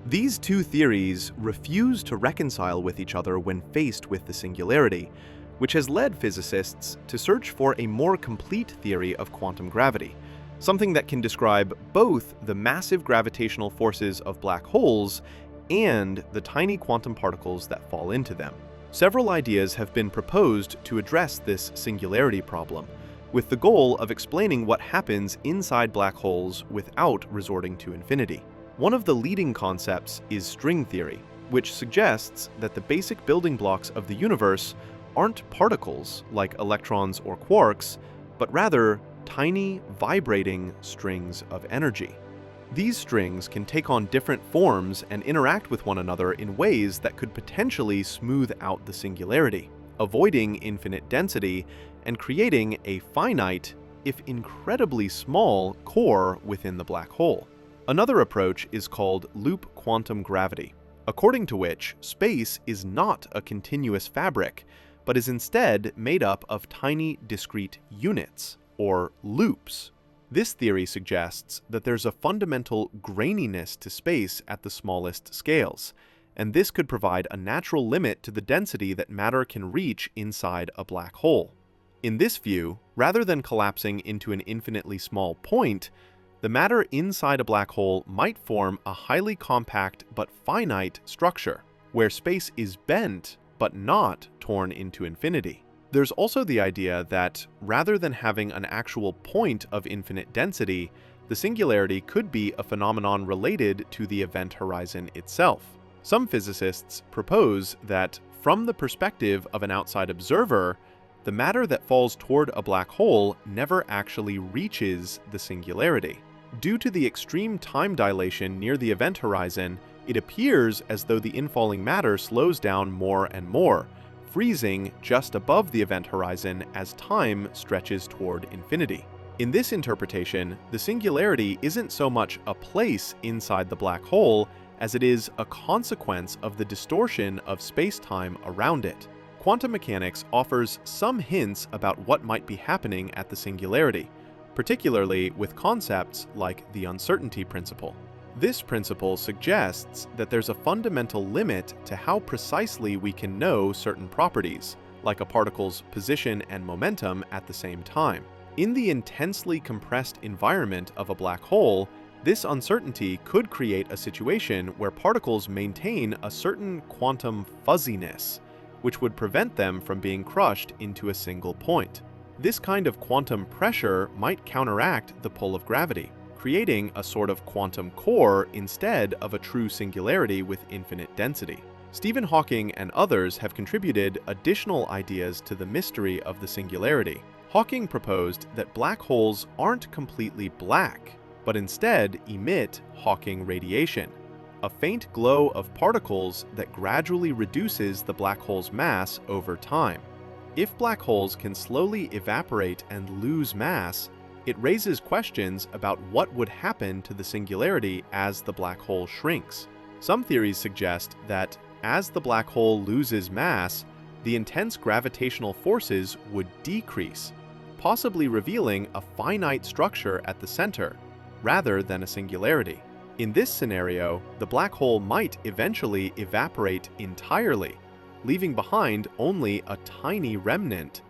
These two theories refuse to reconcile with each other when faced with the singularity, which has led physicists to search for a more complete theory of quantum gravity, something that can describe both the massive gravitational forces of black holes and the tiny quantum particles that fall into them. Several ideas have been proposed to address this singularity problem, with the goal of explaining what happens inside black holes without resorting to infinity. One of the leading concepts is string theory, which suggests that the basic building blocks of the universe aren't particles like electrons or quarks, but rather tiny, vibrating strings of energy. These strings can take on different forms and interact with one another in ways that could potentially smooth out the singularity, avoiding infinite density and creating a finite, if incredibly small, core within the black hole. Another approach is called loop quantum gravity, according to which space is not a continuous fabric, but is instead made up of tiny discrete units, or loops. This theory suggests that there's a fundamental graininess to space at the smallest scales, and this could provide a natural limit to the density that matter can reach inside a black hole. In this view, rather than collapsing into an infinitely small point, the matter inside a black hole might form a highly compact but finite structure, where space is bent but not torn into infinity. There's also the idea that, rather than having an actual point of infinite density, the singularity could be a phenomenon related to the event horizon itself. Some physicists propose that, from the perspective of an outside observer, the matter that falls toward a black hole never actually reaches the singularity. Due to the extreme time dilation near the event horizon, it appears as though the infalling matter slows down more and more, freezing just above the event horizon as time stretches toward infinity. In this interpretation, the singularity isn't so much a place inside the black hole as it is a consequence of the distortion of space-time around it. Quantum mechanics offers some hints about what might be happening at the singularity, particularly with concepts like the uncertainty principle. This principle suggests that there's a fundamental limit to how precisely we can know certain properties, like a particle's position and momentum at the same time. In the intensely compressed environment of a black hole, this uncertainty could create a situation where particles maintain a certain quantum fuzziness, which would prevent them from being crushed into a single point. This kind of quantum pressure might counteract the pull of gravity, creating a sort of quantum core instead of a true singularity with infinite density. Stephen Hawking and others have contributed additional ideas to the mystery of the singularity. Hawking proposed that black holes aren't completely black, but instead emit Hawking radiation, a faint glow of particles that gradually reduces the black hole's mass over time. If black holes can slowly evaporate and lose mass, it raises questions about what would happen to the singularity as the black hole shrinks. Some theories suggest that as the black hole loses mass, the intense gravitational forces would decrease, possibly revealing a finite structure at the center, rather than a singularity. In this scenario, the black hole might eventually evaporate entirely, leaving behind only a tiny remnant,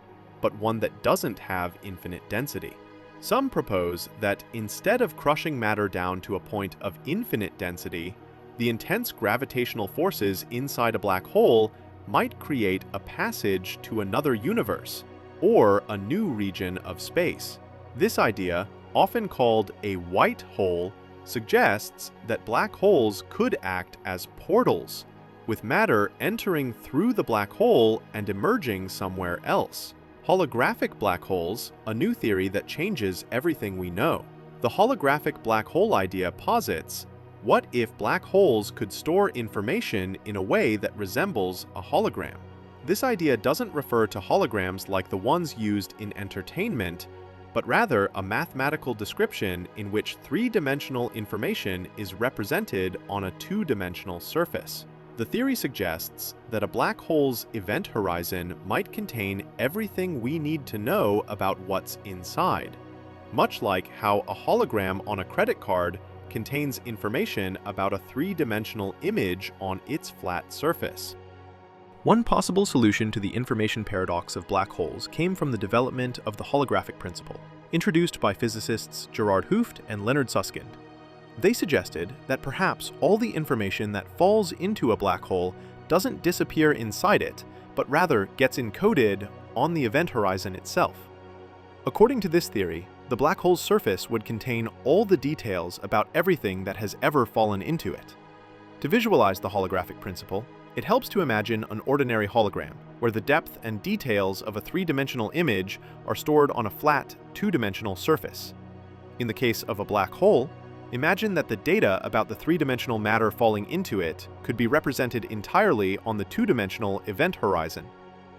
but one that doesn't have infinite density. Some propose that instead of crushing matter down to a point of infinite density, the intense gravitational forces inside a black hole might create a passage to another universe, or a new region of space. This idea, often called a white hole, suggests that black holes could act as portals, with matter entering through the black hole and emerging somewhere else. Holographic black holes, a new theory that changes everything we know. The holographic black hole idea posits, what if black holes could store information in a way that resembles a hologram? This idea doesn't refer to holograms like the ones used in entertainment, but rather a mathematical description in which three-dimensional information is represented on a two-dimensional surface. The theory suggests that a black hole's event horizon might contain everything we need to know about what's inside, much like how a hologram on a credit card contains information about a three-dimensional image on its flat surface. One possible solution to the information paradox of black holes came from the development of the holographic principle, introduced by physicists Gerard Hooft and Leonard Susskind. They suggested that perhaps all the information that falls into a black hole doesn't disappear inside it, but rather gets encoded on the event horizon itself. According to this theory, the black hole's surface would contain all the details about everything that has ever fallen into it. To visualize the holographic principle, it helps to imagine an ordinary hologram, where the depth and details of a three-dimensional image are stored on a flat, two-dimensional surface. In the case of a black hole, Imagine that the data about the three-dimensional matter falling into it could be represented entirely on the two-dimensional event horizon.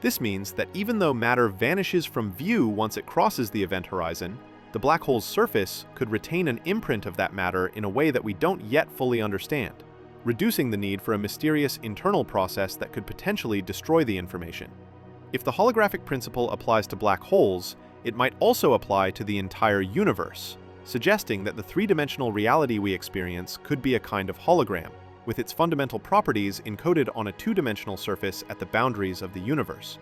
This means that even though matter vanishes from view once it crosses the event horizon, the black hole's surface could retain an imprint of that matter in a way that we don't yet fully understand, reducing the need for a mysterious internal process that could potentially destroy the information. If the holographic principle applies to black holes, it might also apply to the entire universe, suggesting that the three-dimensional reality we experience could be a kind of hologram, with its fundamental properties encoded on a two-dimensional surface at the boundaries of the universe.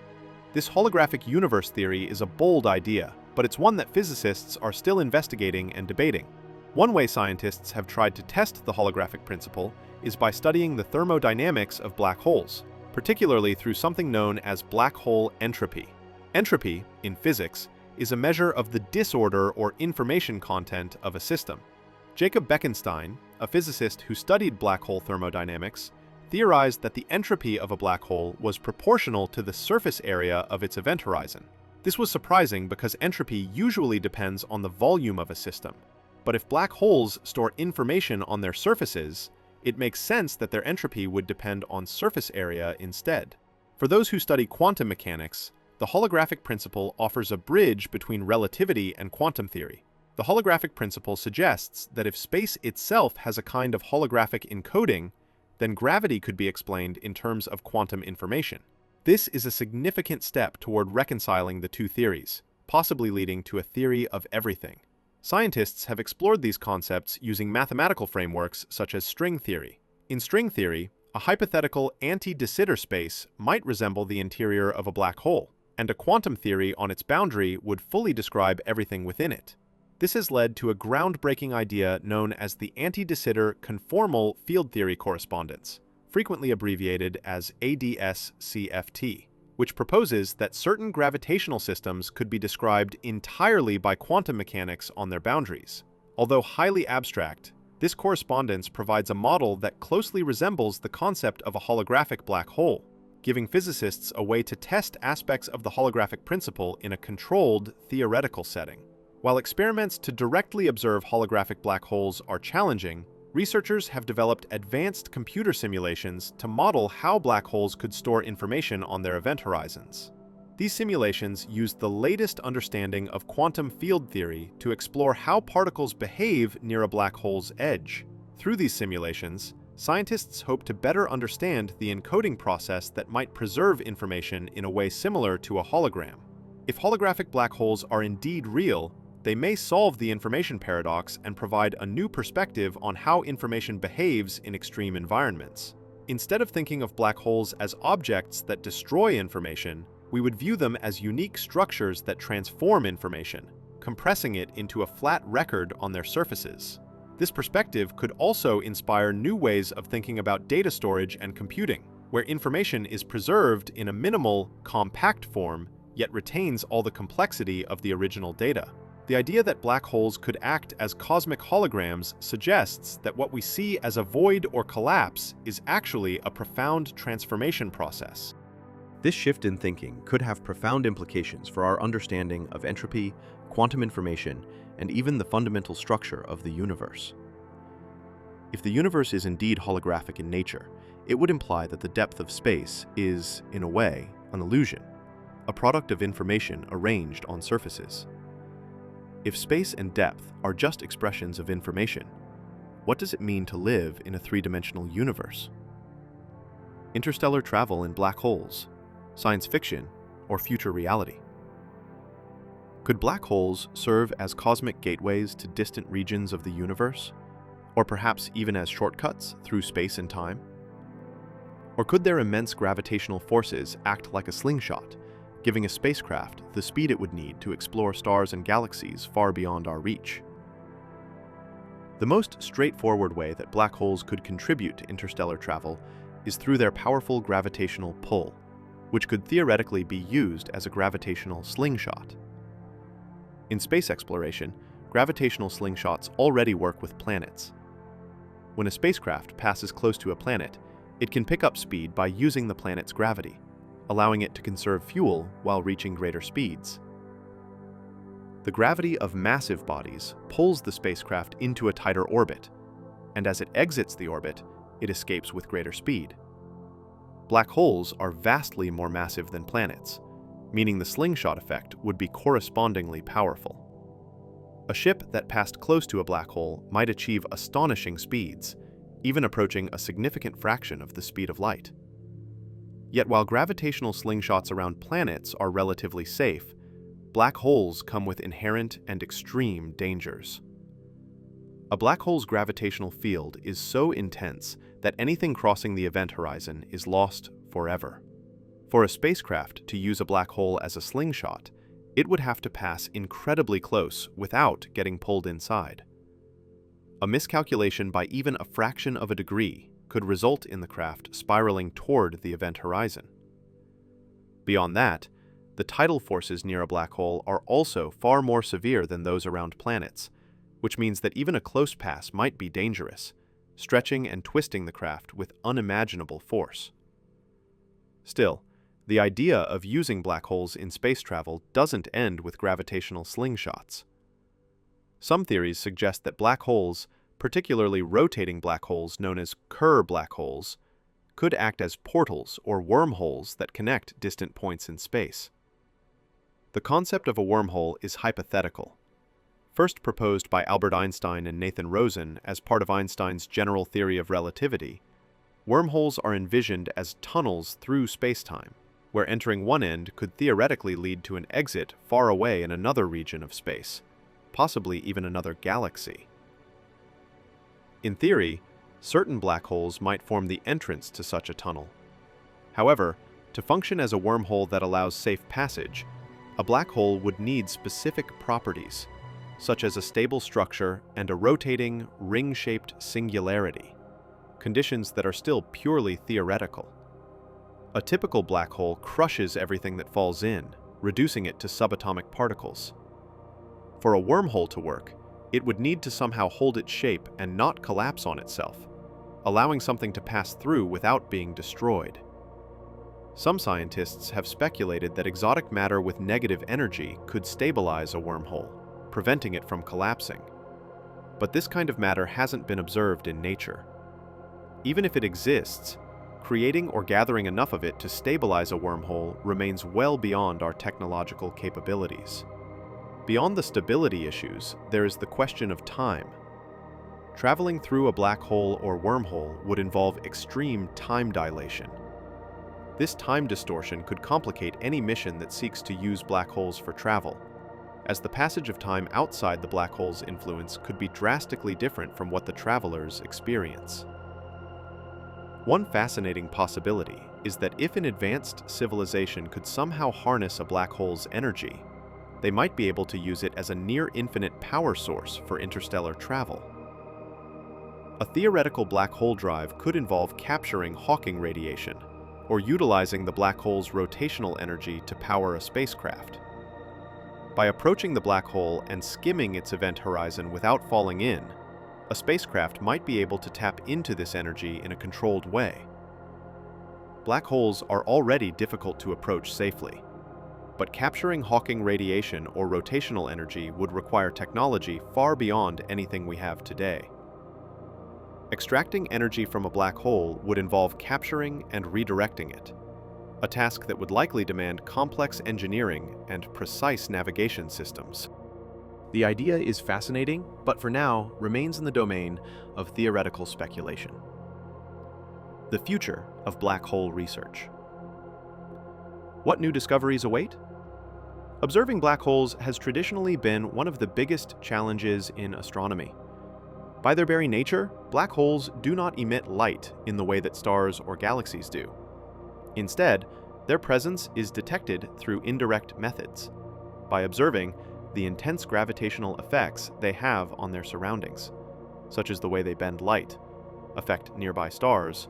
This holographic universe theory is a bold idea, but it's one that physicists are still investigating and debating. One way scientists have tried to test the holographic principle is by studying the thermodynamics of black holes, particularly through something known as black hole entropy. Entropy, in physics, is a measure of the disorder or information content of a system. Jacob Bekenstein, a physicist who studied black hole thermodynamics, theorized that the entropy of a black hole was proportional to the surface area of its event horizon. This was surprising because entropy usually depends on the volume of a system. But if black holes store information on their surfaces, it makes sense that their entropy would depend on surface area instead. For those who study quantum mechanics, the holographic principle offers a bridge between relativity and quantum theory. The holographic principle suggests that if space itself has a kind of holographic encoding, then gravity could be explained in terms of quantum information. This is a significant step toward reconciling the two theories, possibly leading to a theory of everything. Scientists have explored these concepts using mathematical frameworks such as string theory. In string theory, a hypothetical anti-de Sitter space might resemble the interior of a black hole, and a quantum theory on its boundary would fully describe everything within it. This has led to a groundbreaking idea known as the anti-de Sitter conformal field theory correspondence, frequently abbreviated as ADS-CFT, which proposes that certain gravitational systems could be described entirely by quantum mechanics on their boundaries. Although highly abstract, this correspondence provides a model that closely resembles the concept of a holographic black hole, giving physicists a way to test aspects of the holographic principle in a controlled, theoretical setting. While experiments to directly observe holographic black holes are challenging, researchers have developed advanced computer simulations to model how black holes could store information on their event horizons. These simulations use the latest understanding of quantum field theory to explore how particles behave near a black hole's edge. Through these simulations, scientists hope to better understand the encoding process that might preserve information in a way similar to a hologram. If holographic black holes are indeed real, they may solve the information paradox and provide a new perspective on how information behaves in extreme environments. Instead of thinking of black holes as objects that destroy information, we would view them as unique structures that transform information, compressing it into a flat record on their surfaces. This perspective could also inspire new ways of thinking about data storage and computing, where information is preserved in a minimal, compact form, yet retains all the complexity of the original data. The idea that black holes could act as cosmic holograms suggests that what we see as a void or collapse is actually a profound transformation process. This shift in thinking could have profound implications for our understanding of entropy, quantum information, and even the fundamental structure of the universe. If the universe is indeed holographic in nature, it would imply that the depth of space is, in a way, an illusion, a product of information arranged on surfaces. If space and depth are just expressions of information, what does it mean to live in a three-dimensional universe? Interstellar travel in black holes, science fiction, or future reality? Could black holes serve as cosmic gateways to distant regions of the universe? Or perhaps even as shortcuts through space and time? Or could their immense gravitational forces act like a slingshot, giving a spacecraft the speed it would need to explore stars and galaxies far beyond our reach? The most straightforward way that black holes could contribute to interstellar travel is through their powerful gravitational pull, which could theoretically be used as a gravitational slingshot. In space exploration, gravitational slingshots already work with planets. When a spacecraft passes close to a planet, it can pick up speed by using the planet's gravity, allowing it to conserve fuel while reaching greater speeds. The gravity of massive bodies pulls the spacecraft into a tighter orbit, and as it exits the orbit, it escapes with greater speed. Black holes are vastly more massive than planets, meaning the slingshot effect would be correspondingly powerful. A ship that passed close to a black hole might achieve astonishing speeds, even approaching a significant fraction of the speed of light. Yet while gravitational slingshots around planets are relatively safe, black holes come with inherent and extreme dangers. A black hole's gravitational field is so intense that anything crossing the event horizon is lost forever. For a spacecraft to use a black hole as a slingshot, it would have to pass incredibly close without getting pulled inside. A miscalculation by even a fraction of a degree could result in the craft spiraling toward the event horizon. Beyond that, the tidal forces near a black hole are also far more severe than those around planets, which means that even a close pass might be dangerous, stretching and twisting the craft with unimaginable force. Still, the idea of using black holes in space travel doesn't end with gravitational slingshots. Some theories suggest that black holes, particularly rotating black holes known as Kerr black holes, could act as portals or wormholes that connect distant points in space. The concept of a wormhole is hypothetical. First proposed by Albert Einstein and Nathan Rosen as part of Einstein's general theory of relativity, wormholes are envisioned as tunnels through spacetime, where entering one end could theoretically lead to an exit far away in another region of space, possibly even another galaxy. In theory, certain black holes might form the entrance to such a tunnel. However, to function as a wormhole that allows safe passage, a black hole would need specific properties, such as a stable structure and a rotating, ring-shaped singularity, conditions that are still purely theoretical. A typical black hole crushes everything that falls in, reducing it to subatomic particles. For a wormhole to work, it would need to somehow hold its shape and not collapse on itself, allowing something to pass through without being destroyed. Some scientists have speculated that exotic matter with negative energy could stabilize a wormhole, preventing it from collapsing. But this kind of matter hasn't been observed in nature. Even if it exists, creating or gathering enough of it to stabilize a wormhole remains well beyond our technological capabilities. Beyond the stability issues, there is the question of time. Traveling through a black hole or wormhole would involve extreme time dilation. This time distortion could complicate any mission that seeks to use black holes for travel, as the passage of time outside the black hole's influence could be drastically different from what the travelers experience. One fascinating possibility is that if an advanced civilization could somehow harness a black hole's energy, they might be able to use it as a near-infinite power source for interstellar travel. A theoretical black hole drive could involve capturing Hawking radiation, or utilizing the black hole's rotational energy to power a spacecraft. By approaching the black hole and skimming its event horizon without falling in, a spacecraft might be able to tap into this energy in a controlled way. Black holes are already difficult to approach safely, but capturing Hawking radiation or rotational energy would require technology far beyond anything we have today. Extracting energy from a black hole would involve capturing and redirecting it, a task that would likely demand complex engineering and precise navigation systems. The idea is fascinating, but for now remains in the domain of theoretical speculation. The future of black hole research. What new discoveries await? Observing black holes has traditionally been one of the biggest challenges in astronomy. By their very nature, black holes do not emit light in the way that stars or galaxies do. Instead, their presence is detected through indirect methods, by observing the intense gravitational effects they have on their surroundings, such as the way they bend light, affect nearby stars,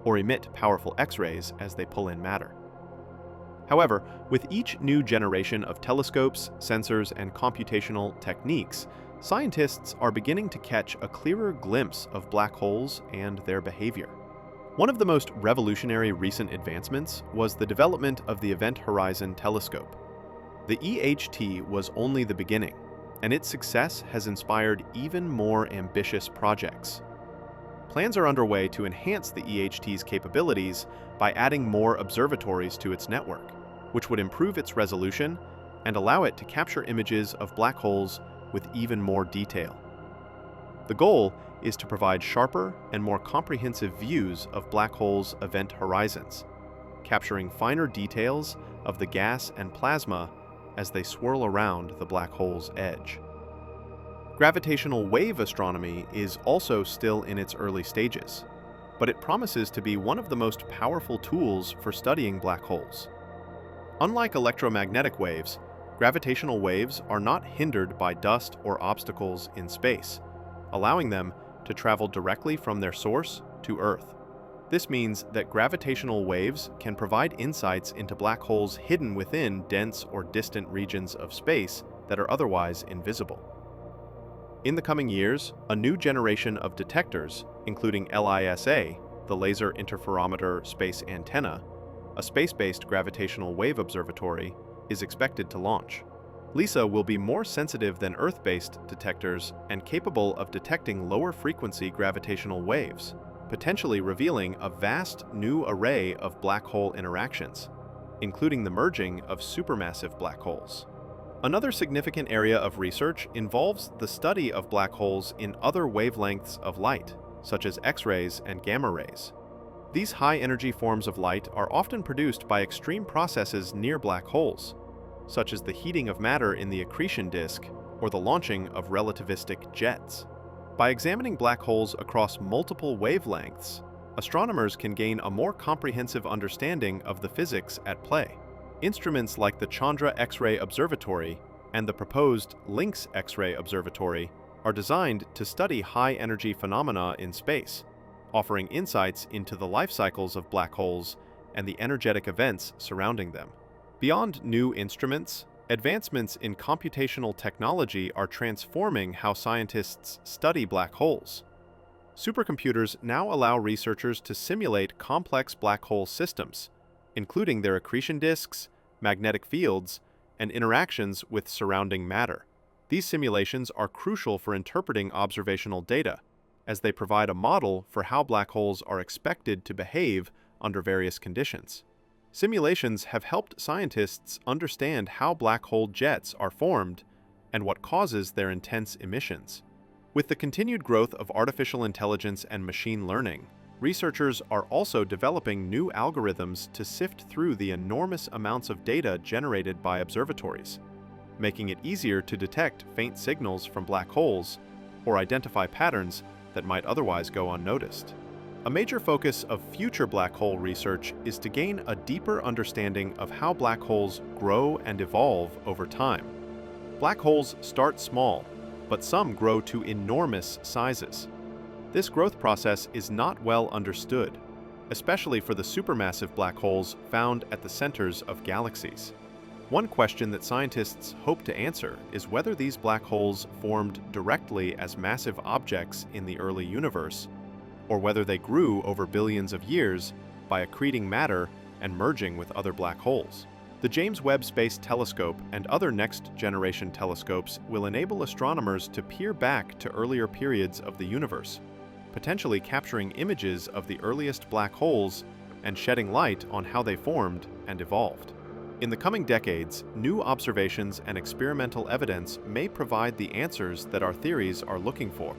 or emit powerful X-rays as they pull in matter. However, with each new generation of telescopes, sensors, and computational techniques, scientists are beginning to catch a clearer glimpse of black holes and their behavior. One of the most revolutionary recent advancements was the development of the Event Horizon Telescope. The EHT was only the beginning, and its success has inspired even more ambitious projects. Plans are underway to enhance the EHT's capabilities by adding more observatories to its network, which would improve its resolution and allow it to capture images of black holes with even more detail. The goal is to provide sharper and more comprehensive views of black holes' event horizons, capturing finer details of the gas and plasma as they swirl around the black hole's edge. Gravitational wave astronomy is also still in its early stages, but it promises to be one of the most powerful tools for studying black holes. Unlike electromagnetic waves, gravitational waves are not hindered by dust or obstacles in space, allowing them to travel directly from their source to Earth. This means that gravitational waves can provide insights into black holes hidden within dense or distant regions of space that are otherwise invisible. In the coming years, a new generation of detectors, including LISA, the Laser Interferometer Space Antenna, a space-based gravitational wave observatory, is expected to launch. LISA will be more sensitive than Earth-based detectors and capable of detecting lower-frequency gravitational waves, potentially revealing a vast new array of black hole interactions, including the merging of supermassive black holes. Another significant area of research involves the study of black holes in other wavelengths of light, such as X-rays and gamma rays. These high-energy forms of light are often produced by extreme processes near black holes, such as the heating of matter in the accretion disk or the launching of relativistic jets. By examining black holes across multiple wavelengths, astronomers can gain a more comprehensive understanding of the physics at play. Instruments like the Chandra X-ray Observatory and the proposed Lynx X-ray Observatory are designed to study high-energy phenomena in space, offering insights into the life cycles of black holes and the energetic events surrounding them. Beyond new instruments, advancements in computational technology are transforming how scientists study black holes. Supercomputers now allow researchers to simulate complex black hole systems, including their accretion disks, magnetic fields, and interactions with surrounding matter. These simulations are crucial for interpreting observational data, as they provide a model for how black holes are expected to behave under various conditions. Simulations have helped scientists understand how black hole jets are formed and what causes their intense emissions. With the continued growth of artificial intelligence and machine learning, researchers are also developing new algorithms to sift through the enormous amounts of data generated by observatories, making it easier to detect faint signals from black holes or identify patterns that might otherwise go unnoticed. A major focus of future black hole research is to gain a deeper understanding of how black holes grow and evolve over time. Black holes start small, but some grow to enormous sizes. This growth process is not well understood, especially for the supermassive black holes found at the centers of galaxies. One question that scientists hope to answer is whether these black holes formed directly as massive objects in the early universe, or whether they grew over billions of years by accreting matter and merging with other black holes. The James Webb Space Telescope and other next-generation telescopes will enable astronomers to peer back to earlier periods of the universe, potentially capturing images of the earliest black holes and shedding light on how they formed and evolved. In the coming decades, new observations and experimental evidence may provide the answers that our theories are looking for.